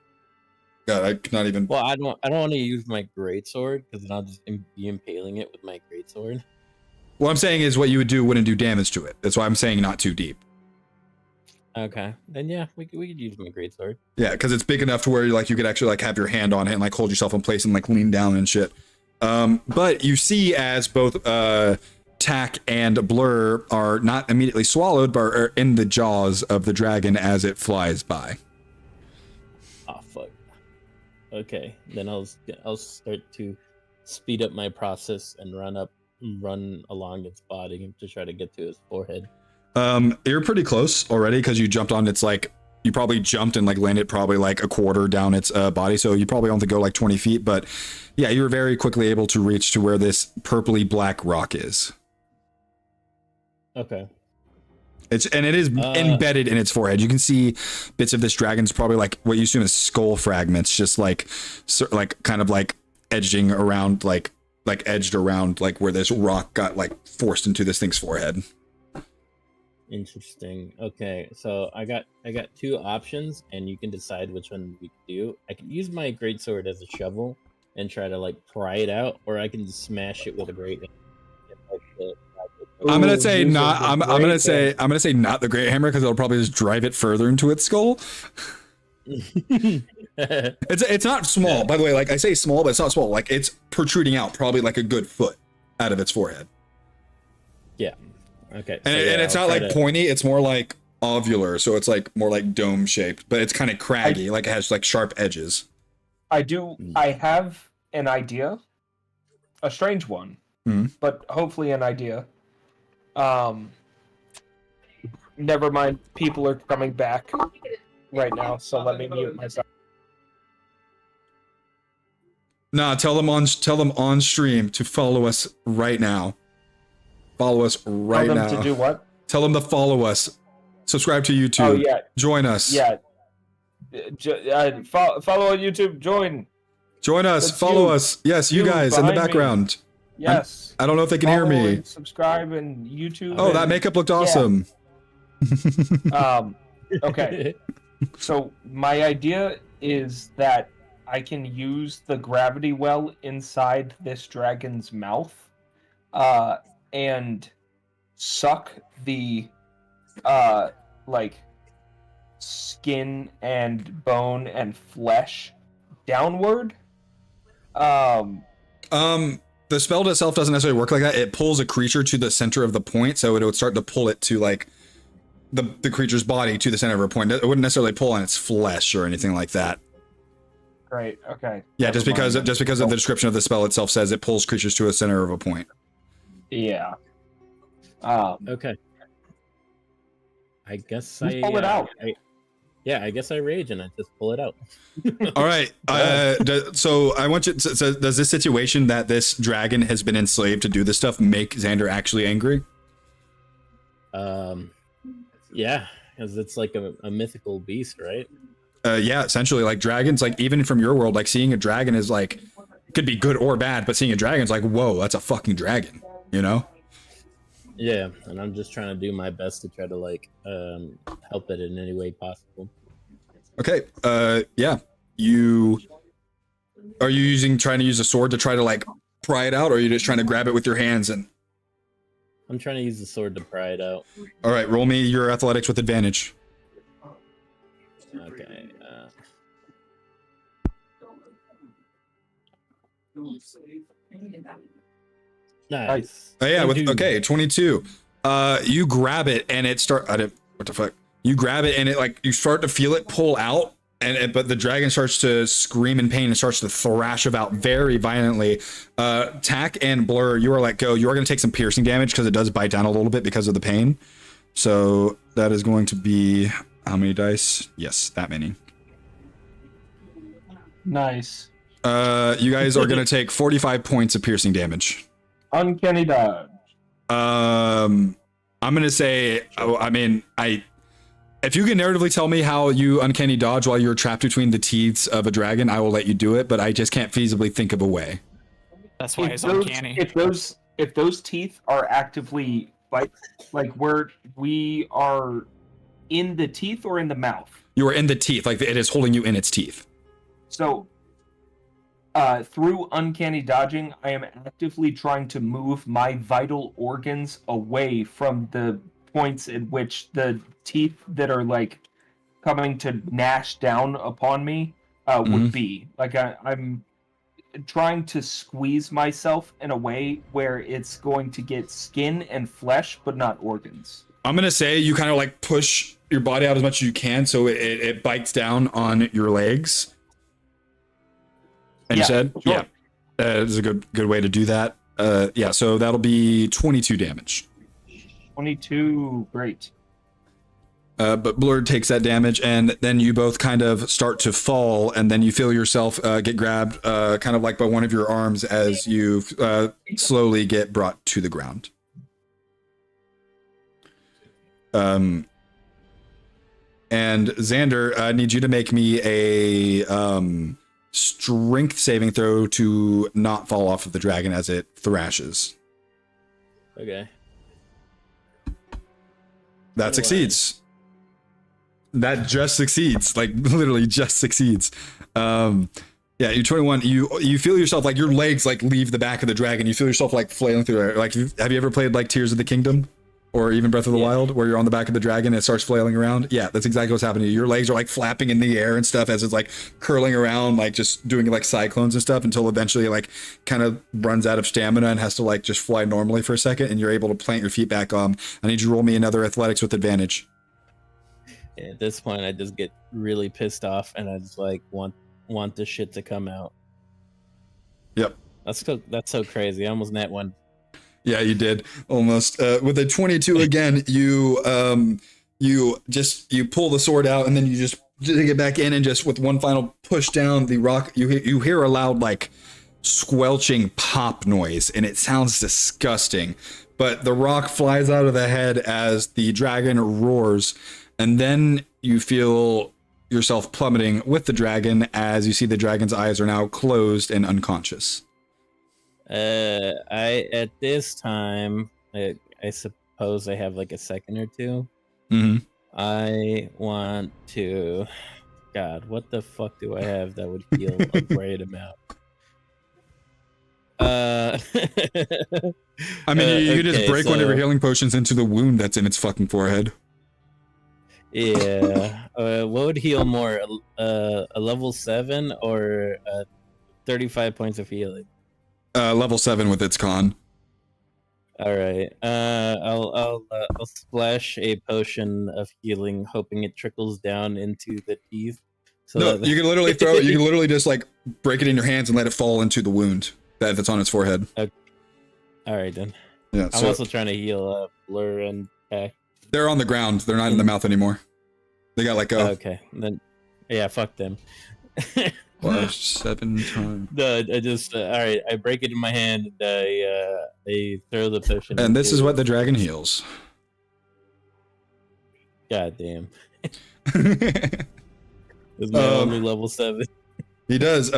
S1: God, I cannot even.
S4: Well, I don't want to use my greatsword because then I'll just be impaling it with my greatsword.
S1: What I'm saying is, what you would do wouldn't do damage to it. That's why I'm saying not too deep.
S4: Okay, then yeah, we could use my greatsword.
S1: Yeah, because it's big enough to where you could actually like have your hand on it and like hold yourself in place and like lean down and shit. But you see as both Tack and Blur are not immediately swallowed, but are in the jaws of the dragon as it flies by.
S4: Oh fuck. Okay, then I'll start to speed up my process and run up run along its body to try to get to his forehead.
S1: You're pretty close already because you jumped on its like you probably jumped and like landed probably like a quarter down its body, so you probably only go like 20 feet. But yeah, you were very quickly able to reach to where this purpley black rock is.
S4: Okay.
S1: It is embedded in its forehead. You can see bits of this dragon's probably like what you assume is skull fragments, just like kind of like edging around like edged around like where this rock got like forced into this thing's forehead.
S4: Interesting. Okay, so I got two options, and you can decide which one we can do. I can use my greatsword as a shovel and try to like pry it out, or I can just smash it with a great.
S1: I'm gonna say not. I'm gonna say not the great hammer because it'll probably just drive it further into its skull. It's not small, by the way. Like I say small, but it's not small. Like it's protruding out probably like a good foot out of its forehead.
S4: Yeah. Okay.
S1: And, and it's not like pointy, it's more like ovular, so it's like more like dome shaped, but it's kind of craggy, like it has like sharp edges.
S6: I have an idea. A strange one. But hopefully an idea. Never mind, people are coming back right now, so let me mute myself.
S1: Nah, tell them on stream to follow us right now. Follow us right now.
S6: Tell them to do what?
S1: Tell them to follow us. Subscribe to YouTube.
S6: Oh, yeah.
S1: Join us.
S6: Yeah. Follow on YouTube. Join
S1: us.
S6: That's
S1: follow
S6: you.
S1: us. Yes, you guys in the background.
S6: Me. Yes.
S1: I don't know if they can hear me.
S6: And subscribe and YouTube.
S1: Oh, that makeup looked awesome.
S6: Yeah. Okay. So my idea is that I can use the gravity well inside this dragon's mouth, and suck the like skin and bone and flesh downward.
S1: The spell itself doesn't necessarily work like that. It pulls a creature to the center of the point, so it would start to pull it to like the creature's body to the center of a point. It wouldn't necessarily pull on its flesh or anything like that.
S6: Great. Okay.
S1: Yeah, just because of the description of the spell itself says it pulls creatures to a center of a point.
S6: Yeah.
S4: Okay. I guess
S6: Just pull it out.
S4: I guess I rage and I just pull it out.
S1: All right. So I want you. So does this situation that this dragon has been enslaved to do this stuff make Xander actually angry?
S4: Yeah, because it's like a mythical beast, right?
S1: Yeah, essentially, like dragons, like even from your world, like seeing a dragon is like it could be good or bad, but seeing a dragon's like, whoa, that's a fucking dragon, you know?
S4: Yeah, and I'm just trying to do my best to try to like help it in any way possible.
S1: Okay. Yeah. Are you trying to use a sword to try to like pry it out, or are you just trying to grab it with your hands and?
S4: I'm trying to use the sword to pry it out.
S1: All right, roll me your athletics with advantage.
S4: Okay. Nice.
S1: Oh yeah, 22. You grab it and it what the fuck? You grab it and it like you start to feel it pull out, but the dragon starts to scream in pain and starts to thrash about very violently. Tack and Blur, you are let go. You are going to take some piercing damage because it does bite down a little bit because of the pain. So that is going to be how many dice? Yes, that many.
S6: Nice.
S1: You guys are going to take 45 points of piercing damage.
S6: Uncanny dodge.
S1: I'm going to say, if you can narratively tell me how you uncanny dodge while you're trapped between the teeth of a dragon, I will let you do it, but I just can't feasibly think of a way.
S2: That's why it's uncanny.
S6: If those teeth are actively like we are in the teeth or in the mouth.
S1: You are in the teeth, like it is holding you in its teeth.
S6: So through uncanny dodging, I am actively trying to move my vital organs away from the points at which the teeth that are like coming to gnash down upon me would be. Like I'm trying to squeeze myself in a way where it's going to get skin and flesh, but not organs.
S1: I'm going to say you kind of like push your body out as much as you can so it bites down on your legs. And you said?
S6: Sure.
S1: Yeah. That is a good way to do that. Yeah, so that'll be 22 damage.
S6: 22, great.
S1: But Blurred takes that damage, and then you both kind of start to fall, and then you feel yourself get grabbed, kind of like by one of your arms as you slowly get brought to the ground. And Xander, I need you to make me a strength saving throw to not fall off of the dragon as it thrashes.
S4: Okay.
S1: That succeeds. That just succeeds, like literally just succeeds. Yeah, you're 21. You feel yourself like your legs like leave the back of the dragon. You feel yourself like flailing through there. Like, have you ever played like Tears of the Kingdom, or even Breath of the Wild, where you're on the back of the dragon and it starts flailing around? Yeah, that's exactly what's happening to you. Your legs are like flapping in the air and stuff as it's like curling around, like just doing like cyclones and stuff until eventually like kind of runs out of stamina and has to like just fly normally for a second, and you're able to plant your feet back on. I need you to roll me another athletics with advantage.
S4: At this point, I just get really pissed off, and I just like want this shit to come out.
S1: Yep.
S4: That's so crazy. I almost net one.
S1: Yeah, you did almost. With a 22 again, you pull the sword out, and then you just dig it back in, and just with one final push down the rock, you hear a loud like squelching pop noise, and it sounds disgusting. But the rock flies out of the head as the dragon roars. And then you feel yourself plummeting with the dragon as you see the dragon's eyes are now closed and unconscious.
S4: At this time, I suppose I have like a second or two.
S1: Mm-hmm.
S4: I want to. God, what the fuck do I have that would heal a great amount?
S1: I mean, you could just break one of your healing potions into the wound that's in its fucking forehead.
S4: Yeah. What would heal more, a level 7 or 35 points of healing?
S1: Level 7 with its con.
S4: All right. I'll splash a potion of healing, hoping it trickles down into the teeth. So
S1: No, you can literally throw it. You can literally just like break it in your hands and let it fall into the wound that's on its forehead.
S4: Okay. All right then.
S1: Yeah.
S4: I'm also trying to heal Blur and Pack.
S1: They're on the ground. They're not in the mouth anymore. They got let go.
S4: Okay, then yeah, fuck them.
S1: Plus 7 times.
S4: No, I just all right. I break it in my hand. And I throw the potion.
S1: And this is what the dragon heals.
S4: God damn. Is my only level 7.
S1: He does.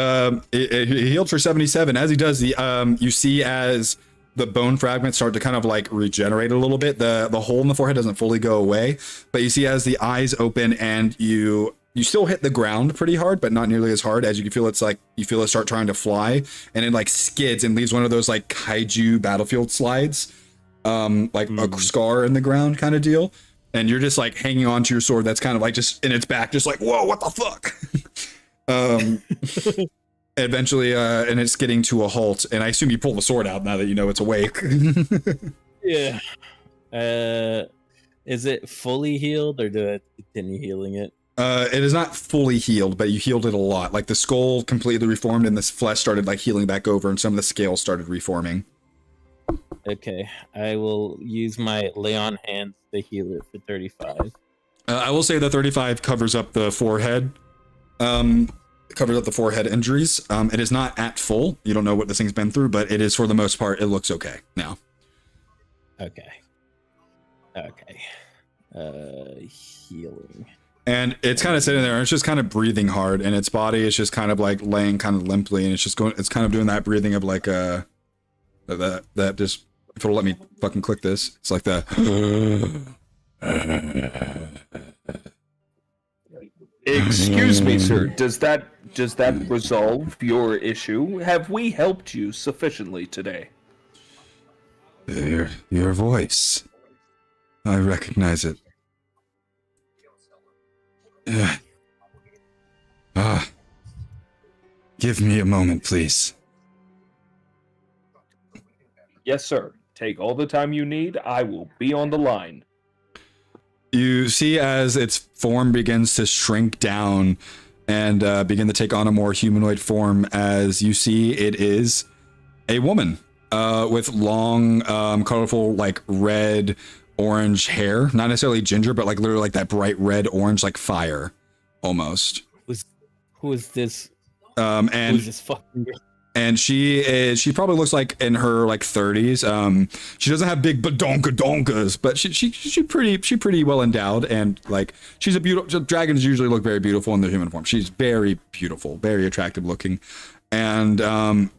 S1: He healed for 77. As he does, you see as the bone fragments start to kind of like regenerate a little bit. The hole in the forehead doesn't fully go away, but you see as the eyes open and you still hit the ground pretty hard, but not nearly as hard as you can feel. It's like you feel it start trying to fly, and it like skids and leaves one of those like kaiju battlefield slides, like a scar in the ground kind of deal. And you're just like hanging on to your sword that's kind of like just in its back, just like, whoa, what the fuck? Eventually, and it's getting to a halt, and I assume you pull the sword out now that you know it's awake.
S4: Yeah. Is it fully healed, or do I continue healing it?
S1: It is not fully healed, but you healed it a lot. Like the skull completely reformed, and this flesh started like healing back over, and some of the scales started reforming.
S4: Okay, I will use my lay on hands to heal it for 35.
S1: I will say the 35 covers up the forehead. Covers up the forehead injuries. It is not at full. You don't know what this thing's been through, but it is, for the most part, it looks okay now.
S4: Okay. Healing.
S1: And it's kind of sitting there, and it's just kind of breathing hard, and its body is just kind of like laying kind of limply, and it's just going. It's kind of doing that breathing of like that just. If it'll let me fucking click this, it's like that.
S6: Excuse me, sir. Does that resolve your issue? Have we helped you sufficiently today?
S1: Your voice. I recognize it. Give me a moment, please.
S6: Yes, sir. Take all the time you need. I will be on the line.
S1: You see as its form begins to shrink down and begin to take on a more humanoid form, as you see it is a woman. with long, colorful, like red, orange hair. Not necessarily ginger, but like literally like that bright red, orange, like fire, almost.
S4: Who is this?
S1: And
S4: Who is this fucking girl?
S1: And she probably looks like in her like 30s. She doesn't have big badonka-donkas, but she pretty well endowed, and like she's a beautiful. Dragons usually look very beautiful in their human form. She's very beautiful, very attractive looking, and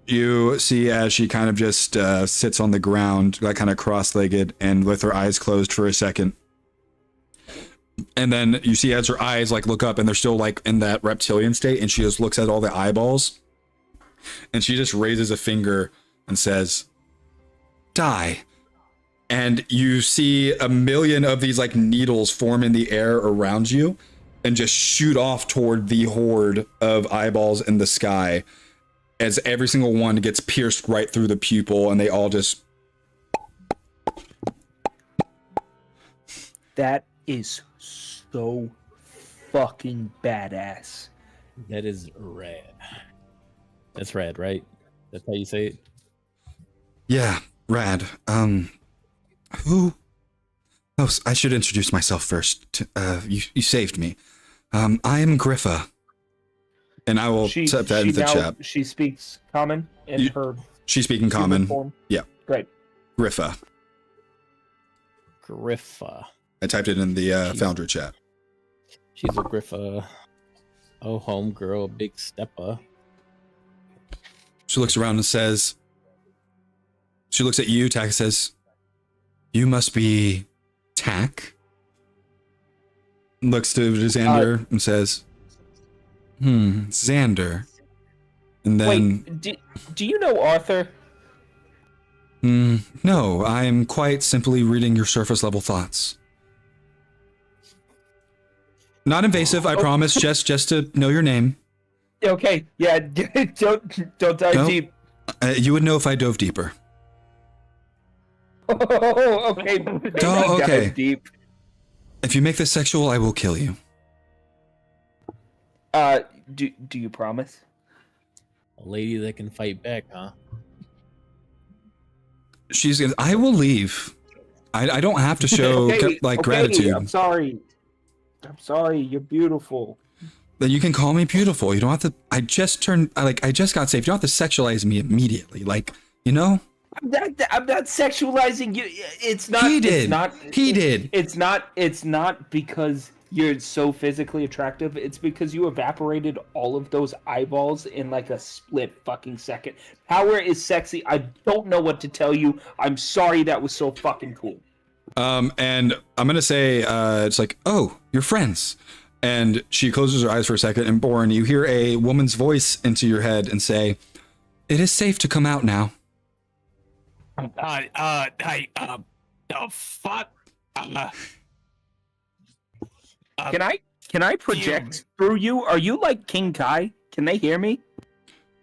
S1: you see as she kind of just sits on the ground, like kind of cross-legged and with her eyes closed for a second. And then you see as her eyes like look up and they're still like in that reptilian state, and she just looks at all the eyeballs. And she just raises a finger and says, "Die." And you see a million of these like needles form in the air around you and just shoot off toward the horde of eyeballs in the sky, as every single one gets pierced right through the pupil, and they all just...
S6: That is so fucking badass.
S4: That is rad. That's rad, right? That's how you say it?
S1: Yeah, rad. Who? Oh, I should introduce myself first. You saved me. I am Griffa. And I will type that into the chat.
S6: She speaks common in her...
S1: She's speaking common.
S6: Form.
S1: Yeah.
S6: Great.
S1: Griffa.
S4: Griffa.
S1: I typed it in the Foundry chat.
S4: She's a Griffa. Oh, homegirl, big stepper.
S1: She looks around and says, she looks at you, Tack, says, "You must be Tack?" Looks to Xander and says, Xander. And then...
S6: Wait, do you know Arthur?
S1: No, I'm quite simply reading your surface level thoughts. Not invasive, I promise, just to know your name.
S6: Okay, yeah, don't dive deep.
S1: You would know if I dove deeper.
S6: Oh, okay.
S1: Oh, okay.
S6: Dive deep.
S1: If you make this sexual, I will kill you.
S6: Do you promise?
S4: A lady that can fight back, huh?
S1: I will leave. I don't have to show gratitude.
S6: I'm sorry, you're beautiful.
S1: Then you can call me beautiful. You don't have to. I just got saved. You don't have to sexualize me immediately. Like, you know?
S6: I'm not sexualizing you. It's not.
S1: He did. He did.
S6: It's not because you're so physically attractive. It's because you evaporated all of those eyeballs in like a split fucking second. Power is sexy. I don't know what to tell you. I'm sorry. That was so fucking cool.
S1: And I'm gonna say, it's like, "Oh, you're friends." And she closes her eyes for a second, and Borin, you hear a woman's voice into your head and say, "It is safe to come out now."
S2: The fuck?
S6: Can I project through you? Are you like King Kai? Can they hear me?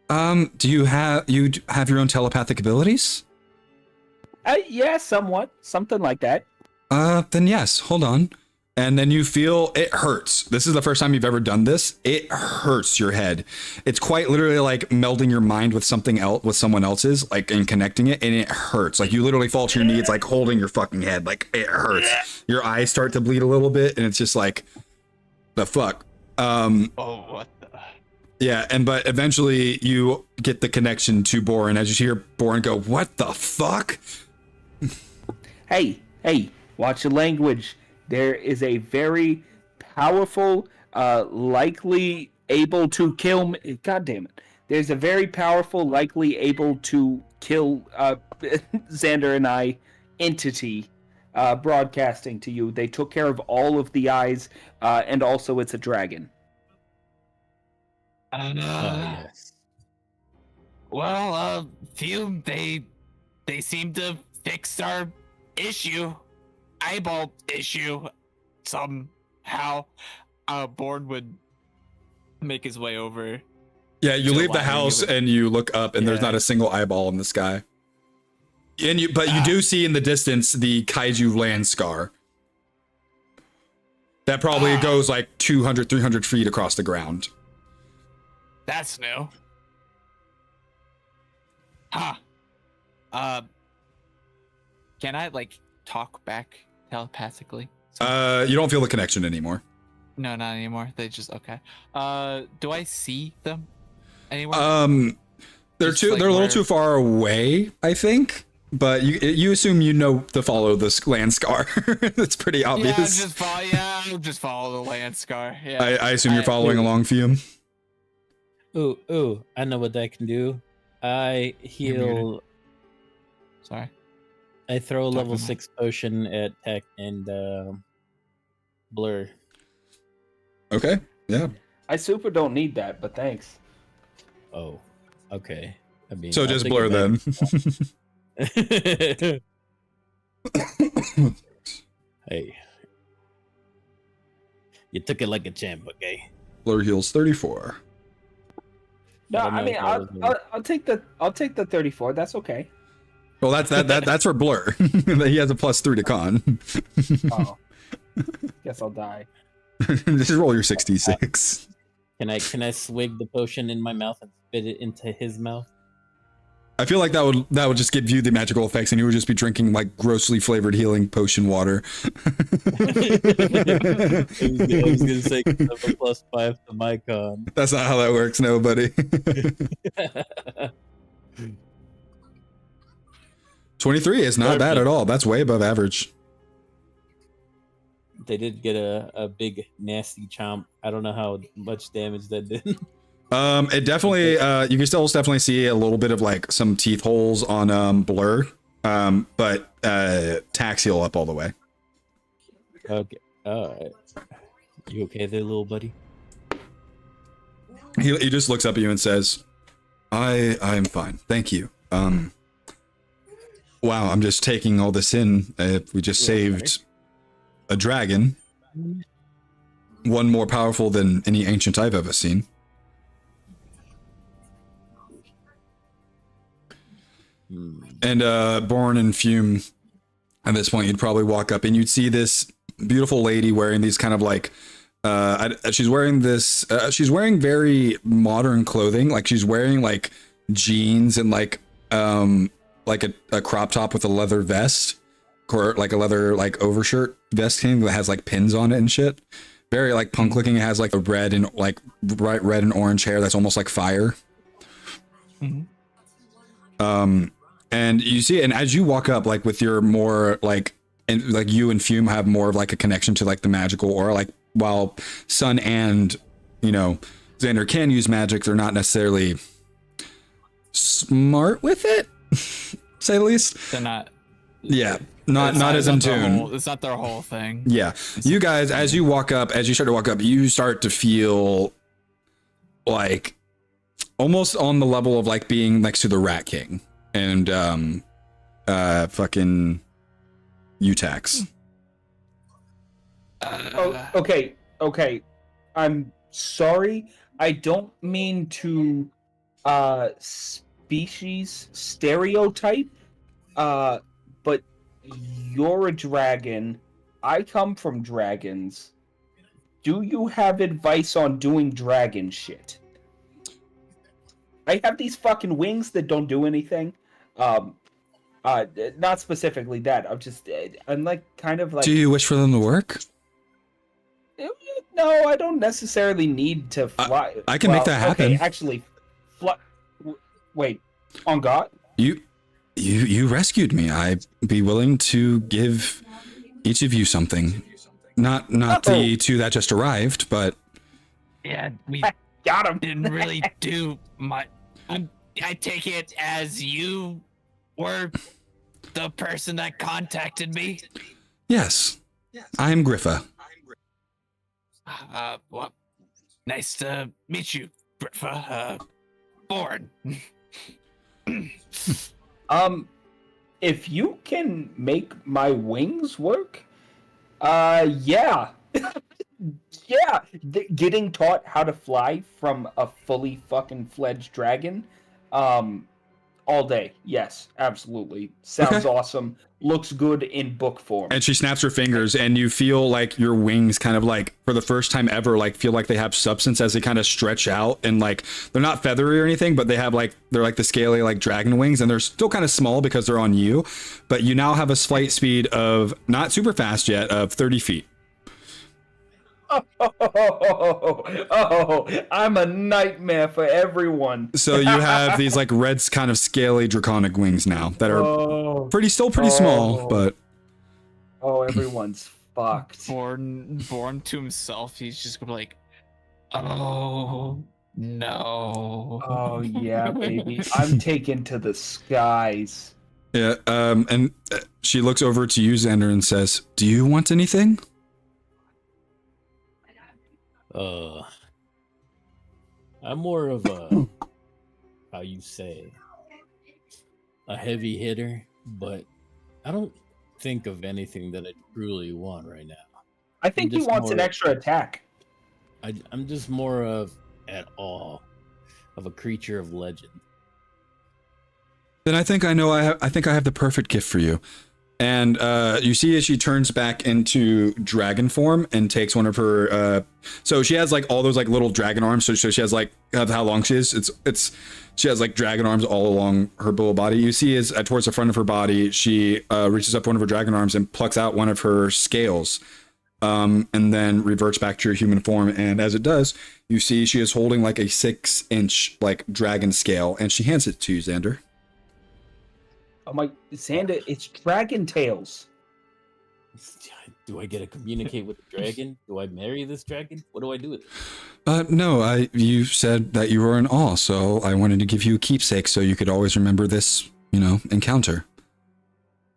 S1: Do you have your own telepathic abilities?
S6: Yeah, somewhat, something like that.
S1: Then yes. Hold on. And then you feel it hurts. This is the first time you've ever done this. It hurts your head. It's quite literally like melding your mind with something else, with someone else's, like, and connecting it, and it hurts. Like you literally fall to your knee. It's like holding your fucking head. Like it hurts. Your eyes start to bleed a little bit, and it's just like, the fuck.
S2: Oh, what the?
S1: Yeah, but eventually you get the connection to Borin as you hear Borin go, "What the fuck?"
S6: Hey, watch your language. There is a very powerful, likely able to kill... God damn it. There's a very powerful, likely able to kill Xander and I entity broadcasting to you. They took care of all of the eyes, and also it's a dragon.
S4: Yes.
S2: Well, Fume, they seem to fix our eyeball issue somehow. Bourne would make his way over.
S1: Yeah, you leave the house and you look up, and there's not a single eyeball in the sky. But you do see in the distance the kaiju land scar. That probably goes like 200, 300 feet across the ground.
S2: That's new. Huh. Can I like talk back telepathically?
S1: You don't feel the connection anymore.
S2: No, not anymore. They just okay. Do I see them anywhere?
S1: They're
S2: Just,
S1: too.
S2: like,
S1: They're a little
S2: where-
S1: too far away, I think. But you assume you know to follow this land scar. It's pretty obvious.
S2: I'll just follow the land scar. Yeah.
S1: I assume you're following along, Fume.
S4: Ooh, I know what that can do. I heal.
S2: Sorry.
S4: I throw a
S2: Talk
S4: level
S2: to me.
S4: 6 potion at Tech and Blur.
S1: Okay. Yeah.
S6: I super don't need that, but thanks.
S4: Oh, okay. I mean,
S1: So
S4: I'll
S1: just
S4: take
S1: blur
S4: it
S1: then.
S4: back. Hey, you took it like a champ, okay?
S1: Blur heals 34.
S6: No,
S4: I don't
S6: I
S4: know
S6: mean
S4: if that was
S6: I'll take the 34. That's okay.
S1: Well, that's for Blur. He has a +3 to con.
S6: Oh, guess I'll die.
S1: Just roll your 66.
S4: Can I swig the potion in my mouth and spit it into his mouth?
S1: I feel like that would just give you the magical effects, and you would just be drinking like grossly flavored healing potion water.
S4: I was gonna say 'cause I have a +5 to my con.
S1: That's not how that works, no, buddy. 23 is not bad at all. That's way above average.
S4: They did get a big nasty chomp. I don't know how much damage that did.
S1: It definitely you can still definitely see a little bit of like some teeth holes on Blur. But Tax heal up all the way.
S4: Okay. Alright. You okay there, little buddy?
S1: He just looks up at you and says, I'm fine. Thank you. Wow, I'm just taking all this in. We just saved a dragon. One more powerful than any ancient I've ever seen. And Born and Fume, at this point, you'd probably walk up and you'd see this beautiful lady wearing these kind of like, she's wearing this, she's wearing very modern clothing. Like she's wearing like jeans and like a crop top with a leather vest, or like a leather like overshirt vest thing that has like pins on it and shit. Very like punk looking. It has like a red and like bright red and orange hair that's almost like fire. And you see, and as you walk up, like with your more like, and like you and Fume have more of like a connection to like the magical aura. Like while Sun and Xander can use magic, they're not necessarily smart with it, say the least.
S2: They're not.
S1: Yeah, not as in tune.
S2: It's not their whole thing.
S1: Yeah, you guys, as you walk up, as you start to walk up, you start to feel like almost on the level of like being next to the Rat King and fucking Utax.
S6: Okay. I'm sorry. I don't mean to species stereotype, but you're a dragon. I come from dragons. Do you have advice on doing dragon shit? I have these fucking wings that don't do anything. Not specifically that. I'm like kind of like.
S1: Do you wish for them to work?
S6: No, I don't necessarily need to fly.
S1: I can make that happen.
S6: Okay, actually, fly. Wait, on God?
S1: You rescued me. I'd be willing to give each of you something. Not the two that just arrived, but
S2: Yeah, we
S6: Got him.
S2: didn't really do much. I take it as you were the person that contacted me.
S1: yes, I am Griffa.
S2: Well, nice to meet you, Griffa. Born.
S6: If you can make my wings work, yeah. Yeah, getting taught how to fly from a fully fucking fledged dragon, All day. Yes, absolutely. Sounds awesome. Looks good in book form.
S1: And she snaps her fingers, and you feel like your wings kind of like, for the first time ever, like feel like they have substance as they kind of stretch out, and like they're not feathery or anything, but they have like, they're like the scaly like dragon wings, and they're still kind of small because they're on you, but you now have a flight speed of, not super fast yet, of 30 feet.
S6: I'm a nightmare for everyone.
S1: So you have these like red kind of scaly draconic wings now that are pretty small, but
S6: everyone's fucked.
S2: Born to himself, he's just gonna be like, oh no.
S6: Oh yeah, baby. I'm taken to the skies.
S1: yeah. And she looks over to you, Xander, and says, "Do you want anything?"
S4: I'm more of a, how you say, a heavy hitter, but I don't think of anything that I truly want right now.
S6: I think he wants an extra attack.
S4: I'm just more of, at all, of a creature of legend.
S1: Then I think I know. I think I have the perfect gift for you. And you see as she turns back into dragon form and takes one of her. So she has like all those like little dragon arms. So she has like how long she is. She has like dragon arms all along her little body. You see as towards the front of her body, she reaches up one of her dragon arms and plucks out one of her scales, and then reverts back to her human form. And as it does, you see she is holding like a 6-inch like dragon scale, and she hands it to you, Xander.
S6: I'm like, Xander, it's dragon tails.
S4: Do I get to communicate with the dragon? Do I marry this dragon? What do I do with it?
S1: No, you said that you were in awe, so I wanted to give you a keepsake so you could always remember this, encounter.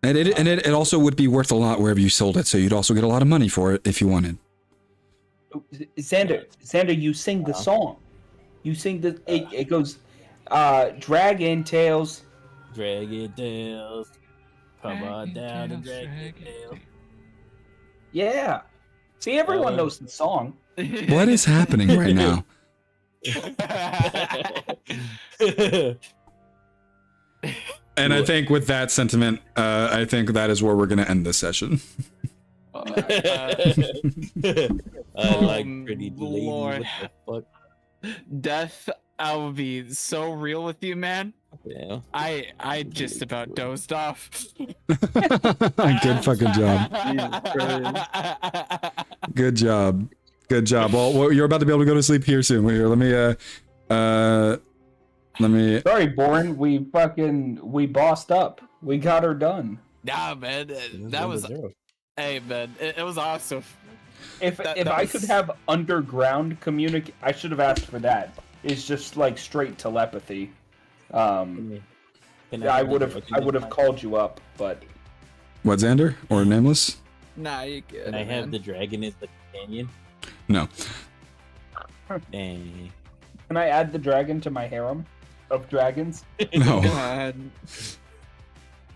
S1: And it also would be worth a lot wherever you sold it, so you'd also get a lot of money for it if you wanted.
S6: Xander, you sing the song. You sing it goes, dragon tails.
S4: Dragon tails, come on down to dragon tails.
S6: Yeah. See, everyone knows the song.
S1: What is happening right now? And I think with that sentiment, I think that is where we're going to end this session.
S4: I like pretty lady.
S2: Lord.
S4: What the fuck?
S2: Death, I will be so real with you, man.
S4: Yeah.
S2: I just about dozed off.
S1: Good fucking job. Good job. Good job. Well, you're about to be able to go to sleep here soon. Here, let me.
S6: Sorry, Bourne. We bossed up. We got her done.
S2: Nah, man, that was. Hey, man, it was awesome.
S6: If I could have underground communicate, I should have asked for that. It's just like straight telepathy. I would have called you up, but
S1: What, Xander or Nameless?
S2: Nah, you good.
S4: Can I have the dragon as the companion?
S1: No.
S4: Dang.
S6: can I add the dragon to my harem of dragons?
S1: No.
S2: God.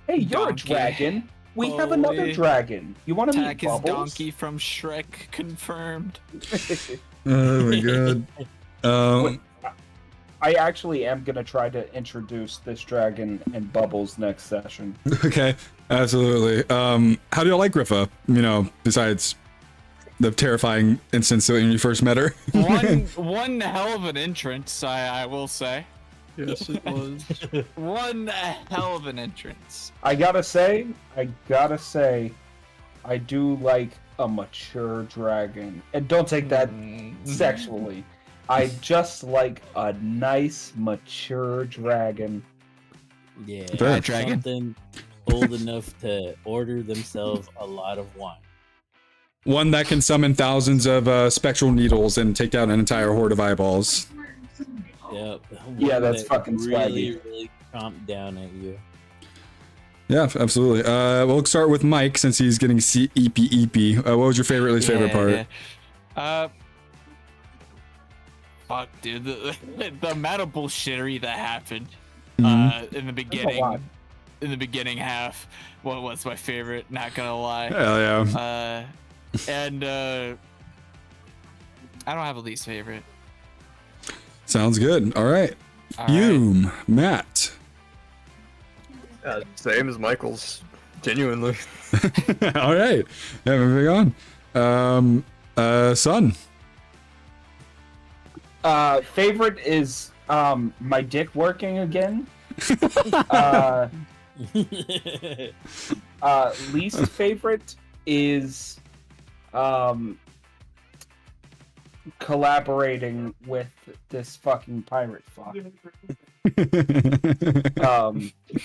S6: Hey, you're
S2: Donkey.
S6: a dragon. We have another
S2: Holy.
S6: dragon. You want to meet
S2: Attack is
S6: Bubbles?
S2: Donkey from Shrek confirmed.
S1: Oh my god.
S6: I actually am gonna try to introduce this dragon and Bubbles next session.
S1: Okay. Absolutely. How do you like Griffa? Besides the terrifying instance when you first met her.
S2: One hell of an entrance, I will say.
S5: Yes, it was.
S2: One hell of an entrance.
S6: I gotta say, I do like a mature dragon, and don't take that sexually. I just like a nice, mature dragon.
S4: Yeah,
S1: Fair.
S2: Dragon.
S4: something old enough to order themselves a lot of wine.
S1: One that can summon thousands of spectral needles and take down an entire horde of eyeballs.
S4: Yep.
S6: Yeah,
S4: One
S6: that's
S4: that
S6: fucking
S4: really,
S6: swaggy.
S4: really chomp down at you.
S1: Yeah, absolutely. We'll start with Mike since he's getting EP. What was your least favorite part?
S2: Yeah. Fuck, dude. The amount of bullshittery that happened in the beginning.
S6: lot.
S2: In the beginning half. What was my favorite? Not gonna lie.
S1: Hell yeah.
S2: And I don't have a least favorite.
S1: Sounds good. All right.
S2: All right.
S1: Fume, Matt.
S5: Same as Michael's. Genuinely.
S1: All right. Yeah, moving on. Son.
S6: Favorite is my dick working again. Least favorite is collaborating with this fucking pirate fuck.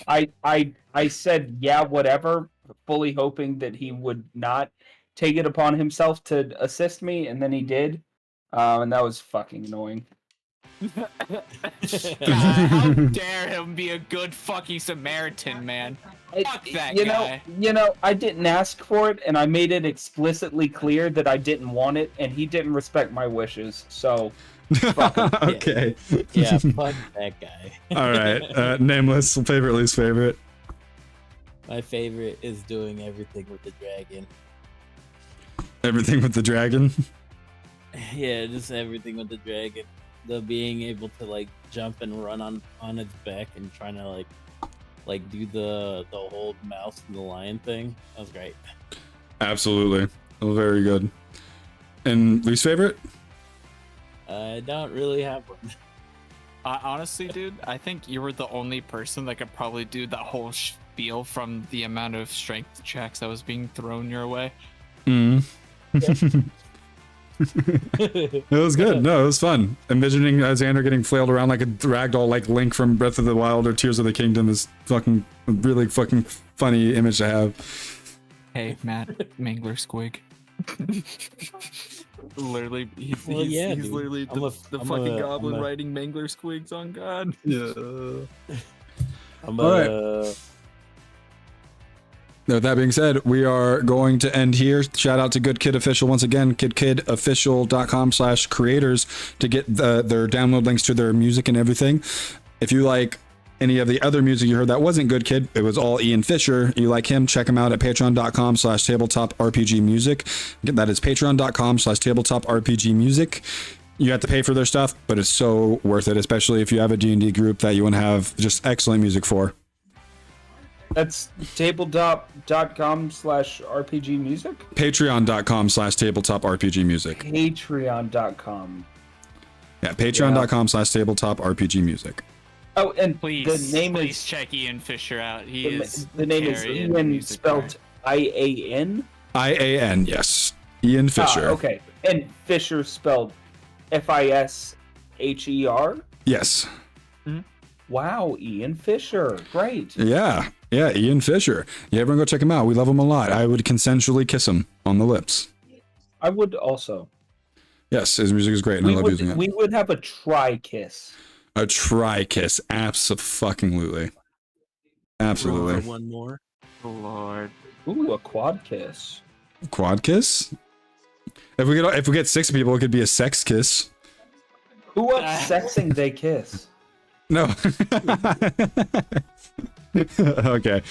S6: I said yeah, whatever, fully hoping that he would not take it upon himself to assist me, and then he did, and that was fucking annoying.
S2: God, how dare him be a good fucking Samaritan, man. Fuck that guy.
S6: I didn't ask for it, and I made it explicitly clear that I didn't want it, and he didn't respect my wishes, so fuck him.
S1: Okay.
S4: Yeah, fuck that guy.
S1: All right. Nameless, favorite, least favorite.
S4: My favorite is doing everything with the dragon.
S1: Everything with the dragon.
S4: Yeah, just everything with the dragon. The being able to like jump and run on its back and trying to like do the whole mouse and the lion thing. That was great.
S1: Absolutely. Oh, very good. And least favorite?
S4: I don't really have one.
S2: Honestly, dude, I think you were the only person that could probably do that whole spiel from the amount of strength checks that was being thrown your way.
S1: It was good. No, it was fun. Envisioning Xander getting flailed around like a ragdoll, like Link from Breath of the Wild or Tears of the Kingdom, is fucking really fucking funny image to have.
S2: Hey, Matt, Mangler Squig. Literally, he's literally the fucking goblin riding Mangler Squigs on God.
S5: Yeah.
S1: Now, with that being said, we are going to end here. Shout out to Good Kid Official once again, kidkidofficial.com/creators to get their download links to their music and everything. If you like any of the other music you heard that wasn't Good Kid, it was all Ian Fisher. You like him, check him out at patreon.com/tabletop-rpg-music. Again, that is patreon.com/tabletop-rpg-music. You have to pay for their stuff, but it's so worth it, especially if you have a D&D group that you want to have just excellent music for.
S6: That's tabletop.com/rpg-music?
S1: Patreon.com/tabletop-rpg-music.
S6: Patreon.com.
S1: Yeah, patreon.com/tabletop-rpg-music.
S6: Oh, and
S2: Please,
S6: the name
S2: please
S6: is
S2: check Ian Fisher out. The
S6: name is Ian spelled I-A-N?
S1: I-A-N, yes. Ian Fisher.
S6: Okay. And Fisher spelled F-I-S-H-E-R?
S1: Yes.
S6: Wow, Ian Fisher. Great.
S1: Yeah, Ian Fisher. Yeah, everyone go check him out. We love him a lot. I would consensually kiss him on the lips.
S6: I would also.
S1: Yes, his music is great, and I love using it.
S6: We would have a try-kiss.
S1: A try-kiss, abso-fucking-lutely. Absolutely.
S4: One more.
S2: Lord.
S6: Ooh, a quad kiss.
S1: Quad kiss? If we get 6 people, it could be a sex kiss.
S6: Who upsexing they kiss?
S1: No. Okay.